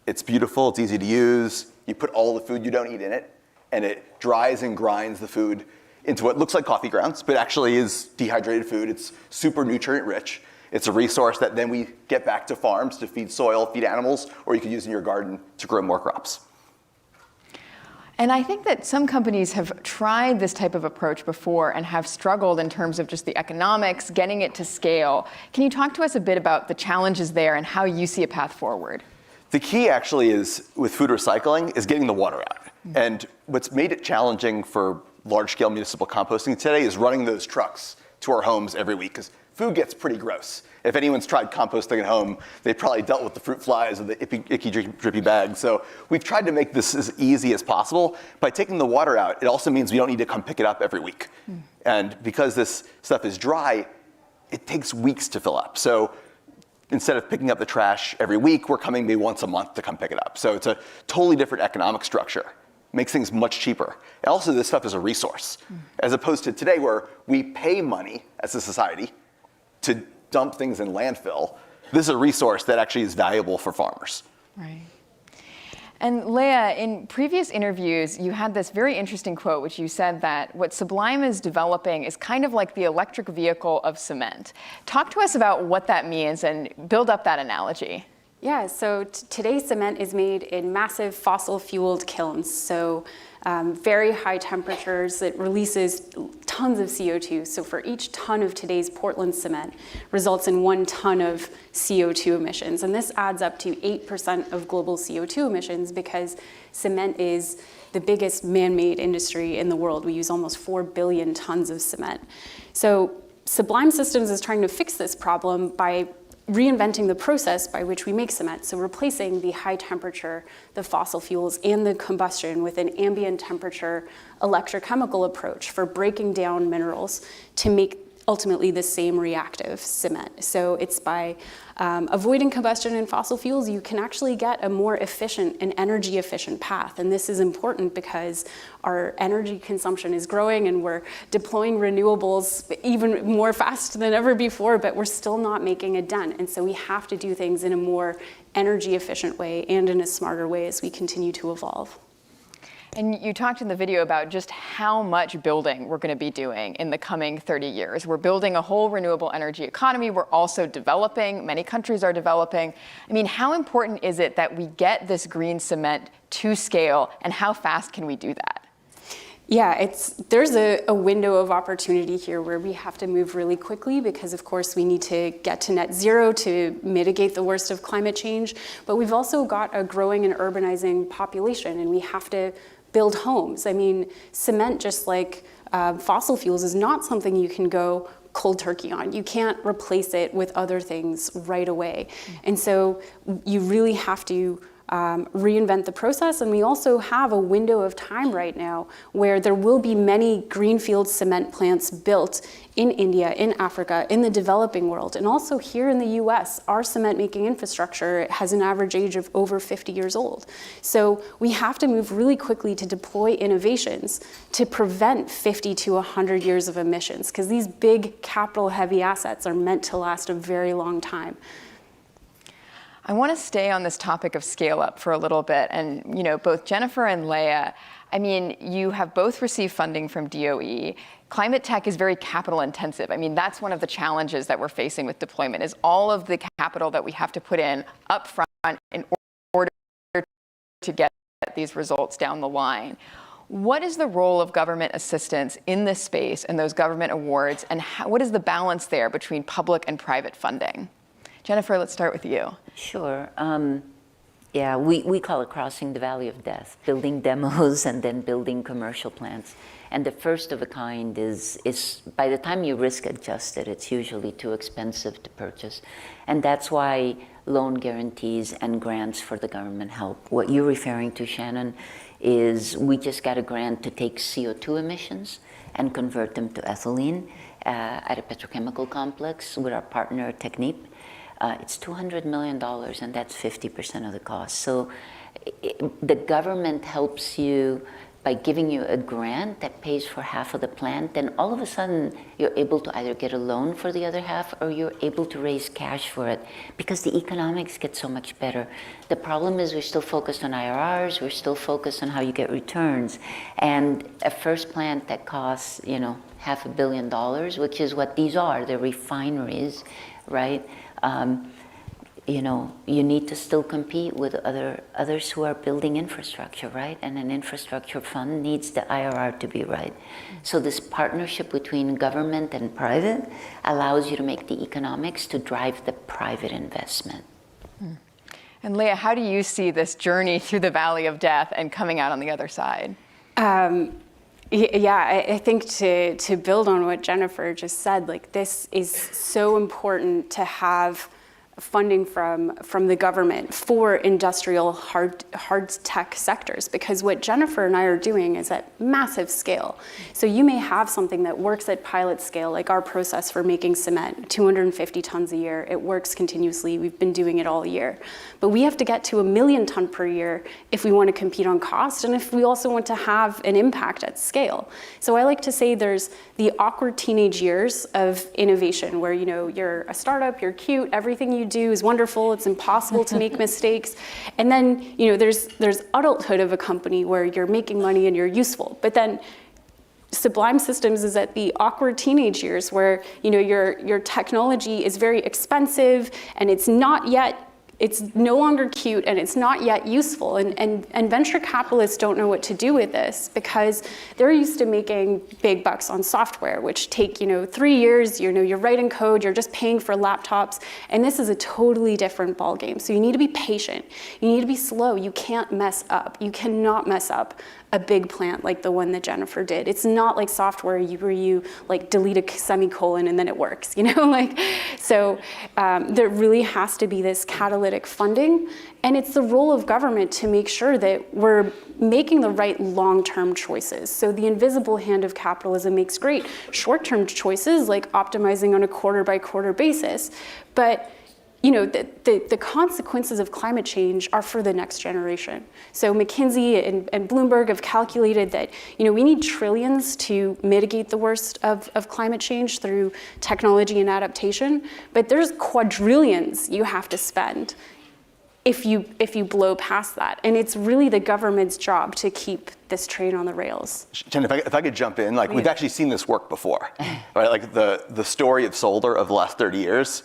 It's beautiful, it's easy to use. You put all the food you don't eat in it, and it dries and grinds the food into what looks like coffee grounds, but actually is dehydrated food. It's super nutrient rich. It's a resource that then we get back to farms to feed soil, feed animals, or you could use in your garden to grow more crops. And I think that some companies have tried this type of approach before and have struggled in terms of just the economics, getting it to scale. Can you talk to us a bit about the challenges there and how you see a path forward? The key actually is, with food recycling, is getting the water out. And what's made it challenging for large-scale municipal composting today is running those trucks to our homes every week, because food gets pretty gross. If anyone's tried composting at home, they've probably dealt with the fruit flies or the icky, drippy bags. So we've tried to make this as easy as possible. By taking the water out, it also means we don't need to come pick it up every week. And because this stuff is dry, it takes weeks to fill up. So instead of picking up the trash every week, we're coming maybe once a month to come pick it up. So it's a totally different economic structure. Makes things much cheaper. And also, this stuff is a resource, as opposed to today where we pay money as a society to dump things in landfill. This is a resource that actually is valuable for farmers. Right. And Leah, in previous interviews, you had this very interesting quote, which you said that what Sublime is developing is kind of like the electric vehicle of cement. Talk to us about what that means and build up that analogy. Yeah, so today cement is made in massive fossil-fueled kilns. So very high temperatures, it releases tons of CO2. So for each ton of today's Portland cement results in 1 ton of CO2 emissions. And this adds up to 8% of global CO2 emissions because cement is the biggest man-made industry in the world. We use almost 4 billion tons of cement. So Sublime Systems is trying to fix this problem by reinventing the process by which we make cement. So replacing the high temperature, the fossil fuels, and the combustion with an ambient temperature electrochemical approach for breaking down minerals to make ultimately the same reactive cement. So it's by avoiding combustion and fossil fuels, you can actually get a more efficient and energy efficient path. And this is important because our energy consumption is growing and we're deploying renewables even more fast than ever before, but we're still not making a dent. And so we have to do things in a more energy efficient way and in a smarter way as we continue to evolve. And you talked in the video about just how much building we're going to be doing in the coming 30 years. We're building a whole renewable energy economy. We're also developing. Many countries are developing. I mean, how important is it that we get this green cement to scale, and how fast can we do that? Yeah, there's a window of opportunity here where we have to move really quickly because, of course, we need to get to net zero to mitigate the worst of climate change. But we've also got a growing and urbanizing population, and we have to build homes. I mean, cement, just like fossil fuels, is not something you can go cold turkey on. You can't replace it with other things right away. And so you really have to reinvent the process. And we also have a window of time right now where there will be many greenfield cement plants built in India, in Africa, in the developing world. And also here in the US, our cement making infrastructure has an average age of over 50 years old. So we have to move really quickly to deploy innovations to prevent 50 to 100 years of emissions, because these big capital heavy assets are meant to last a very long time. I want to stay on this topic of scale up for a little bit. And, you know, both Jennifer and Leah, I mean, you have both received funding from DOE. Climate tech is very capital intensive. I mean, that's one of the challenges that we're facing with deployment is all of the capital that we have to put in up front in order to get these results down the line. What is the role of government assistance in this space and those government awards, and what is the balance there between public and private funding? Jennifer, let's start with you. Sure. Yeah, we call it crossing the valley of death, building demos and then building commercial plants. And the first of a kind is by the time you risk adjust it, it's usually too expensive to purchase. And that's why loan guarantees and grants for the government help. What you're referring to, Shannon, is we just got a grant to take CO2 emissions and convert them to ethylene at a petrochemical complex with our partner Technip. It's $200 million, and that's 50% of the cost. So the government helps you by giving you a grant that pays for half of the plant. Then all of a sudden, you're able to either get a loan for the other half or you're able to raise cash for it because the economics get so much better. The problem is we're still focused on IRRs. We're still focused on how you get returns. And a first plant that costs, you know, $500 million, which is what these are, the refineries, right? you know, you need to still compete with others who are building infrastructure, right? And an infrastructure fund needs the IRR to be right. So this partnership between government and private allows you to make the economics to drive the private investment. And Leah, how do you see this journey through the valley of death and coming out on the other side? Yeah, I think to build on what Jennifer just said, like this is so important to have funding from the government for industrial hard tech sectors, because what Jennifer and I are doing is at massive scale. So you may have something that works at pilot scale, like our process for making cement, 250 tons a year. It works continuously. We've been doing it all year. But we have to get to 1 million ton per year if we want to compete on cost and if we also want to have an impact at scale. So I like to say there's the awkward teenage years of innovation where, you know, you're a startup, you're cute, everything you do is wonderful, it's impossible to make mistakes. And then, you know, there's adulthood of a company where you're making money and you're useful. But then Sublime Systems is at the awkward teenage years where, you know, your technology is very expensive and it's no longer cute and it's not yet useful. And venture capitalists don't know what to do with this because they're used to making big bucks on software, which take, you know, 3 years, you know, you're writing code, you're just paying for laptops. And this is a totally different ballgame. So you need to be patient. You need to be slow. You can't mess up. You cannot mess up a big plant like the one that Jennifer did. It's not like software where you like delete a semicolon and then it works, you know, like, so there really has to be this catalytic funding, and it's the role of government to make sure that we're making the right long-term choices. So the invisible hand of capitalism makes great short-term choices like optimizing on a quarter-by-quarter basis, but you know, the consequences of climate change are for the next generation. So McKinsey and Bloomberg have calculated that, you know, we need trillions to mitigate the worst of climate change through technology and adaptation, but there's quadrillions you have to spend if you blow past that. And it's really the government's job to keep this train on the rails. Jen, if I could jump in, like we've actually seen this work before, right? Like the story of solar of the last 30 years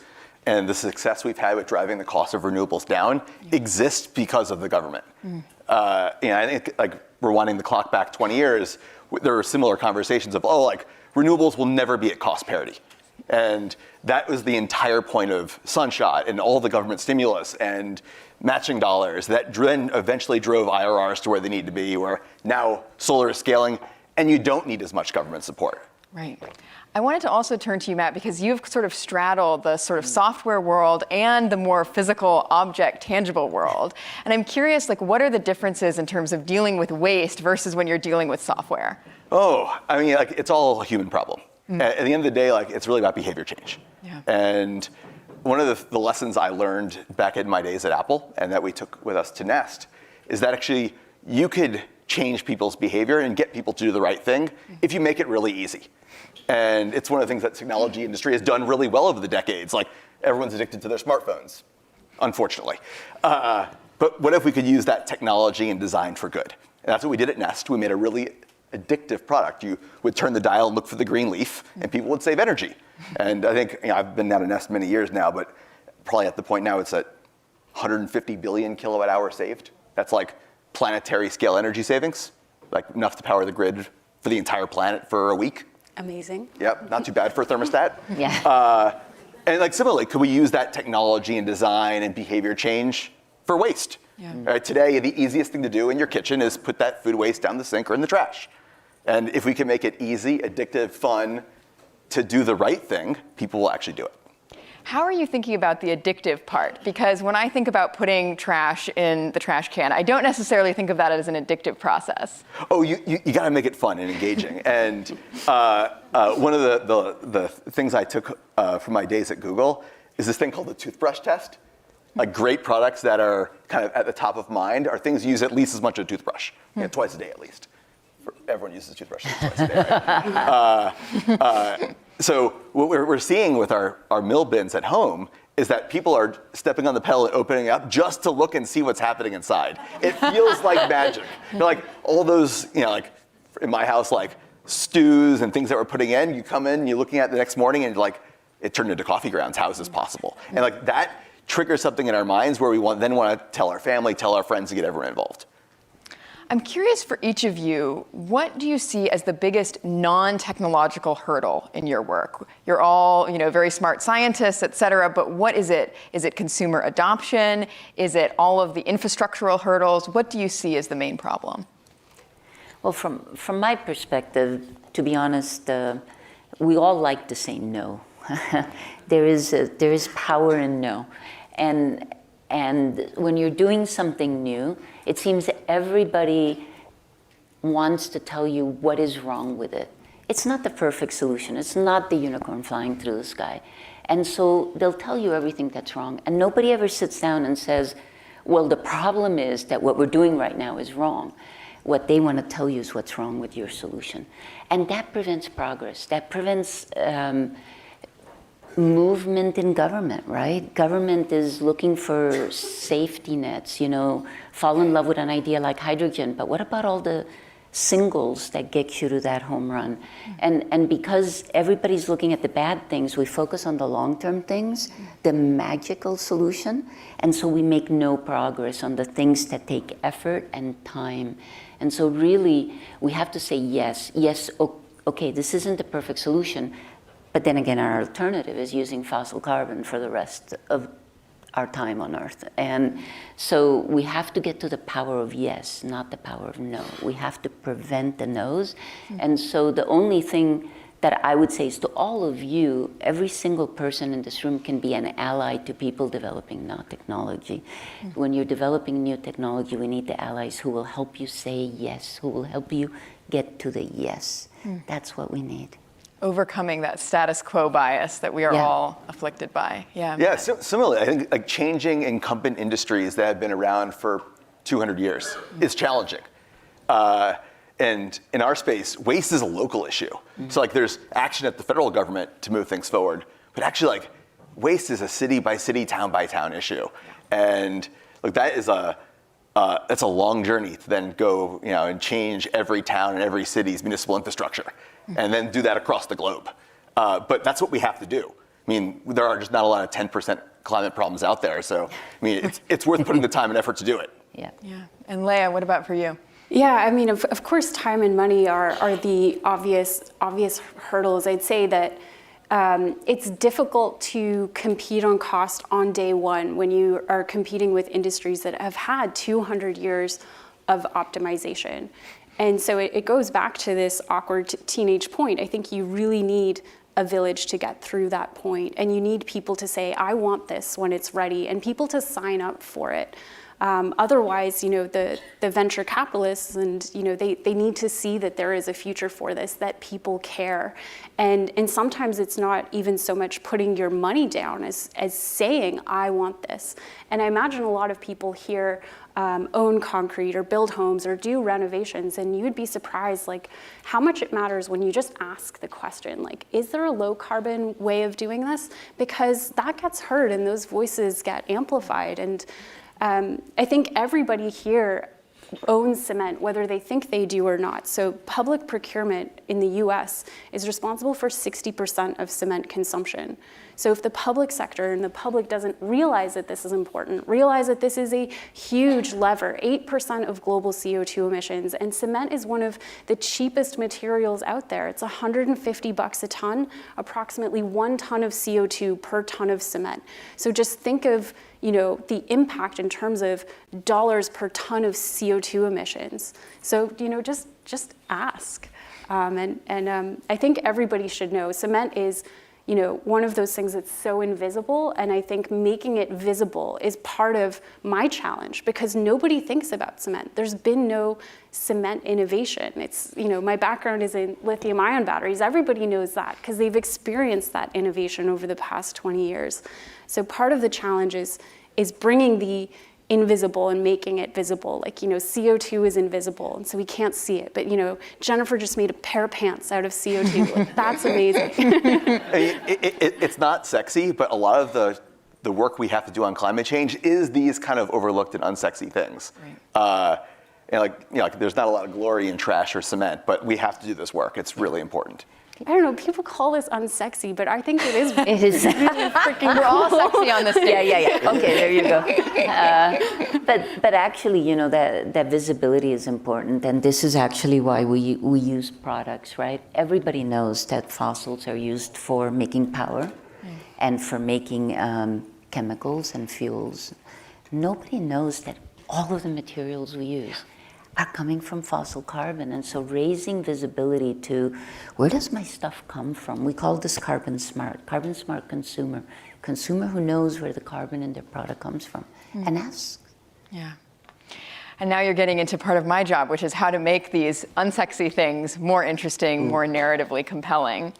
and the success we've had with driving the cost of renewables down exists because of the government. You know, I think like rewinding the clock back 20 years, there were similar conversations of, oh, like renewables will never be at cost parity. And that was the entire point of Sunshot and all the government stimulus and matching dollars that then eventually drove IRRs to where they need to be, where now solar is scaling and you don't need as much government support. Right. I wanted to also turn to you, Matt, because you've sort of straddled the sort of software world and the more physical object, tangible world. And I'm curious, like, what are the differences in terms of dealing with waste versus when you're dealing with software? Oh, I mean, like, it's all a human problem. At the end of the day, like, it's really about behavior change. Yeah. And one of the lessons I learned back in my days at Apple and that we took with us to Nest is that actually you could change people's behavior and get people to do the right thing if you make it really easy. And it's one of the things that the technology industry has done really well over the decades. Like, everyone's addicted to their smartphones, unfortunately. But what if we could use that technology and design for good? And that's what we did at Nest. We made a really addictive product. You would turn the dial and look for the green leaf, and people would save energy. And I think, you know, I've been at Nest many years now, but probably at the point now it's at 150 billion kilowatt hours saved. That's like planetary scale energy savings, like enough to power the grid for the entire planet for a week. Amazing. Yep, not too bad for a thermostat. Yeah. And like similarly, could we use that technology and design and behavior change for waste? Yeah. Right, today, the easiest thing to do in your kitchen is put that food waste down the sink or in the trash. And if we can make it easy, addictive, fun to do the right thing, people will actually do it. How are you thinking about the addictive part? Because when I think about putting trash in the trash can, I don't necessarily think of that as an addictive process. Oh, you got to make it fun and engaging. And one of the things I took from my days at Google is this thing called the toothbrush test. Like, great products that are kind of at the top of mind are things you use at least as much as a toothbrush, you know, twice a day at least. Everyone uses toothbrushes twice a day, right? So what we're seeing with our mill bins at home is that people are stepping on the pedal and opening up just to look and see what's happening inside. It feels like magic. You know, like all those, you know, like in my house, like stews and things that we're putting in, you come in, you're looking at it the next morning and like, it turned into coffee grounds. How is this possible? And like that triggers something in our minds where we then want to tell our family, tell our friends to get everyone involved. I'm curious for each of you, what do you see as the biggest non-technological hurdle in your work? You're all, very smart scientists, et cetera, but what is it? Is it consumer adoption? Is it all of the infrastructural hurdles? What do you see as the main problem? Well, from my perspective, to be honest, we all like to say no. There is power in no. And when you're doing something new, it seems that everybody wants to tell you what is wrong with it. It's not the perfect solution. It's not the unicorn flying through the sky. And so they'll tell you everything that's wrong. And nobody ever sits down and says, well, the problem is that what we're doing right now is wrong. What they want to tell you is what's wrong with your solution. And that prevents progress. That prevents movement in government, right? Government is looking for safety nets, fall in love with an idea like hydrogen, but what about all the singles that get you to that home run? And because everybody's looking at the bad things, we focus on the long-term things, the magical solution, and so we make no progress on the things that take effort and time. And so really, we have to say yes, okay, this isn't the perfect solution, but then again, our alternative is using fossil carbon for the rest of our time on Earth. And so we have to get to the power of yes, not the power of no. We have to prevent the no's. And so the only thing that I would say is to all of you, every single person in this room can be an ally to people developing new technology. When you're developing new technology, we need the allies who will help you say yes, who will help you get to the yes. That's what we need. Overcoming that status quo bias that we are all afflicted by. Yeah, similarly, I think like changing incumbent industries that have been around for 200 years is challenging. And in our space, waste is a local issue. So like there's action at the federal government to move things forward, but actually like waste is a city by city, town by town issue. And like that is that's a long journey to then go, and change every town and every city's municipal infrastructure, and then do that across the globe. But that's what we have to do. I mean, there are just not a lot of 10% climate problems out there. So, I mean, it's worth putting the time and effort to do it. Yeah. And Leah, what about for you? Yeah, I mean, of course, time and money are the obvious hurdles. I'd say that it's difficult to compete on cost on day one when you are competing with industries that have had 200 years of optimization. And so it goes back to this awkward teenage point. I think you really need a village to get through that point, and you need people to say, I want this when it's ready, and people to sign up for it. Otherwise, the venture capitalists and, they need to see that there is a future for this, that people care. And sometimes it's not even so much putting your money down as saying, I want this. And I imagine a lot of people here own concrete or build homes or do renovations, and you would be surprised like how much it matters when you just ask the question, like, is there a low carbon way of doing this? Because that gets heard and those voices get amplified. And I think everybody here owns cement, whether they think they do or not. So public procurement in the US is responsible for 60% of cement consumption. So if the public sector and the public doesn't realize that this is important, realize that this is a huge lever, 8% of global CO2 emissions, and cement is one of the cheapest materials out there. It's $150 a ton, approximately 1 ton of CO2 per ton of cement. So just think of the impact in terms of dollars per ton of CO2 emissions. So, just ask. I think everybody should know cement is, one of those things that's so invisible, and I think making it visible is part of my challenge because nobody thinks about cement. There's been no cement innovation. It's, my background is in lithium-ion batteries. Everybody knows that because they've experienced that innovation over the past 20 years. So part of the challenge is bringing the invisible and making it visible. Like, CO2 is invisible, and so we can't see it. But, Jennifer just made a pair of pants out of CO2. Like, that's amazing. It's not sexy, but a lot of the work we have to do on climate change is these kind of overlooked and unsexy things. Right. And there's not a lot of glory in trash or cement, but we have to do this work. It's really important. I don't know, people call this unsexy, but I think it is It is. really freaking We're all cool. sexy on this stage. Yeah. Okay, there you go. But actually, you know, that visibility is important, and this is actually why we use products, right? Everybody knows that fossils are used for making power and for making chemicals and fuels. Nobody knows that all of the materials we use are coming from fossil carbon, and so raising visibility to where does my stuff come from? We call this carbon smart consumer who knows where the carbon in their product comes from and asks. Yeah. And now you're getting into part of my job, which is how to make these unsexy things more interesting, more narratively compelling.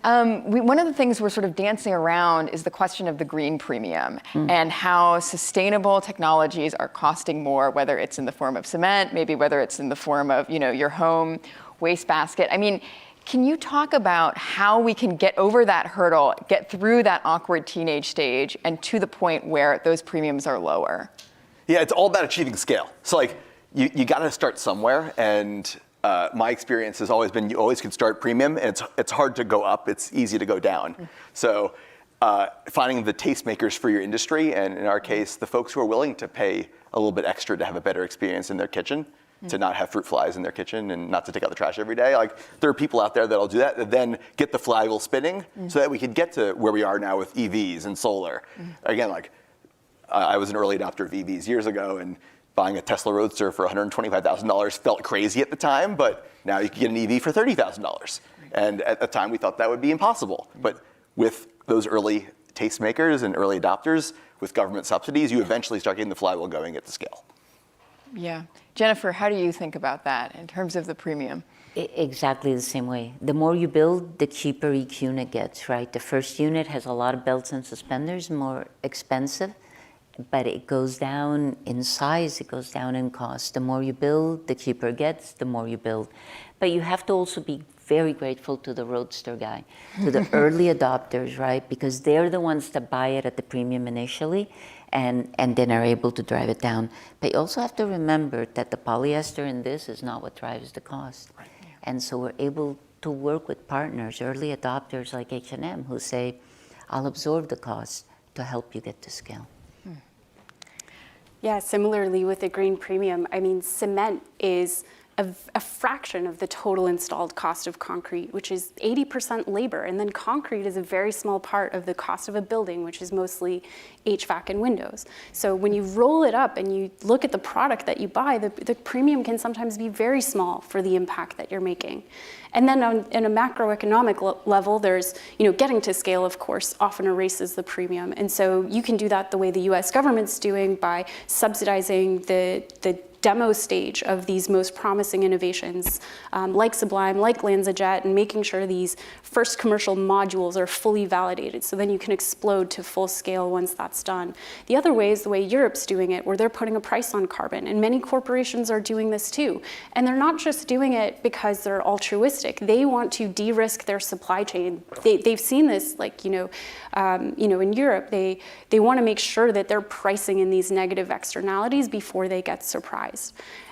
One of the things we're sort of dancing around is the question of the green premium and how sustainable technologies are costing more, whether it's in the form of cement, maybe whether it's in the form of, you know, your home wastebasket. I mean, can you talk about how we can get over that hurdle, get through that awkward teenage stage, and to the point where those premiums are lower? Yeah, it's all about achieving scale. So like, you got to start somewhere, and my experience has always been you always can start premium, and it's hard to go up. It's easy to go down. So finding the tastemakers for your industry, and in our case, the folks who are willing to pay a little bit extra to have a better experience in their kitchen, to not have fruit flies in their kitchen and not to take out the trash every day. Like, there are people out there that'll do that and then get the flywheel spinning so that we can get to where we are now with EVs and solar. Again, like, I was an early adopter of EVs years ago, and buying a Tesla Roadster for $125,000 felt crazy at the time, but now you can get an EV for $30,000. And at the time, we thought that would be impossible. But with those early tastemakers and early adopters, with government subsidies, you eventually start getting the flywheel going at the scale. Yeah. Jennifer, how do you think about that in terms of the premium? Exactly the same way. The more you build, the cheaper each unit gets, right? The first unit has a lot of belts and suspenders, more expensive, but it goes down in size, it goes down in cost. The more you build, the cheaper it gets, the more you build. But you have to also be very grateful to the Roadster guy, to the early adopters, right? Because they're the ones that buy it at the premium initially and then are able to drive it down. But you also have to remember that the polyester in this is not what drives the cost. Right. And so we're able to work with partners, early adopters like H&M, who say, I'll absorb the cost to help you get to scale. Yeah, similarly with the green premium, I mean, cement is a fraction of the total installed cost of concrete, which is 80% labor. And then concrete is a very small part of the cost of a building, which is mostly HVAC and windows. So when you roll it up and you look at the product that you buy, the premium can sometimes be very small for the impact that you're making. And then on a macroeconomic level, there's, getting to scale, of course, often erases the premium. And so you can do that the way the US government's doing by subsidizing the demo stage of these most promising innovations, like Sublime, like LanzaJet, and making sure these first commercial modules are fully validated, so then you can explode to full scale once that's done. The other way is the way Europe's doing it, where they're putting a price on carbon, and many corporations are doing this too. And they're not just doing it because they're altruistic. They want to de-risk their supply chain. They've seen this, in Europe, they want to make sure that they're pricing in these negative externalities before they get surprised.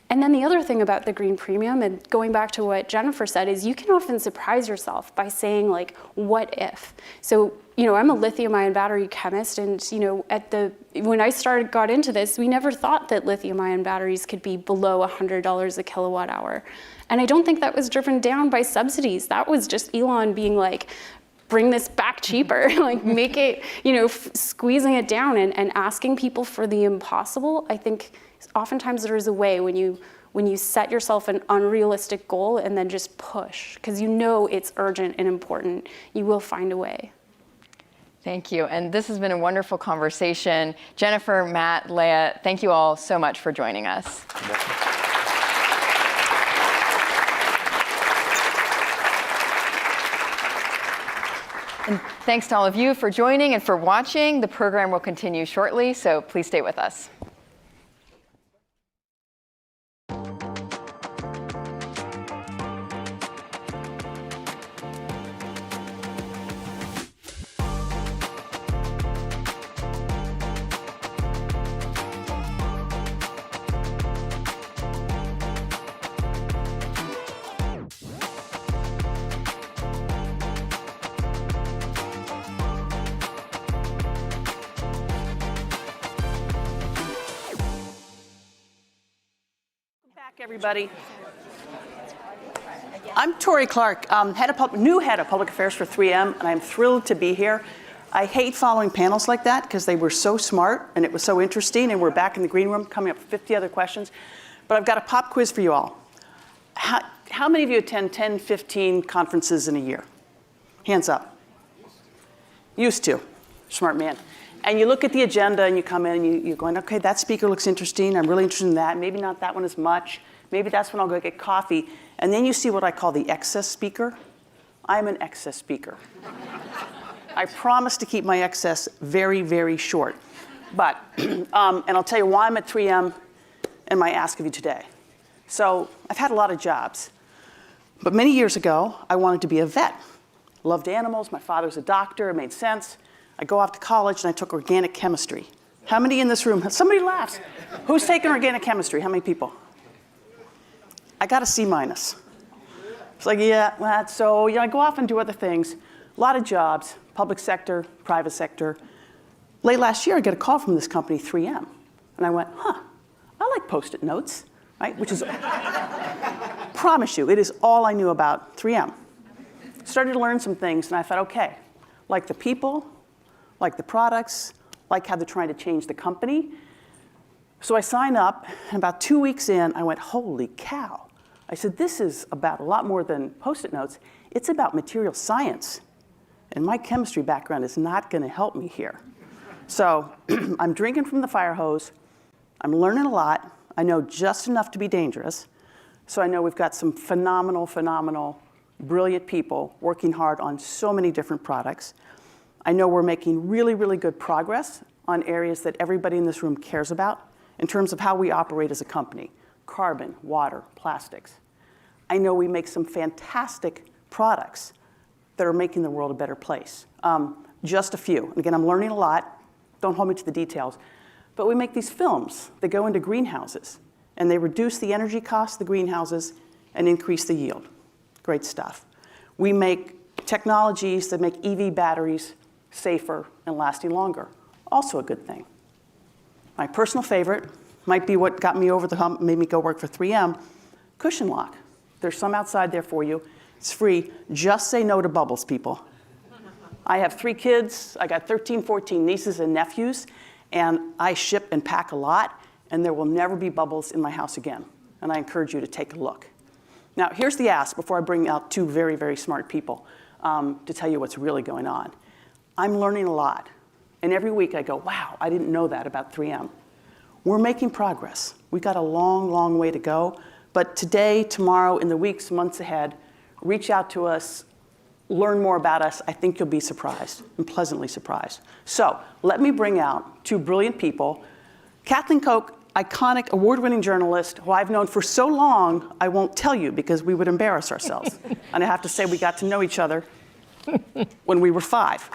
And then the other thing about the green premium, and going back to what Jennifer said, is you can often surprise yourself by saying, like, what if? So, I'm a lithium-ion battery chemist, and, when I got into this, we never thought that lithium-ion batteries could be below $100 a kilowatt hour. And I don't think that was driven down by subsidies. That was just Elon being like, bring this back cheaper, like make it, squeezing it down and asking people for the impossible. I think oftentimes there is a way when you set yourself an unrealistic goal and then just push, because it's urgent and important, you will find a way. Thank you. And this has been a wonderful conversation. Jennifer, Matt, Leah, thank you all so much for joining us. And thanks to all of you for joining and for watching. The program will continue shortly, so please stay with us. Everybody. I'm Tori Clark, new head of public affairs for 3M, and I'm thrilled to be here. I hate following panels like that because they were so smart and it was so interesting, and we're back in the green room coming up with 50 other questions. But I've got a pop quiz for you all. How many of you attend 10, 15 conferences in a year? Hands up. Used to. Smart man. And you look at the agenda and you come in and you're going, okay, that speaker looks interesting. I'm really interested in that. Maybe not that one as much. Maybe that's when I'll go get coffee. And then you see what I call the excess speaker. I'm an excess speaker. I promise to keep my excess very, very short. But, and I'll tell you why I'm at 3M and my ask of you today. So I've had a lot of jobs. But many years ago, I wanted to be a vet. Loved animals. My father's a doctor. It made sense. I go off to college and I took organic chemistry. How many in this room? Somebody laughs. Who's taken organic chemistry? How many people? I got a C-. It's like, yeah, well, so I go off and do other things. A lot of jobs, public sector, private sector. Late last year, I get a call from this company, 3M. And I went, I like Post-it notes, right? Which is, promise you, it is all I knew about 3M. Started to learn some things, and I thought, okay, like the people, like the products, like how they're trying to change the company. So I signed up, and about 2 weeks in, I went, holy cow. I said, this is about a lot more than Post-it notes. It's about material science. And my chemistry background is not going to help me here. So I'm drinking from the fire hose. I'm learning a lot. I know just enough to be dangerous. So I know we've got some phenomenal, brilliant people working hard on so many different products. I know we're making really, really good progress on areas that everybody in this room cares about in terms of how we operate as a company: carbon, water, plastics. I know we make some fantastic products that are making the world a better place. Just a few. And again, I'm learning a lot. Don't hold me to the details. But we make these films that go into greenhouses, and they reduce the energy costs of the greenhouses and increase the yield. Great stuff. We make technologies that make EV batteries safer and lasting longer. Also a good thing. My personal favorite might be what got me over the hump, made me go work for 3M, cushion lock. There's some outside there for you. It's free. Just say no to bubbles, people. I have 3 kids. I got 13, 14 nieces and nephews, and I ship and pack a lot, and there will never be bubbles in my house again. And I encourage you to take a look. Now, here's the ask before I bring out 2 very, very smart people to tell you what's really going on. I'm learning a lot. And every week I go, wow, I didn't know that about 3M. We're making progress. We've got a long, long way to go. But today, tomorrow, in the weeks, months ahead, reach out to us, learn more about us. I think you'll be surprised and pleasantly surprised. So let me bring out 2 brilliant people. Kathleen Koch, iconic award-winning journalist who I've known for so long, I won't tell you because we would embarrass ourselves. And I have to say we got to know each other when we were 5.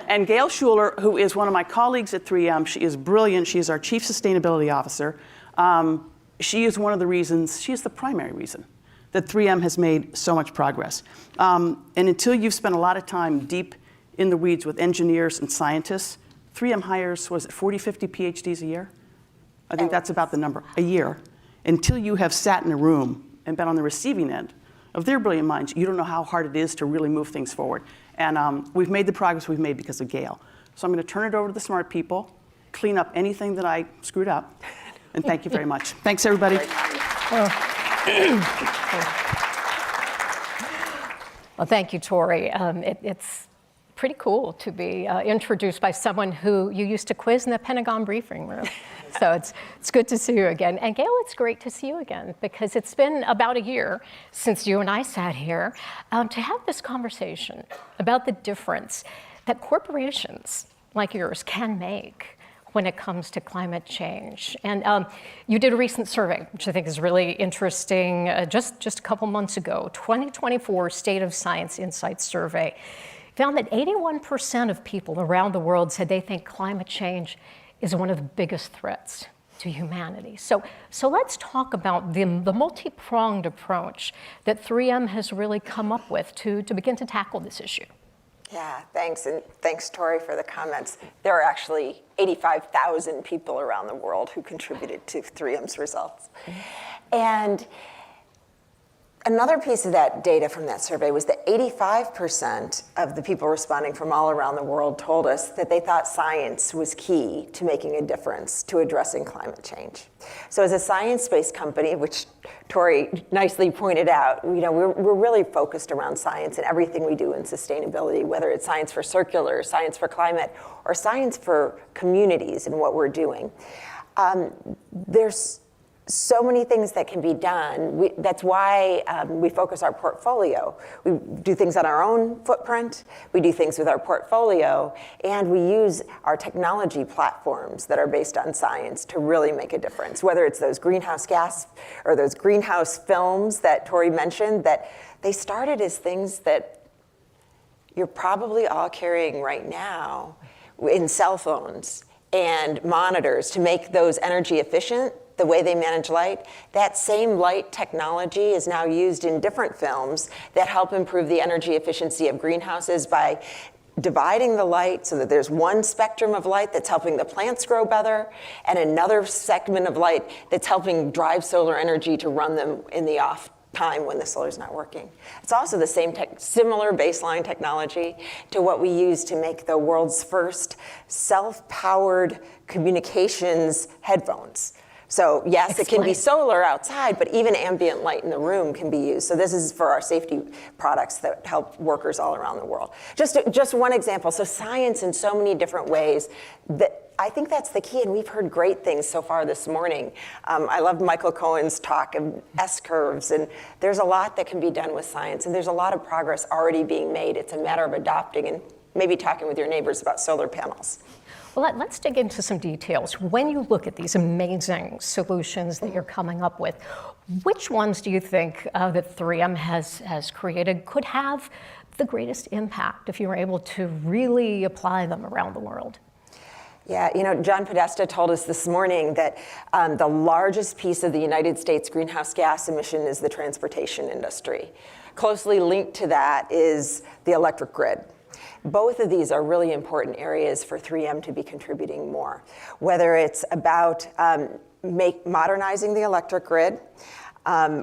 And Gail Schuler, who is one of my colleagues at 3M, she is brilliant. She is our Chief Sustainability Officer. She is one of the reasons, she is the primary reason that 3M has made so much progress. And until you've spent a lot of time deep in the weeds with engineers and scientists, 3M hires, was it 40, 50 PhDs a year? I think that's about the number, a year. Until you have sat in a room and been on the receiving end of their brilliant minds, you don't know how hard it is to really move things forward. And we've made the progress we've made because of Gail. So I'm going to turn it over to the smart people, clean up anything that I screwed up, and thank you very much. Thanks, everybody. Well, thank you, Tori. It's pretty cool to be introduced by someone who you used to quiz in the Pentagon briefing room. So it's good to see you again. And Gail, it's great to see you again because it's been about a year since you and I sat here to have this conversation about the difference that corporations like yours can make when it comes to climate change. And you did a recent survey, which I think is really interesting, just a couple months ago, 2024 State of Science Insights Survey, found that 81% of people around the world said they think climate change is one of the biggest threats to humanity. So let's talk about the multi-pronged approach that 3M has really come up with to begin to tackle this issue. Yeah, thanks, and thanks, Tori, for the comments. There are actually 85,000 people around the world who contributed to 3M's results. And another piece of that data from that survey was that 85% of the people responding from all around the world told us that they thought science was key to making a difference to addressing climate change. So as a science-based company, which Tori nicely pointed out, we're really focused around science and everything we do in sustainability, whether it's science for circular, science for climate, or science for communities and what we're doing. There's so many things that can be done. That's why we focus our portfolio. We do things on our own footprint, we do things with our portfolio, and we use our technology platforms that are based on science to really make a difference, whether it's those greenhouse gas or those greenhouse films that Tori mentioned, that they started as things that you're probably all carrying right now in cell phones and monitors to make those energy efficient, the way they manage light. That same light technology is now used in different films that help improve the energy efficiency of greenhouses by dividing the light so that there's one spectrum of light that's helping the plants grow better and another segment of light that's helping drive solar energy to run them in the off time when the solar's not working. It's also the same similar baseline technology to what we use to make the world's first self-powered communications headphones. So yes, it can be solar outside, but even ambient light in the room can be used. So this is for our safety products that help workers all around the world. Just one example. So science in so many different ways. I think that's the key, and we've heard great things so far this morning. I love Michael Cohen's talk of S-curves, and there's a lot that can be done with science, and there's a lot of progress already being made. It's a matter of adopting and maybe talking with your neighbors about solar panels. Well, let's dig into some details. When you look at these amazing solutions that you're coming up with, which ones do you think that 3M has created could have the greatest impact if you were able to really apply them around the world? Yeah, John Podesta told us this morning that the largest piece of the United States greenhouse gas emission is the transportation industry. Closely linked to that is the electric grid. Both of these are really important areas for 3M to be contributing more, whether it's about modernizing the electric grid.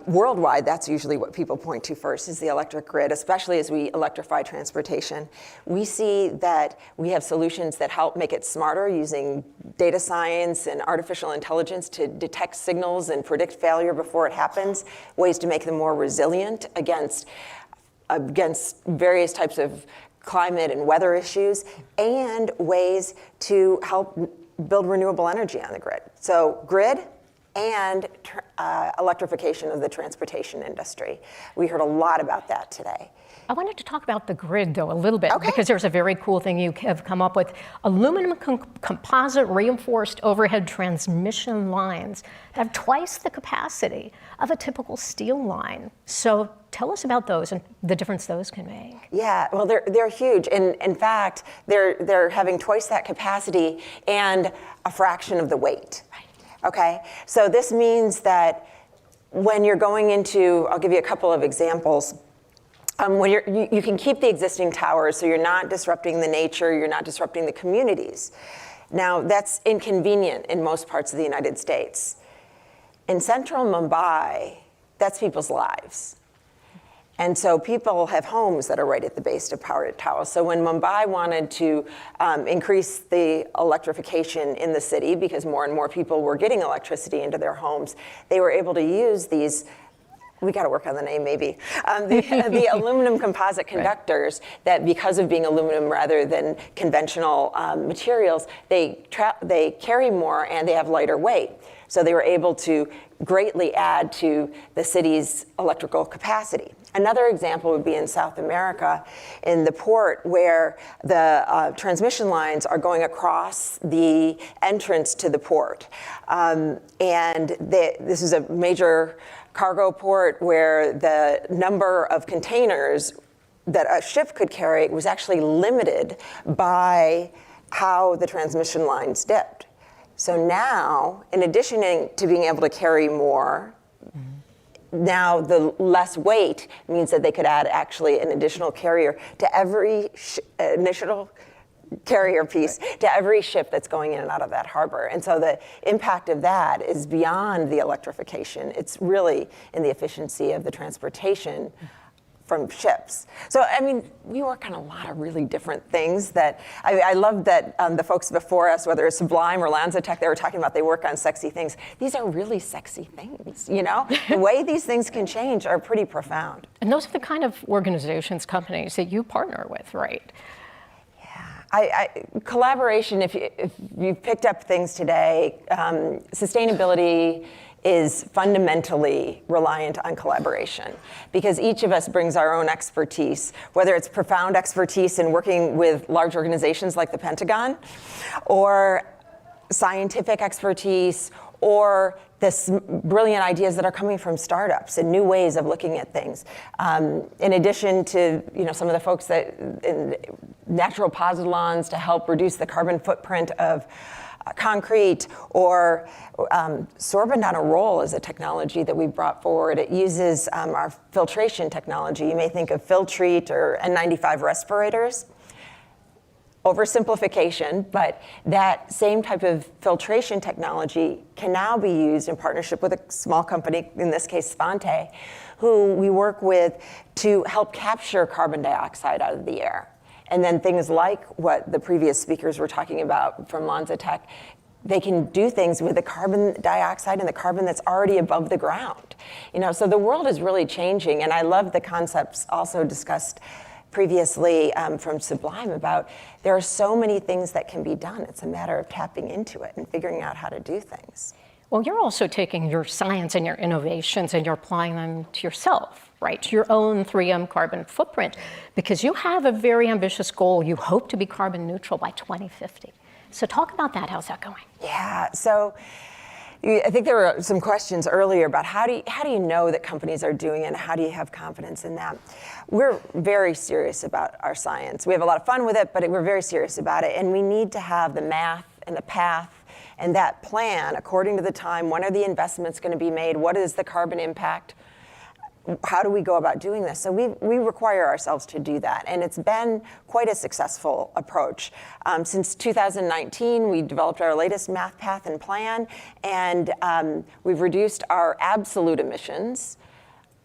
Worldwide, that's usually what people point to first, is the electric grid, especially as we electrify transportation. We see that we have solutions that help make it smarter using data science and artificial intelligence to detect signals and predict failure before it happens, ways to make them more resilient against various types of climate and weather issues, and ways to help build renewable energy on the grid. So grid and electrification of the transportation industry. We heard a lot about that today. I wanted to talk about the grid, though, a little bit, because there's a very cool thing you have come up with. Aluminum composite reinforced overhead transmission lines have twice the capacity of a typical steel line. So tell us about those and the difference those can make. Yeah, well, they're huge. And in fact, they're having twice that capacity and a fraction of the weight. Okay, so this means that when you're going into, I'll give you a couple of examples. When you can keep the existing towers, so you're not disrupting the nature, you're not disrupting the communities. Now, that's inconvenient in most parts of the United States. In central Mumbai, that's people's lives. And so people have homes that are right at the base of power towers. So when Mumbai wanted to increase the electrification in the city, because more and more people were getting electricity into their homes, they were able to use these, we got to work on the name maybe, the aluminum composite conductors that, because of being aluminum rather than conventional materials, they carry more and they have lighter weight. So they were able to greatly add to the city's electrical capacity. Another example would be in South America, in the port, where the transmission lines are going across the entrance to the port. This is a major cargo port where the number of containers that a ship could carry was actually limited by how the transmission lines dipped. So now, in addition to being able to carry more, now the less weight means that they could add actually an additional carrier to every initial carrier piece to every ship that's going in and out of that harbor. And so the impact of that is beyond the electrification. It's really in the efficiency of the transportation from ships. So, I mean, we work on a lot of really different things that, I love that the folks before us, whether it's Sublime or LanzaTech, they were talking about they work on sexy things. These are really sexy things, you know? The way these things can change are pretty profound. And those are the kind of organizations, companies that you partner with, right? Collaboration, if you've picked up things today, sustainability is fundamentally reliant on collaboration because each of us brings our own expertise, whether it's profound expertise in working with large organizations like the Pentagon, or scientific expertise, or this brilliant ideas that are coming from startups and new ways of looking at things. In addition to some of the folks that in natural posidolons to help reduce the carbon footprint of concrete, or sorbent on a roll is a technology that we brought forward. It uses our filtration technology. You may think of Filtrete or N95 respirators. Oversimplification, but that same type of filtration technology can now be used in partnership with a small company, in this case Svante, who we work with to help capture carbon dioxide out of the air. And then things like what the previous speakers were talking about from LanzaTech, they can do things with the carbon dioxide and the carbon that's already above the ground. So the world is really changing, and I love the concepts also discussed previously from Sublime about there are so many things that can be done. It's a matter of tapping into it and figuring out how to do things. Well, you're also taking your science and your innovations and you're applying them to yourself, right? To your own 3M carbon footprint, because you have a very ambitious goal. You hope to be carbon neutral by 2050. So talk about that. How's that going? Yeah, so I think there were some questions earlier about how do you know that companies are doing it and how do you have confidence in that? We're very serious about our science. We have a lot of fun with it, but we're very serious about it. And we need to have the math and the path and that plan according to the time. When are the investments going to be made? What is the carbon impact? How do we go about doing this? So we require ourselves to do that. And it's been quite a successful approach. Since 2019, we developed our latest math path and plan, and we've reduced our absolute emissions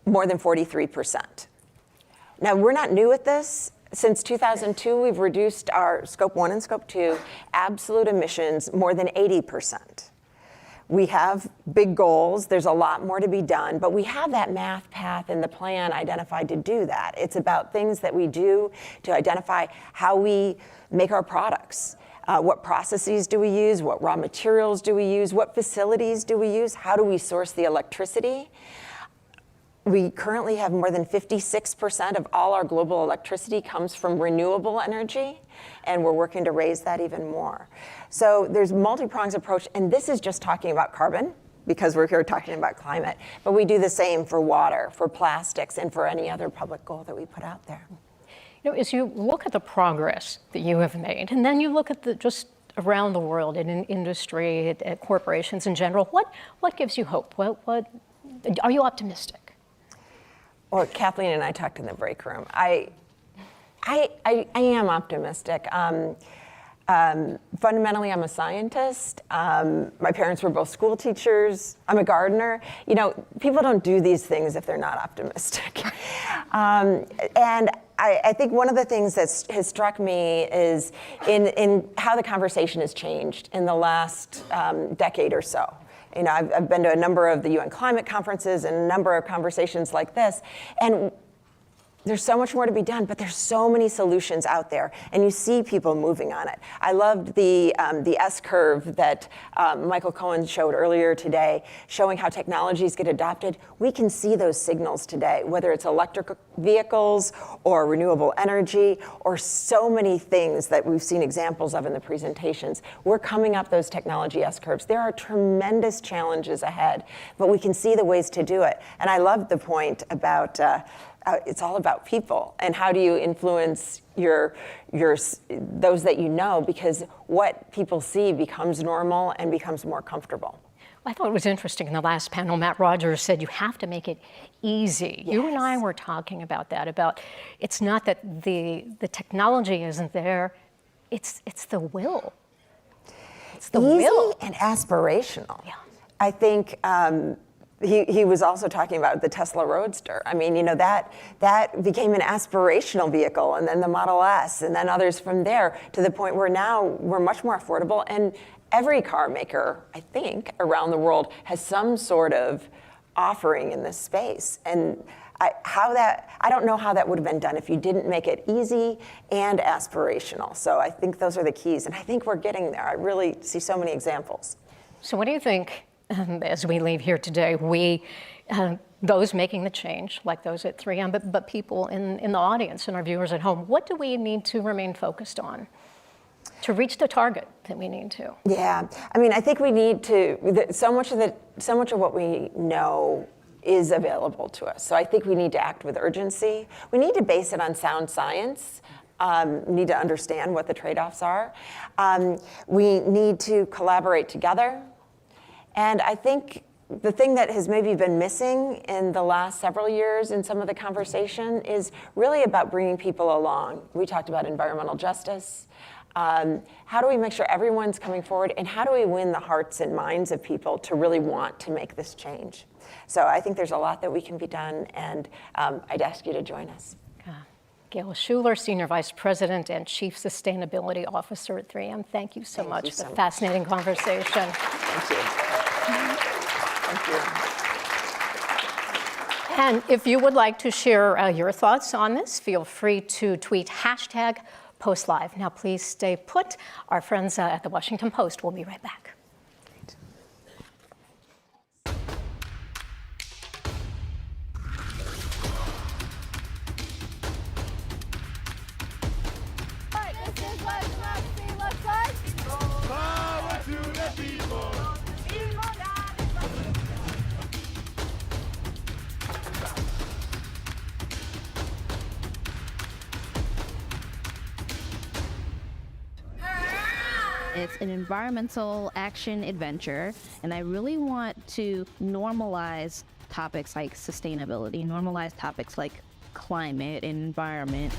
more than 43%. Now, we're not new at this. Since 2002, we've reduced our Scope 1 and Scope 2 absolute emissions more than 80%. We have big goals. There's a lot more to be done, but we have that math path and the plan identified to do that. It's about things that we do to identify how we make our products. What processes do we use? What raw materials do we use? What facilities do we use? How do we source the electricity? We currently have more than 56% of all our global electricity comes from renewable energy, and we're working to raise that even more. So there's multi-pronged approach, and this is just talking about carbon because we're here talking about climate, but we do the same for water, for plastics, and for any other public goal that we put out there. As you look at the progress that you have made, and then you look at just around the world in industry, at corporations in general, what gives you hope? What are you optimistic? Well, Kathleen and I talked in the break room. I am optimistic. Fundamentally, I'm a scientist. My parents were both school teachers. I'm a gardener. People don't do these things if they're not optimistic. And I think one of the things that has struck me is in how the conversation has changed in the last decade or so. I've been to a number of the UN climate conferences and a number of conversations like this, and there's so much more to be done, but there's so many solutions out there, and you see people moving on it. I loved the S-curve that Michael Cohen showed earlier today, showing how technologies get adopted. We can see those signals today, whether it's electric vehicles or renewable energy or so many things that we've seen examples of in the presentations. We're coming up those technology S-curves. There are tremendous challenges ahead, but we can see the ways to do it. And I love the point about it's all about people and how do you influence those that you know, because what people see becomes normal and becomes more comfortable. I thought it was interesting in the last panel, Matt Rogers said you have to make it easy. Yes. You and I were talking about that, about it's not that the technology isn't there, it's the will. It's the will. Easy and aspirational. Yeah. I think he was also talking about the Tesla Roadster. I mean, that became an aspirational vehicle, and then the Model S, and then others from there, to the point where now we're much more affordable. And every car maker, I think, around the world has some sort of offering in this space. And I don't know how that would have been done if you didn't make it easy and aspirational. So I think those are the keys, and I think we're getting there. I really see so many examples. So what do you think, as we leave here today, those making the change, like those at 3M, but people in the audience and our viewers at home, what do we need to remain focused on to reach the target that we need to? Yeah, I mean, I think we need to, so much of what we know is available to us. So I think we need to act with urgency. We need to base it on sound science. Need to understand what the trade-offs are. We need to collaborate together. And I think the thing that has maybe been missing in the last several years in some of the conversation is really about bringing people along. We talked about environmental justice. How do we make sure everyone's coming forward, and how do we win the hearts and minds of people to really want to make this change? So I think there's a lot that we can be done, and I'd ask you to join us. Gail Schuler, Senior Vice President and Chief Sustainability Officer at 3M, thank you so much for the fascinating conversation. Thank you. Thank you. And if you would like to share your thoughts on this, feel free to tweet #PostLive. Now please stay put. Our friends at the Washington Post will be right back. It's an environmental action adventure, and I really want to normalize topics like sustainability, normalize topics like climate and environment.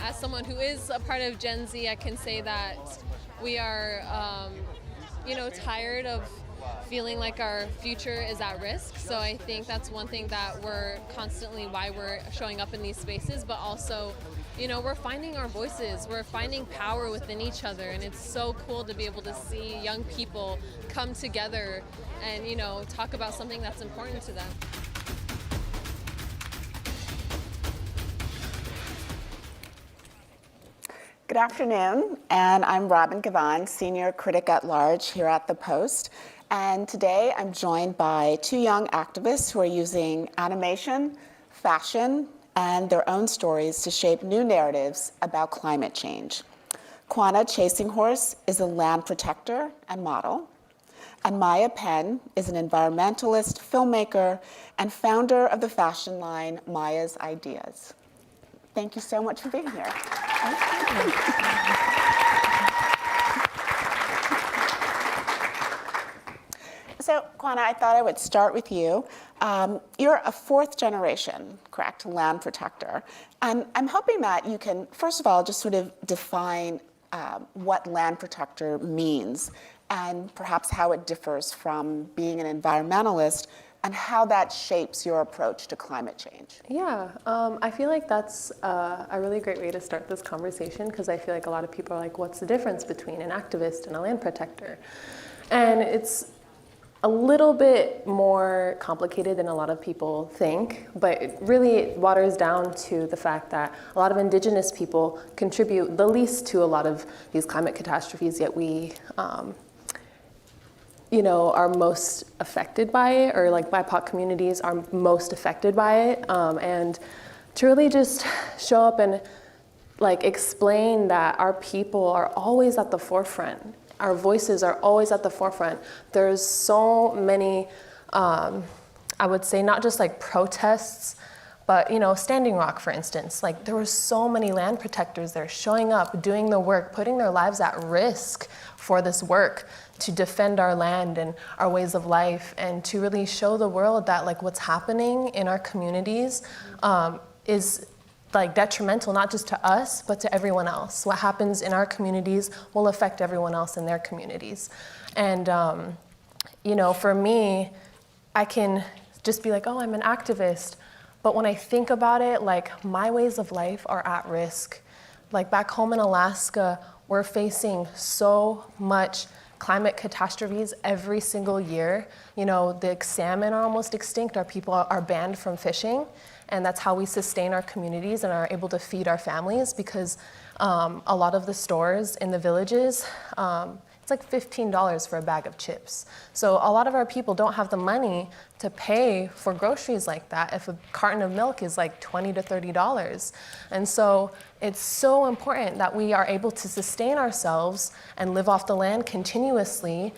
As someone who is a part of Gen Z, I can say that we are tired of feeling like our future is at risk. So I think that's one thing that we're constantly why we're showing up in these spaces, but also, we're finding our voices, we're finding power within each other, and it's so cool to be able to see young people come together and, talk about something that's important to them. Good afternoon, and I'm Robin Gavon, Senior Critic at Large here at the Post. And today I'm joined by two young activists who are using animation, fashion, and their own stories to shape new narratives about climate change. Kwana Chasinghorse is a land protector and model, and Maya Penn is an environmentalist, filmmaker, and founder of the fashion line Maya's Ideas. Thank you so much for being here. So, Kwana, I thought I would start with you. You're a fourth generation, correct, land protector. And I'm hoping that you can, first of all, just sort of define what land protector means and perhaps how it differs from being an environmentalist and how that shapes your approach to climate change. Yeah, I feel like that's a really great way to start this conversation, because I feel like a lot of people are like, what's the difference between an activist and a land protector? And it's a little bit more complicated than a lot of people think, but it really waters down to the fact that a lot of indigenous people contribute the least to a lot of these climate catastrophes, yet we are most affected by it, or like BIPOC communities are most affected by it. And to really just show up and explain that our people are always at the forefront. Our voices are always at the forefront. There's so many, I would say, not just protests, But Standing Rock, for instance, like there were so many land protectors there showing up, doing the work, putting their lives at risk for this work to defend our land and our ways of life, and to really show the world that like what's happening in our communities is like detrimental, not just to us, but to everyone else. What happens in our communities will affect everyone else in their communities. And for me, I can just be like, oh, I'm an activist. But when I think about it, like my ways of life are at risk. Like back home in Alaska, we're facing so much climate catastrophes every single year. The salmon are almost extinct. Our people are banned from fishing. And that's how we sustain our communities and are able to feed our families, because a lot of the stores in the villages, it's like $15 for a bag of chips. So a lot of our people don't have the money to pay for groceries like that if a carton of milk is like $20 to $30. And so it's so important that we are able to sustain ourselves and live off the land continuously,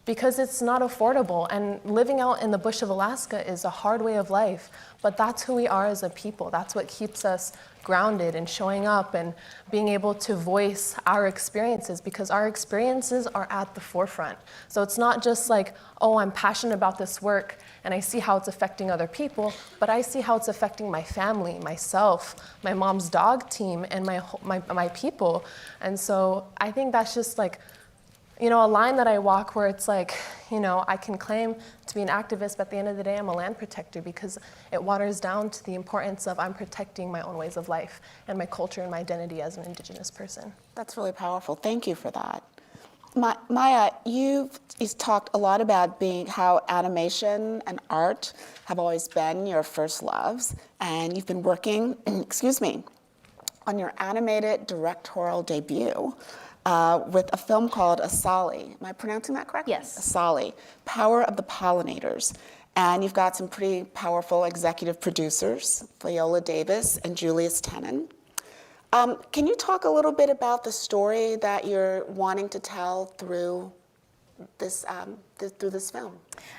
because it's not affordable. And living out in the bush of Alaska is a hard way of life, but that's who we are as a people. That's what keeps us grounded and showing up and being able to voice our experiences, because our experiences are at the forefront. So it's not just like, oh, I'm passionate about this work and I see how it's affecting other people, but I see how it's affecting my family, myself, my mom's dog team, and my people. And so I think that's just like, a line that I walk where it's like, I can claim to be an activist, but at the end of the day, I'm a land protector, because it waters down to the importance of I'm protecting my own ways of life and my culture and my identity as an Indigenous person. That's really powerful. Thank you for that. Maya, you've talked a lot about how animation and art have always been your first loves, and you've been working, on your animated directorial debut with a film called Asali. Am I pronouncing that correctly? Yes. Asali, Power of the Pollinators. And you've got some pretty powerful executive producers, Viola Davis and Julius Tenen. Can you talk a little bit about the story that you're wanting to tell through this film?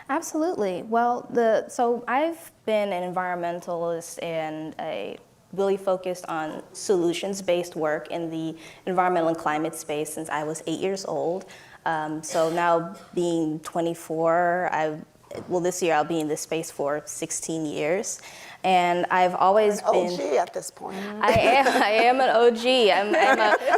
Absolutely. Well, so I've been an environmentalist and really focused on solutions-based work in the environmental and climate space since I was 8 years old. So now being 24, this year I'll be in this space for 16 years. And I've always been OG at this point. I am an OG.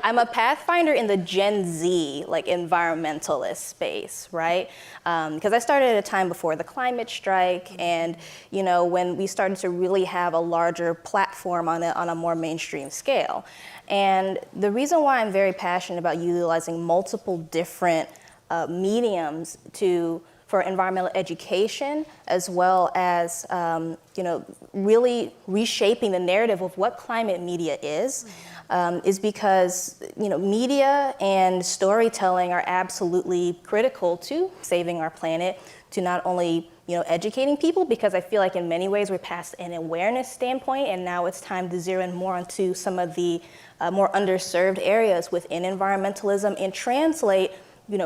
I'm a pathfinder in the Gen Z, like environmentalist space, right? Because I started at a time before the climate strike, and when we started to really have a larger platform on a more mainstream scale. And the reason why I'm very passionate about utilizing multiple different mediums for environmental education, as well as really reshaping the narrative of what climate media is because media and storytelling are absolutely critical to saving our planet, to not only educating people, because I feel like in many ways we're past an awareness standpoint, and now it's time to zero in more onto some of the more underserved areas within environmentalism and translate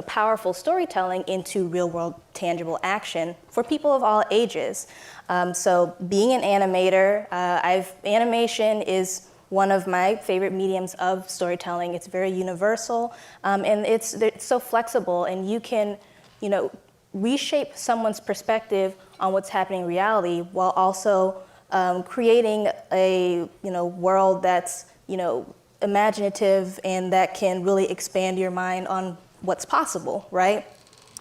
powerful storytelling into real-world tangible action for people of all ages. So being an animator, animation is one of my favorite mediums of storytelling. It's very universal, and it's so flexible, and you can, reshape someone's perspective on what's happening in reality while also creating a, world that's, imaginative and that can really expand your mind on what's possible, right?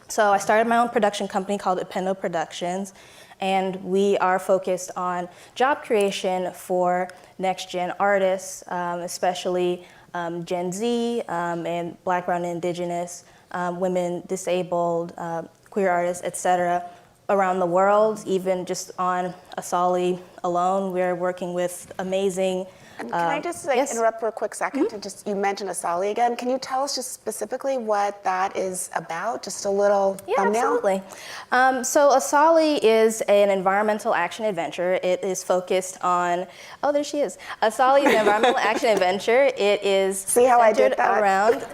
So I started my own production company called Appendo Productions, and we are focused on job creation for next-gen artists, especially Gen Z and Black, Brown, and Indigenous, women, disabled, queer artists, et cetera, around the world. Even just on Asali alone, we're working with amazing. And can I just interrupt for a quick second? Mm-hmm. You mentioned Asali again. Can you tell us just specifically what that is about? Just a little thumbnail? Absolutely. So Asali is an environmental action adventure. It is focused on, there she is. Asali is an environmental action adventure. It is centered around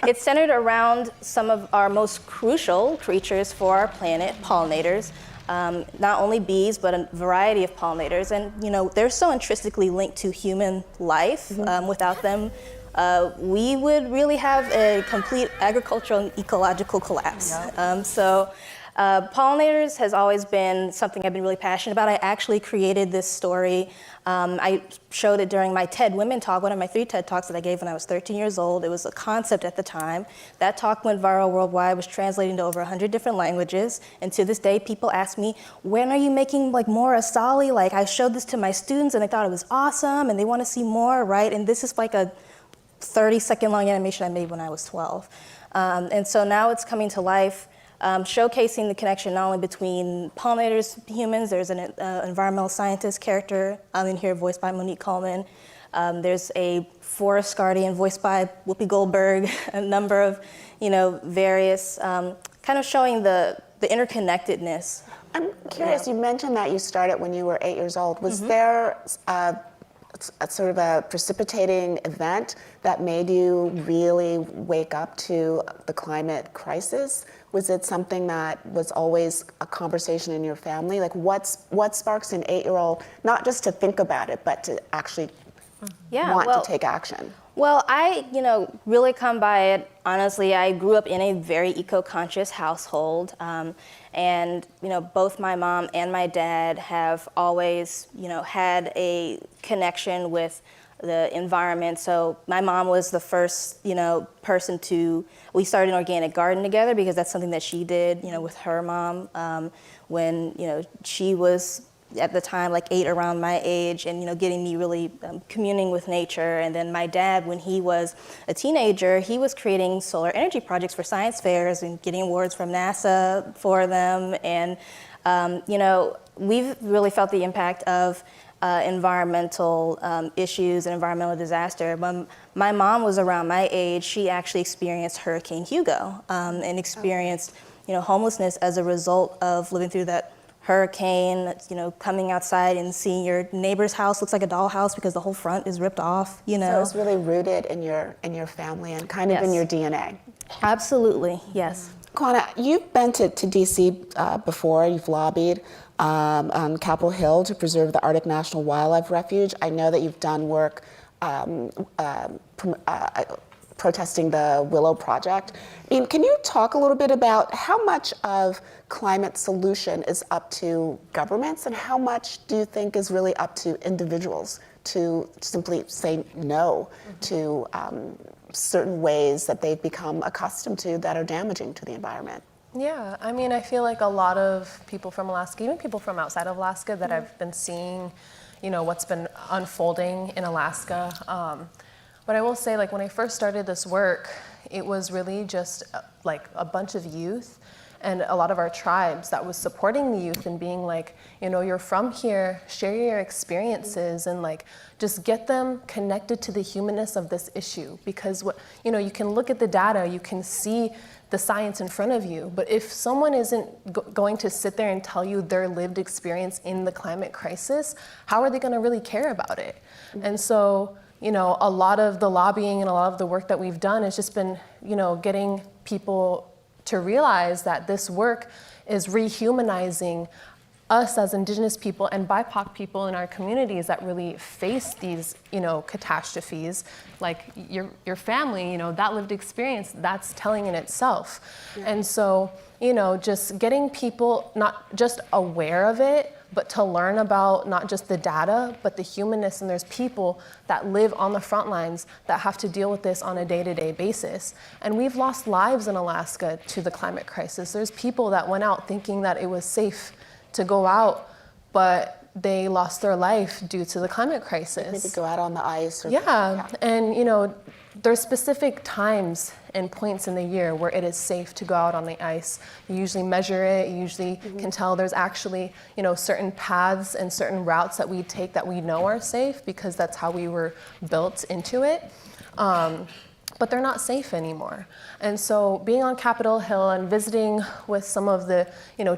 it's centered around some of our most crucial creatures for our planet, pollinators. not only bees, but a variety of pollinators. And they're so intrinsically linked to human life. Without them, we would really have a complete agricultural and ecological collapse. Pollinators has always been something I've been really passionate about. I actually created this story. I showed it during my TED Women Talk, one of my 3 TED Talks that I gave when I was 13 years old. It was a concept at the time. That talk went viral worldwide, was translated into over 100 different languages. And to this day, people ask me, when are you making more Asali? I showed this to my students and they thought it was awesome and they want to see more, right? And this is like a 30-second long animation I made when I was 12. And so now it's coming to life. Showcasing the connection not only between pollinators, humans, there's an environmental scientist character in here voiced by Monique Coleman. There's a forest guardian voiced by Whoopi Goldberg, a number of various, kind of showing the interconnectedness. I'm curious, you mentioned that you started when you were 8 years old. Was there a sort of a precipitating event that made you really wake up to the climate crisis? Was it something that was always a conversation in your family? What sparks an 8-year-old, not just to think about it, but to actually want to take action? Well, I, really come by it, honestly, I grew up in a very eco-conscious household. And, both my mom and my dad have always, had a connection with the environment. So my mom was the first, person we started an organic garden together because that's something that she did, with her mom when, she was at the time 8 around my age and, getting me really communing with nature. And then my dad, when he was a teenager, he was creating solar energy projects for science fairs and getting awards from NASA for them. And, we've really felt the impact of environmental issues and environmental disaster. When my mom was around my age, she actually experienced Hurricane Hugo and experienced, homelessness as a result of living through that hurricane, coming outside and seeing your neighbor's house looks like a dollhouse because the whole front is ripped off, So it's really rooted in your family and kind of in your DNA. Absolutely, yes. Kwana, you've been to DC before, you've lobbied on Capitol Hill to preserve the Arctic National Wildlife Refuge. I know that you've done work protesting the Willow Project. Can you talk a little bit about how much of climate solution is up to governments and how much do you think is really up to individuals to simply say no to certain ways that they've become accustomed to that are damaging to the environment? Yeah, I feel like a lot of people from Alaska, even people from outside of Alaska that I've been seeing, what's been unfolding in Alaska. But I will say, when I first started this work, it was really just a bunch of youth and a lot of our tribes that was supporting the youth and being you're from here, share your experiences and just get them connected to the humanness of this issue. Because you can look at the data, you can see the science in front of you, but if someone isn't going to sit there and tell you their lived experience in the climate crisis, how are they going to really care about it? And so, a lot of the lobbying and a lot of the work that we've done has just been, getting people to realize that this work is rehumanizing us as Indigenous people and BIPOC people in our communities that really face these, catastrophes, like your family, that lived experience, that's telling in itself. Yeah. And so, just getting people not just aware of it, but to learn about not just the data, but the humanness. And there's people that live on the front lines that have to deal with this on a day-to-day basis. And we've lost lives in Alaska to the climate crisis. There's people that went out thinking that it was safe to go out, but they lost their life due to the climate crisis. Maybe go out on the ice. Yeah, and there's specific times and points in the year where it is safe to go out on the ice. You usually measure it, you usually can tell there's actually, certain paths and certain routes that we take that we know are safe because that's how we were built into it. but they're not safe anymore. And so being on Capitol Hill and visiting with some of the,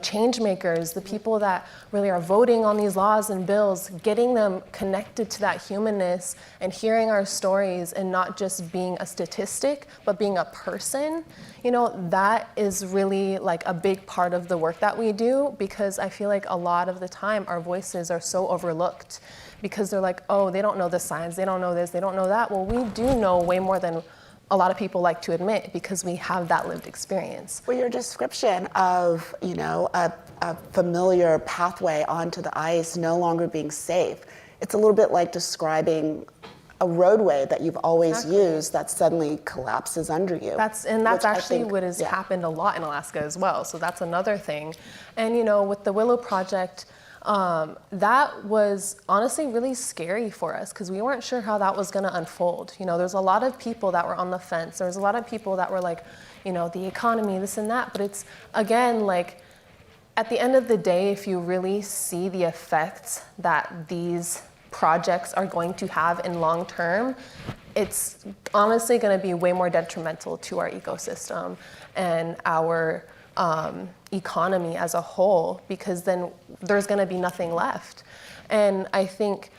change makers, the people that really are voting on these laws and bills, getting them connected to that humanness and hearing our stories and not just being a statistic, but being a person, that is really like a big part of the work that we do, because I feel like a lot of the time our voices are so overlooked because they're like, oh, they don't know the science, they don't know this, they don't know that. Well, we do know way more than a lot of people like to admit because we have that lived experience. Well, your description of, a familiar pathway onto the ice no longer being safe, it's a little bit like describing a roadway that you've always used that suddenly collapses under you. That's actually what has happened a lot in Alaska as well. So that's another thing. And with the Willow Project, that was honestly really scary for us because we weren't sure how that was going to unfold. There's a lot of people that were on the fence. There's a lot of people that were like, the economy, this and that. But it's, again, like, at the end of the day, if you really see the effects that these projects are going to have in long term, it's honestly going to be way more detrimental to our ecosystem and our economy as a whole, because then there's going to be nothing left. And I think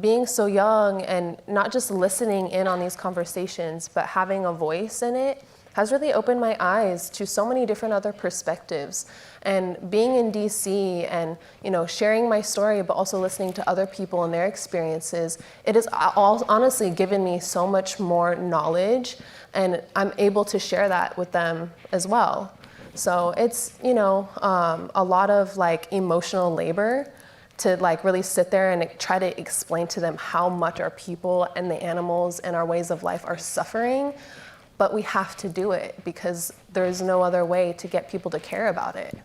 being so young and not just listening in on these conversations, but having a voice in it has really opened my eyes to so many different other perspectives. And being in DC and sharing my story, but also listening to other people and their experiences, it has honestly given me so much more knowledge, and I'm able to share that with them as well. So it's, a lot of like emotional labor to like really sit there and try to explain to them how much our people and the animals and our ways of life are suffering. But we have to do it because there's no other way to get people to care about it.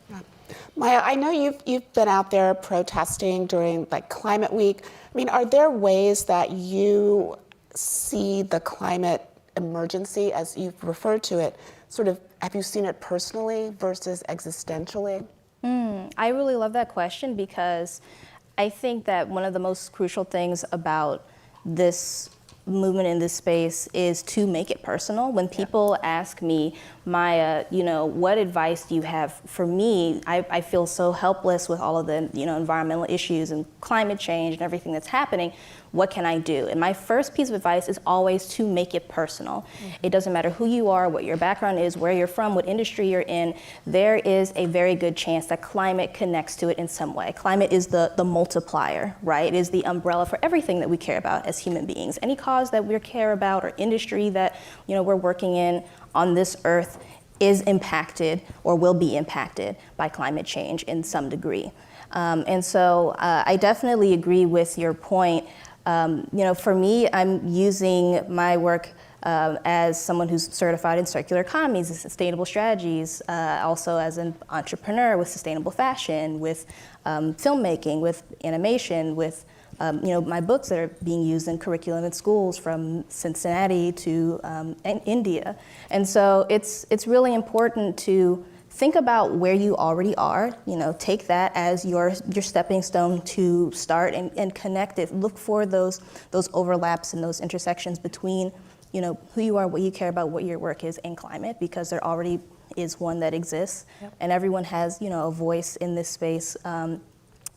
Maya, I know you've been out there protesting during like Climate Week. I mean, are there ways that you see the climate emergency, as you've referred to it, have you seen it personally versus existentially? I really love that question because I think that one of the most crucial things about this movement in this space is to make it personal. When people ask me, Maya, what advice do you have for me? I feel so helpless with all of the, environmental issues and climate change and everything that's happening. What can I do? And my first piece of advice is always to make it personal. It doesn't matter who you are, what your background is, where you're from, what industry you're in. There is a very good chance that climate connects to it in some way. Climate is the multiplier, right? It is the umbrella for everything that we care about as human beings. Any cause that we care about or industry that we're working in on this earth is impacted or will be impacted by climate change in some degree. And so I definitely agree with your point. For me, I'm using my work as someone who's certified in circular economies and sustainable strategies, also as an entrepreneur with sustainable fashion, with filmmaking, with animation, with my books that are being used in curriculum in schools from Cincinnati to India. And so it's really important to think about where you already are, take that as your stepping stone to start and connect it. Look for those overlaps and those intersections between, who you are, what you care about, what your work is, and climate, because there already is one that exists. Yep. And everyone has, a voice in this space. And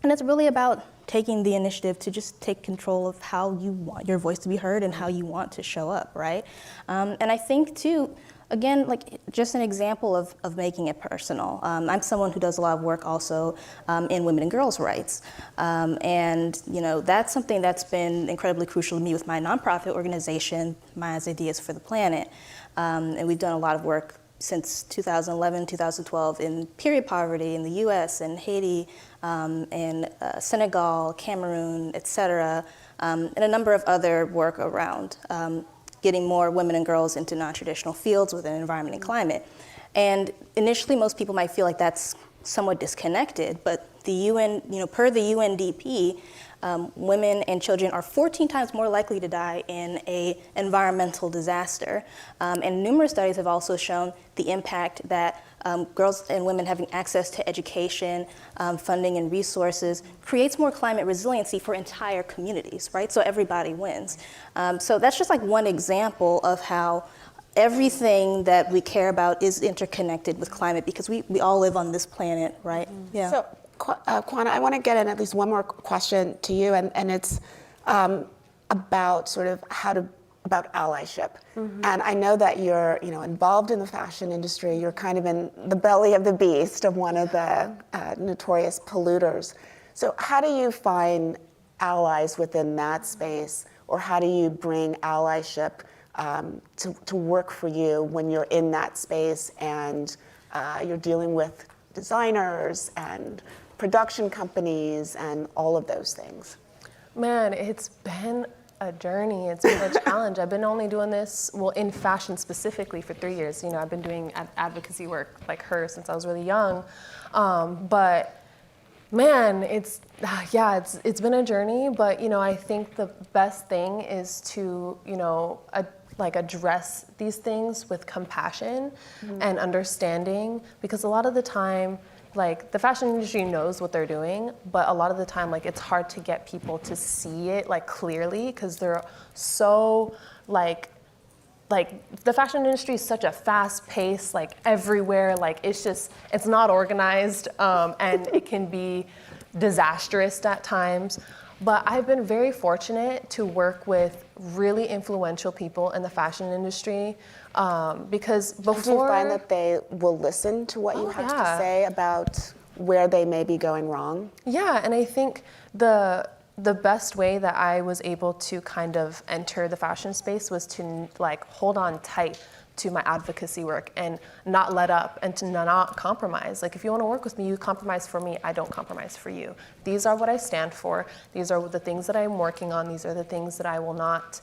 it's really about taking the initiative to just take control of how you want your voice to be heard and how you want to show up, right? And I think too, again, like just an example of making it personal. I'm someone who does a lot of work also in women and girls' rights. And that's something that's been incredibly crucial to me with my nonprofit organization, Maya's Ideas for the Planet. And we've done a lot of work since 2011, 2012 in period poverty in the US and Haiti, and Senegal, Cameroon, et cetera, and a number of other work around getting more women and girls into non-traditional fields within environment and climate. And initially, most people might feel like that's somewhat disconnected, but the UN, per the UNDP, women and children are 14 times more likely to die in an environmental disaster. And numerous studies have also shown the impact that girls and women having access to education, funding, and resources creates more climate resiliency for entire communities, right? So everybody wins. So that's just like one example of how everything that we care about is interconnected with climate, because we all live on this planet, right? Yeah. So, Kwana, I want to get in at least one more question to you, and it's about sort of about allyship. And I know that you're, involved in the fashion industry. You're kind of in the belly of the beast of one of the notorious polluters. So how do you find allies within that space, or how do you bring allyship to work for you when you're in that space and you're dealing with designers and production companies and all of those things? Man, it's been a journey. It's been a challenge. I've been only doing this, well, in fashion specifically, for 3 years. I've been doing advocacy work like her since I was really young. But man, it's been a journey. But I think the best thing is to address these things with compassion and understanding, because a lot of the time, the fashion industry knows what they're doing, but a lot of the time, it's hard to get people to see it clearly, because they're so the fashion industry is such a fast pace, everywhere, it's not organized, and it can be disastrous at times. But I've been very fortunate to work with really influential people in the fashion industry, because before... Do you find that they will listen to what you have to say about where they may be going wrong? Yeah, and I think the best way that I was able to kind of enter the fashion space was to hold on tight to my advocacy work and not let up and to not compromise. If you want to work with me, you compromise for me, I don't compromise for you. These are what I stand for. These are the things that I'm working on. These are the things that I will not,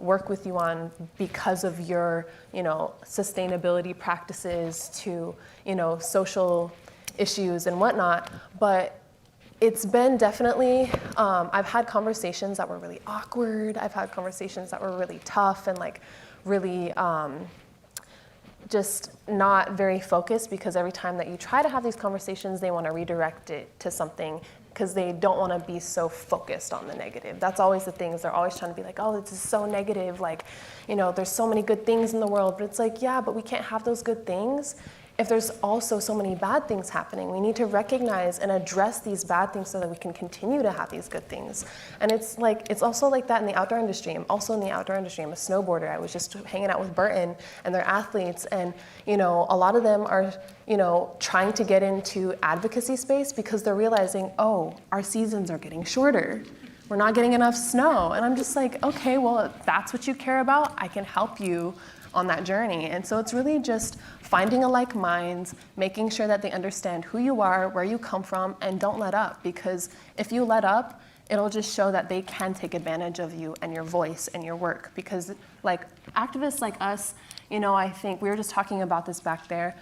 work with you on because of your, sustainability practices to, social issues and whatnot. But it's been definitely, I've had conversations that were really awkward. I've had conversations that were really tough and really just not very focused, because every time that you try to have these conversations, they want to redirect it to something, because they don't want to be so focused on the negative. That's always the things. They're always trying to be oh, this is so negative. There's so many good things in the world. But it's yeah, but we can't have those good things if there's also so many bad things happening. We need to recognize and address these bad things so that we can continue to have these good things. And it's also like that in the outdoor industry. I'm also in the outdoor industry. I'm a snowboarder. I was just hanging out with Burton, and they're athletes, and a lot of them are trying to get into advocacy space because they're realizing, oh, our seasons are getting shorter. We're not getting enough snow. And I'm just okay, well, if that's what you care about, I can help you on that journey. And so it's really just finding a like minds, making sure that they understand who you are, where you come from, and don't let up, because if you let up, it'll just show that they can take advantage of you and your voice and your work. Because activists like us, I think we were just talking about this back there,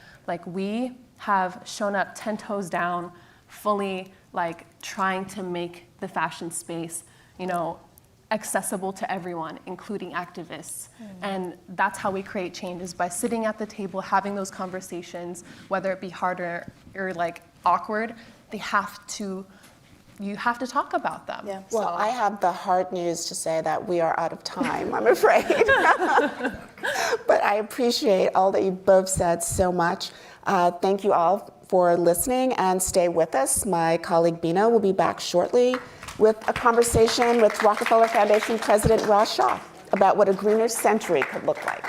we have shown up 10 toes down, fully trying to make the fashion space, accessible to everyone, including activists. And that's how we create change, is by sitting at the table, having those conversations, whether it be harder or awkward, you have to talk about them. Yeah. Well, I have the hard news to say that we are out of time, I'm afraid. But I appreciate all that you both said so much. Thank you all for listening, and stay with us. My colleague Bina will be back shortly with a conversation with Rockefeller Foundation President Ross Shaw about what a greener century could look like.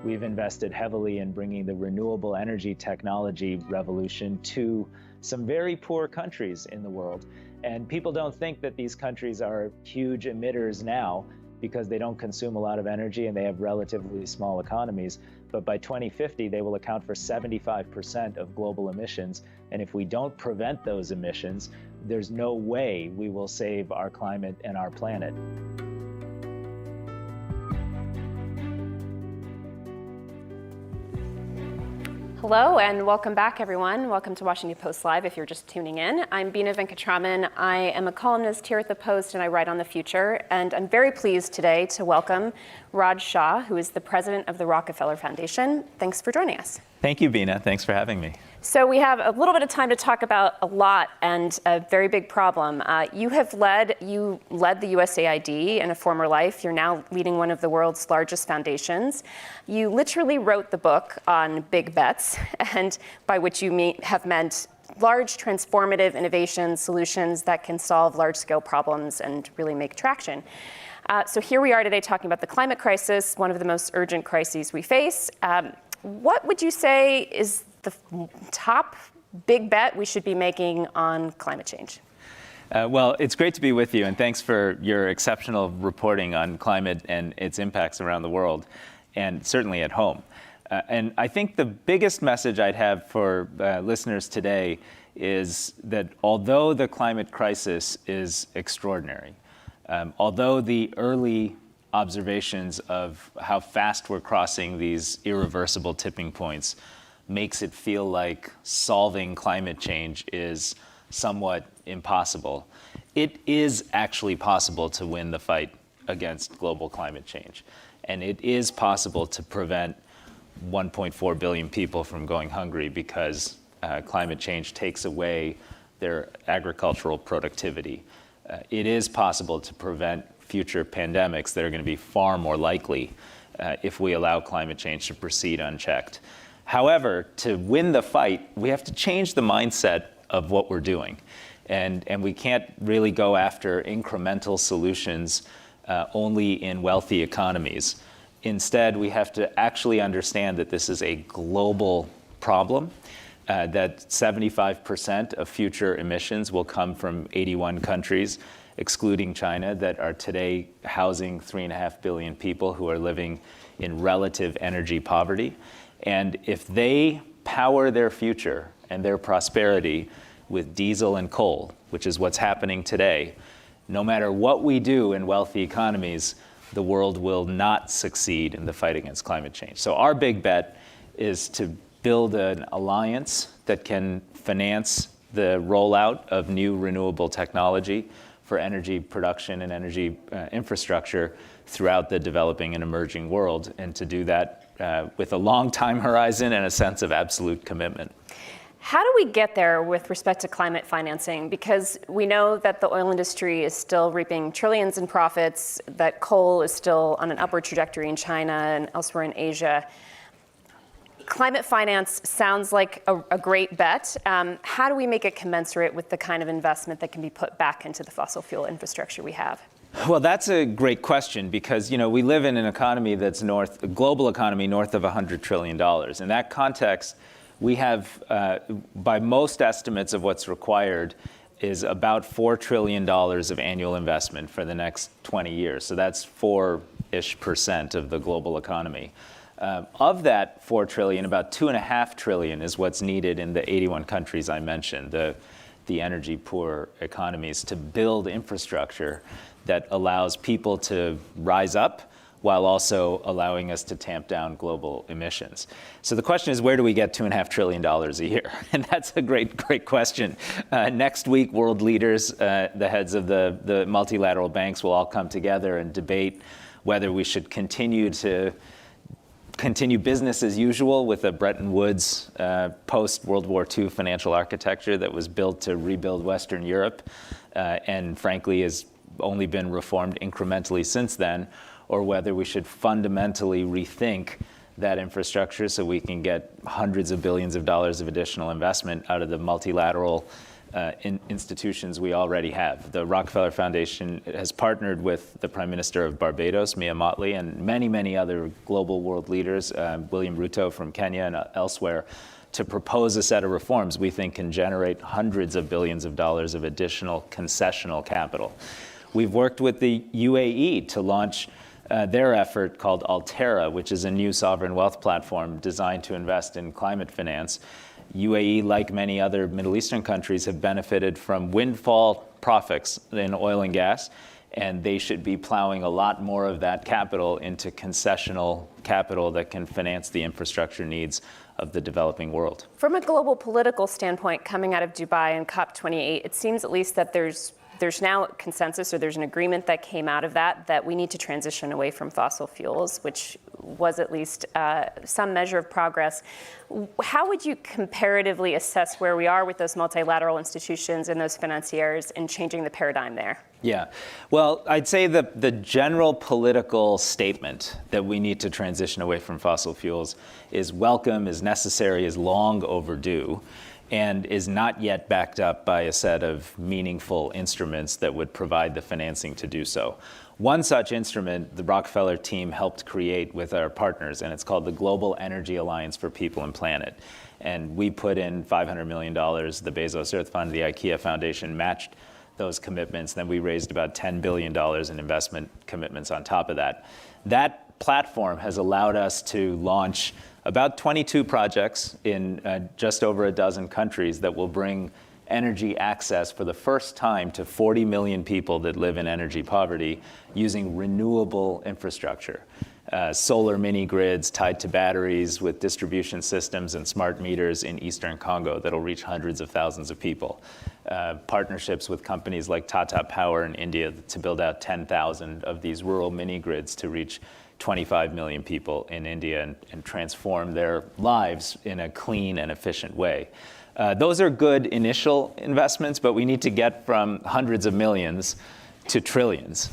We've invested heavily in bringing the renewable energy technology revolution to some very poor countries in the world. And people don't think that these countries are huge emitters now because they don't consume a lot of energy and they have relatively small economies. But by 2050, they will account for 75% of global emissions. And if we don't prevent those emissions, there's no way we will save our climate and our planet. Hello and welcome back, everyone. Welcome to Washington Post Live if you're just tuning in. I'm Beena Venkatraman. I am a columnist here at the Post and I write on the future. And I'm very pleased today to welcome Raj Shah, who is the president of the Rockefeller Foundation. Thanks for joining us. Thank you, Beena. Thanks for having me. So we have a little bit of time to talk about a lot and a very big problem. You led the USAID in a former life. You're now leading one of the world's largest foundations. You literally wrote the book on big bets, and by which you have meant large transformative innovation solutions that can solve large-scale problems and really make traction. So here we are today talking about the climate crisis, one of the most urgent crises we face. What would you say is the top big bet we should be making on climate change? Well, it's great to be with you, and thanks for your exceptional reporting on climate and its impacts around the world, and certainly at home. And I think the biggest message I'd have for listeners today is that although the climate crisis is extraordinary, although the early observations of how fast we're crossing these irreversible tipping points makes it feel like solving climate change is somewhat impossible, it is actually possible to win the fight against global climate change. And it is possible to prevent 1.4 billion people from going hungry because climate change takes away their agricultural productivity. It is possible to prevent future pandemics that are going to be far more likely if we allow climate change to proceed unchecked. However, to win the fight, we have to change the mindset of what we're doing. And we can't really go after incremental solutions only in wealthy economies. Instead, we have to actually understand that this is a global problem, that 75% of future emissions will come from 81 countries, excluding China, that are today housing 3.5 billion people who are living in relative energy poverty. And if they power their future and their prosperity with diesel and coal, which is what's happening today, no matter what we do in wealthy economies, the world will not succeed in the fight against climate change. So our big bet is to build an alliance that can finance the rollout of new renewable technology for energy production and energy infrastructure throughout the developing and emerging world, and to do that with a long time horizon and a sense of absolute commitment. How do we get there with respect to climate financing? Because we know that the oil industry is still reaping trillions in profits, that coal is still on an upward trajectory in China and elsewhere in Asia. Climate finance sounds like a great bet. How do we make it commensurate with the kind of investment that can be put back into the fossil fuel infrastructure we have? Well, that's a great question because, we live in an economy that's a global economy north of $100 trillion. In that context, we have, by most estimates of what's required, is about $4 trillion of annual investment for the next 20 years. So that's 4-ish% of the global economy. Of that 4 trillion, about 2.5 trillion is what's needed in the 81 countries I mentioned, the energy poor economies, to build infrastructure that allows people to rise up while also allowing us to tamp down global emissions. So the question is, where do we get $2.5 trillion a year? And that's a great question. Next week, world leaders, the heads of the multilateral banks will all come together and debate whether we should continue business as usual with a Bretton Woods post-World War II financial architecture that was built to rebuild Western Europe and frankly has only been reformed incrementally since then, or whether we should fundamentally rethink that infrastructure so we can get hundreds of billions of dollars of additional investment out of the multilateral institutions we already have. The Rockefeller Foundation has partnered with the Prime Minister of Barbados, Mia Mottley, and many, many other global world leaders, William Ruto from Kenya and elsewhere, to propose a set of reforms we think can generate hundreds of billions of dollars of additional concessional capital. We've worked with the UAE to launch their effort called Altera, which is a new sovereign wealth platform designed to invest in climate finance. UAE, like many other Middle Eastern countries, have benefited from windfall profits in oil and gas, and they should be plowing a lot more of that capital into concessional capital that can finance the infrastructure needs of the developing world. From a global political standpoint, coming out of Dubai and COP28, it seems at least that there's now consensus, or there's an agreement that came out of that we need to transition away from fossil fuels, which was at least some measure of progress. How would you comparatively assess where we are with those multilateral institutions and those financiers in changing the paradigm there? Yeah, well, I'd say the general political statement that we need to transition away from fossil fuels is welcome, is necessary, is long overdue, and is not yet backed up by a set of meaningful instruments that would provide the financing to do so. One such instrument the Rockefeller team helped create with our partners, and it's called the Global Energy Alliance for People and Planet. And we put in $500 million, the Bezos Earth Fund, the IKEA Foundation matched those commitments. Then we raised about $10 billion in investment commitments on top of that. That platform has allowed us to launch about 22 projects in just over a dozen countries that will bring energy access for the first time to 40 million people that live in energy poverty using renewable infrastructure. Solar mini grids tied to batteries with distribution systems and smart meters in Eastern Congo that'll reach hundreds of thousands of people. Partnerships with companies like Tata Power in India to build out 10,000 of these rural mini grids to reach 25 million people in India and transform their lives in a clean and efficient way. Those are good initial investments, but we need to get from hundreds of millions to trillions.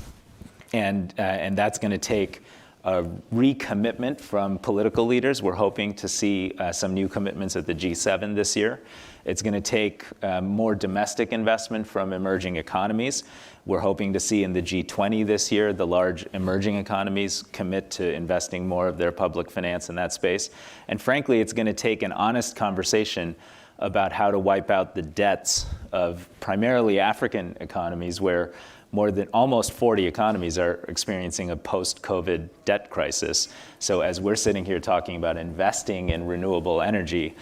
And that's going to take a recommitment from political leaders. We're hoping to see some new commitments at the G7 this year. It's going to take more domestic investment from emerging economies. We're hoping to see in the G20 this year, the large emerging economies commit to investing more of their public finance in that space. And frankly, it's going to take an honest conversation about how to wipe out the debts of primarily African economies, where more than almost 40 economies are experiencing a post-COVID debt crisis. So as we're sitting here talking about investing in renewable energy,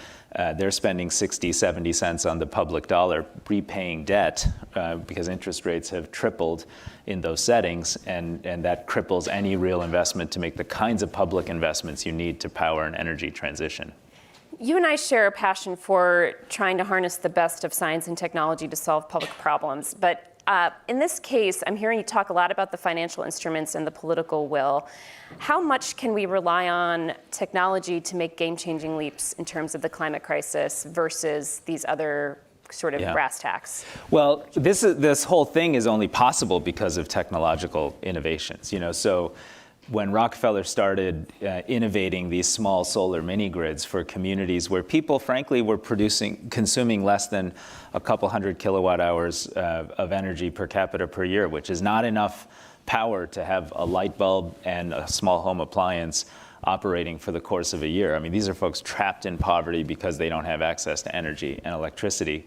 they're spending 60, 70 cents on the public dollar repaying debt because interest rates have tripled in those settings, and that cripples any real investment to make the kinds of public investments you need to power an energy transition. You and I share a passion for trying to harness the best of science and technology to solve public problems. But in this case, I'm hearing you talk a lot about the financial instruments and the political will. How much can we rely on technology to make game-changing leaps in terms of the climate crisis versus these other sort of brass tacks? Well, this whole thing is only possible because of technological innovations. So when Rockefeller started innovating these small solar mini grids for communities where people, frankly, were consuming less than a couple hundred kilowatt hours of energy per capita per year, which is not enough power to have a light bulb and a small home appliance operating for the course of a year. I mean, these are folks trapped in poverty because they don't have access to energy and electricity.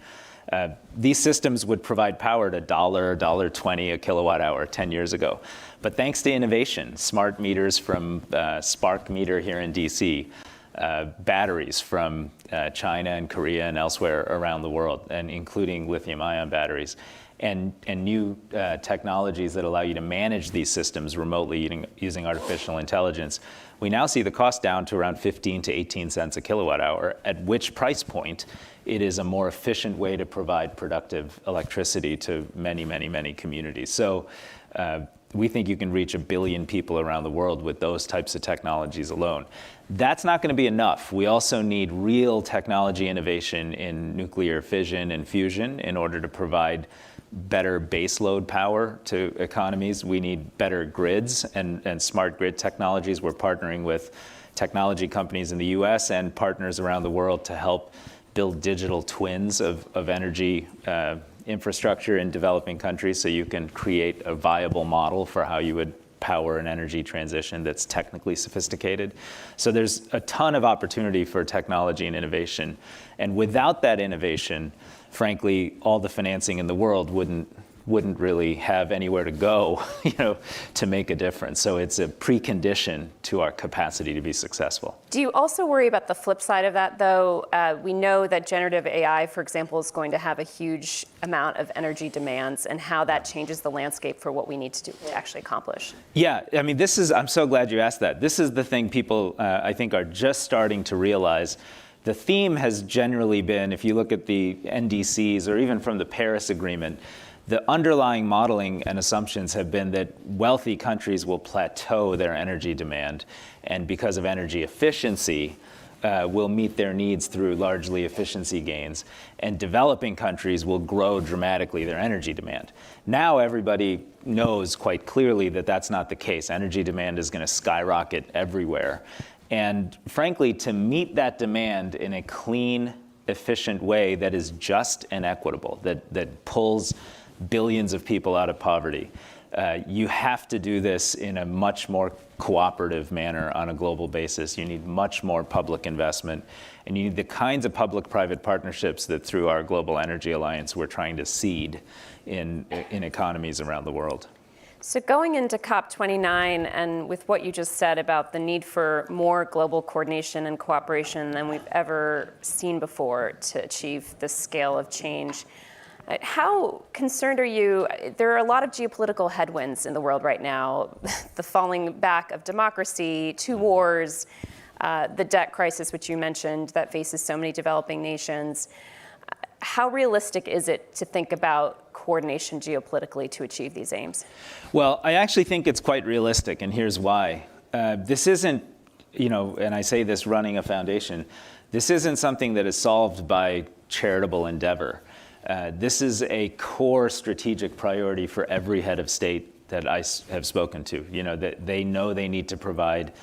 These systems would provide power at $1, $1.20 a kilowatt hour 10 years ago. But thanks to innovation, smart meters from Spark Meter here in DC, batteries from China and Korea and elsewhere around the world, and including lithium-ion batteries, and new technologies that allow you to manage these systems remotely using artificial intelligence, we now see the cost down to around 15 to 18 cents a kilowatt hour, at which price point it is a more efficient way to provide productive electricity to many, many, many communities. So we think you can reach 1 billion people around the world with those types of technologies alone. That's not going to be enough. We also need real technology innovation in nuclear fission and fusion in order to provide better baseload power to economies. We need better grids and smart grid technologies. We're partnering with technology companies in the US and partners around the world to help build digital twins of energy infrastructure in developing countries so you can create a viable model for how you would power an energy transition that's technically sophisticated. So there's a ton of opportunity for technology and innovation. And without that innovation, frankly, all the financing in the world wouldn't really have anywhere to go, to make a difference. So it's a precondition to our capacity to be successful. Do you also worry about the flip side of that, though? We know that generative AI, for example, is going to have a huge amount of energy demands, and how that changes the landscape for what we need to do to actually accomplish. Yeah, I mean, I'm so glad you asked that. This is the thing people, I think, are just starting to realize. The theme has generally been, if you look at the NDCs or even from the Paris Agreement, the underlying modeling and assumptions have been that wealthy countries will plateau their energy demand, and because of energy efficiency, will meet their needs through largely efficiency gains, and developing countries will grow dramatically their energy demand. Now everybody knows quite clearly that that's not the case. Energy demand is going to skyrocket everywhere. And frankly, to meet that demand in a clean, efficient way that is just and equitable, that pulls billions of people out of poverty, you have to do this in a much more cooperative manner on a global basis. You need much more public investment, and you need the kinds of public-private partnerships that through our Global Energy Alliance we're trying to seed in economies around the world. So going into COP29, and with what you just said about the need for more global coordination and cooperation than we've ever seen before to achieve this scale of change, how concerned are you? There are a lot of geopolitical headwinds in the world right now. The falling back of democracy, 2 wars, the debt crisis, which you mentioned, that faces so many developing nations. How realistic is it to think about coordination geopolitically to achieve these aims? Well, I actually think it's quite realistic, and here's why. This isn't, and I say this running a foundation, this isn't something that is solved by charitable endeavor. This is a core strategic priority for every head of state that I have spoken to. That they know they need to provide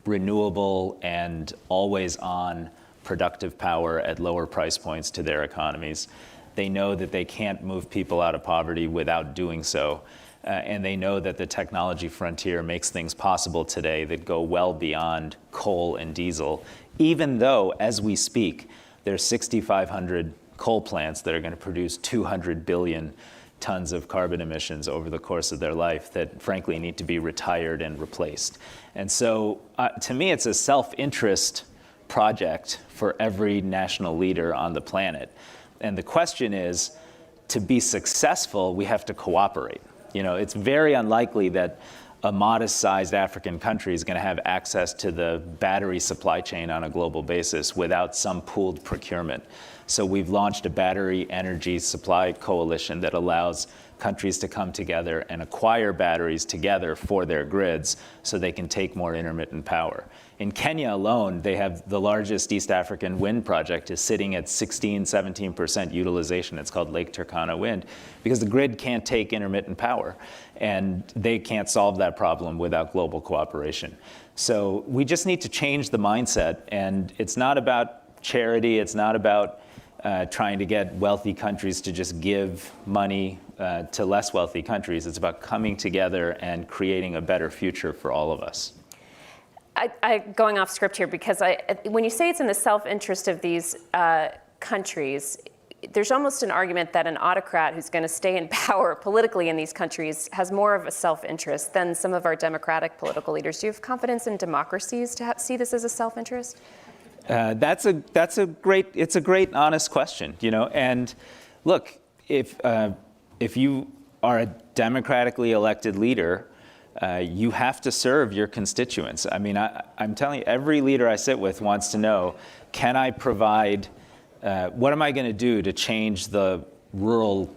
renewable and always on productive power at lower price points to their economies. They know that they can't move people out of poverty without doing so. And they know that the technology frontier makes things possible today that go well beyond coal and diesel, even though, as we speak, there's 6,500 coal plants that are going to produce 200 billion tons of carbon emissions over the course of their life that frankly need to be retired and replaced. And so to me, it's a self-interest project for every national leader on the planet. And the question is, to be successful, we have to cooperate. It's very unlikely that a modest-sized African country is going to have access to the battery supply chain on a global basis without some pooled procurement. So we've launched a battery energy supply coalition that allows countries to come together and acquire batteries together for their grids so they can take more intermittent power. In Kenya alone, they have the largest East African wind project is sitting at 17% utilization. It's called Lake Turkana Wind, because the grid can't take intermittent power, and they can't solve that problem without global cooperation. So we just need to change the mindset, and it's not about charity, it's not about trying to get wealthy countries to just give money to less wealthy countries. It's about coming together and creating a better future for all of us. Going off script here, because when you say it's in the self-interest of these countries, there's almost an argument that an autocrat who's going to stay in power politically in these countries has more of a self-interest than some of our democratic political leaders. Do you have confidence in democracies to see this as a self-interest? It's a great, honest question, And look, if you are a democratically elected leader, you have to serve your constituents. I mean, I'm telling you, every leader I sit with wants to know, can I provide, what am I going to do to change the rural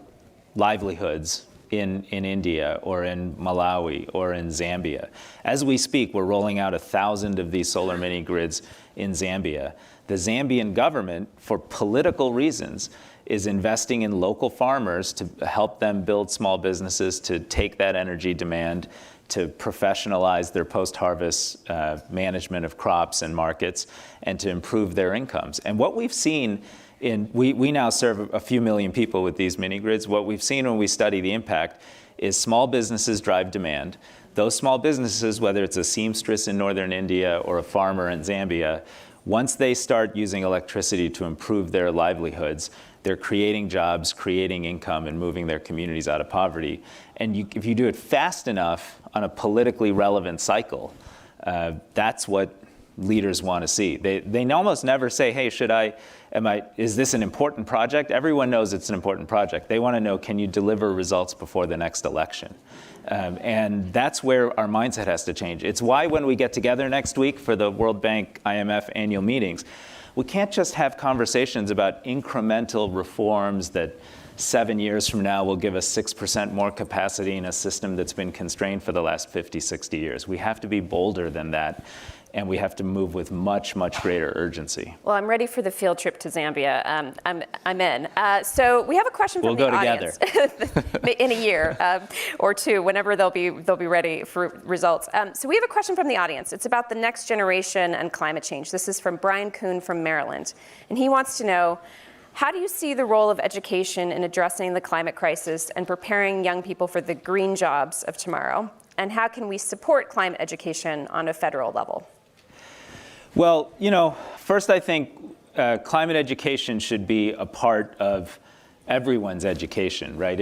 livelihoods in India or in Malawi or in Zambia? As we speak, we're rolling out 1,000 of these solar mini grids in Zambia. The Zambian government, for political reasons, is investing in local farmers to help them build small businesses to take that energy demand, to professionalize their post-harvest management of crops and markets, and to improve their incomes. And what we've seen we now serve a few million people with these mini grids. What we've seen when we study the impact is small businesses drive demand. Those small businesses, whether it's a seamstress in northern India or a farmer in Zambia, once they start using electricity to improve their livelihoods, they're creating jobs, creating income, and moving their communities out of poverty. And if you do it fast enough on a politically relevant cycle, that's what leaders want to see. They almost never say, hey, is this an important project? Everyone knows it's an important project. They want to know, can you deliver results before the next election? And that's where our mindset has to change. It's why when we get together next week for the World Bank IMF annual meetings, we can't just have conversations about incremental reforms that 7 years from now will give us 6% more capacity in a system that's been constrained for the last 50, 60 years. We have to be bolder than that. And we have to move with much, much greater urgency. Well, I'm ready for the field trip to Zambia. I'm in. So we have a question from the audience. We'll go together. In a year or two, whenever they'll be ready for results. So we have a question from the audience. It's about the next generation and climate change. This is from Brian Kuhn from Maryland. And he wants to know, how do you see the role of education in addressing the climate crisis and preparing young people for the green jobs of tomorrow? And how can we support climate education on a federal level? Well, first I think climate education should be a part of everyone's education, right?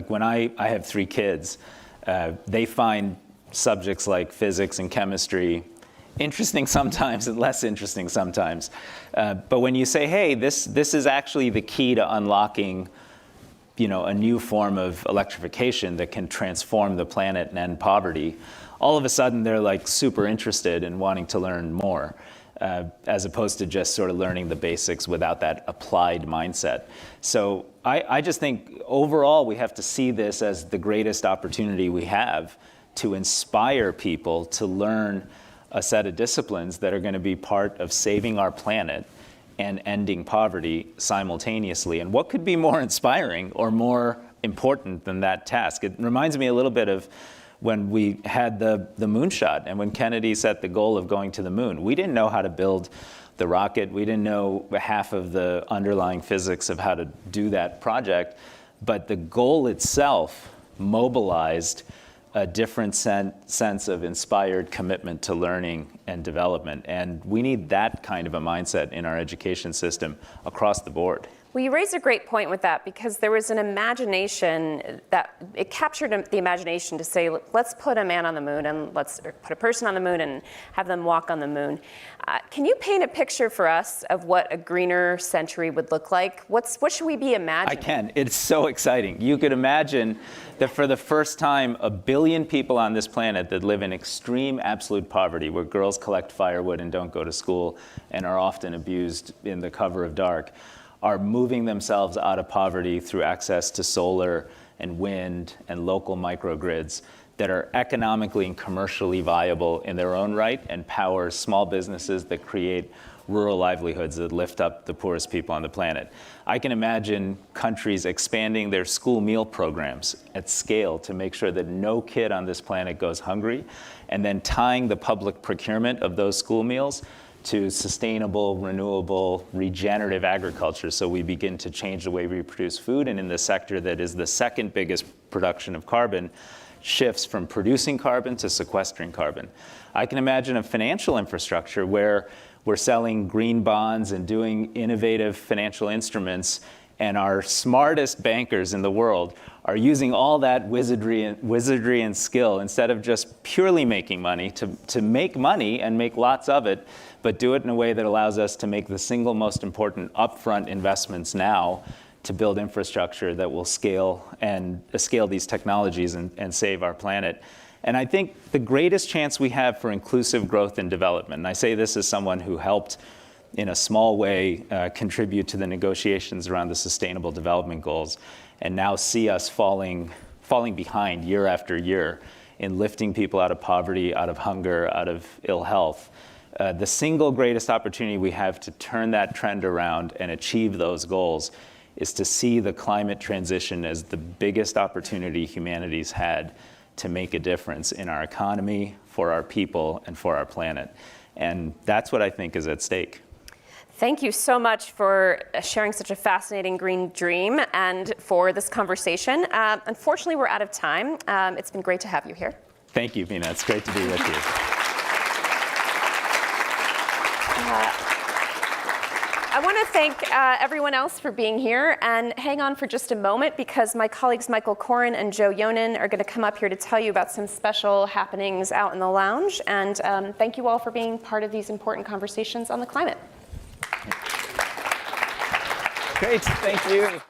When I have 3 kids, they find subjects like physics and chemistry interesting sometimes and less interesting sometimes. But when you say, hey, this is actually the key to unlocking a new form of electrification that can transform the planet and end poverty, all of a sudden they're like super interested in wanting to learn more, as opposed to just sort of learning the basics without that applied mindset. So I just think overall we have to see this as the greatest opportunity we have to inspire people to learn a set of disciplines that are going to be part of saving our planet and ending poverty simultaneously. And what could be more inspiring or more important than that task? It reminds me a little bit of when we had the moonshot and when Kennedy set the goal of going to the moon. We didn't know how to build the rocket. We didn't know half of the underlying physics of how to do that project. But the goal itself mobilized a different sense of inspired commitment to learning and development. And we need that kind of a mindset in our education system across the board. Well, you raised a great point with that, because there was an imagination that it captured the imagination to say, let's put a man on the moon and let's put a person on the moon and have them walk on the moon. Can you paint a picture for us of what a greener century would look like? What should we be imagining? I can. It's so exciting. You could imagine that for the first time, 1 billion people on this planet that live in extreme absolute poverty, where girls collect firewood and don't go to school and are often abused in the cover of dark, are moving themselves out of poverty through access to solar and wind and local microgrids that are economically and commercially viable in their own right and power small businesses that create rural livelihoods that lift up the poorest people on the planet. I can imagine countries expanding their school meal programs at scale to make sure that no kid on this planet goes hungry, and then tying the public procurement of those school meals to sustainable, renewable, regenerative agriculture, so we begin to change the way we produce food, and in the sector that is the second biggest production of carbon, shifts from producing carbon to sequestering carbon. I can imagine a financial infrastructure where we're selling green bonds and doing innovative financial instruments, and our smartest bankers in the world are using all that wizardry and skill, instead of just purely making money, to make money and make lots of it, but do it in a way that allows us to make the single most important upfront investments now to build infrastructure that will scale these technologies and save our planet. And I think the greatest chance we have for inclusive growth and development, and I say this as someone who helped in a small way contribute to the negotiations around the Sustainable Development Goals, and now see us falling behind year after year in lifting people out of poverty, out of hunger, out of ill health. The single greatest opportunity we have to turn that trend around and achieve those goals is to see the climate transition as the biggest opportunity humanity's had to make a difference in our economy, for our people, and for our planet. And that's what I think is at stake. Thank you so much for sharing such a fascinating green dream and for this conversation. Unfortunately, we're out of time. It's been great to have you here. Thank you, Vina. It's great to be with you. I want to thank everyone else for being here, and hang on for just a moment because my colleagues Michael Koren and Joe Yonan are going to come up here to tell you about some special happenings out in the lounge. And thank you all for being part of these important conversations on the climate. Great, thank you.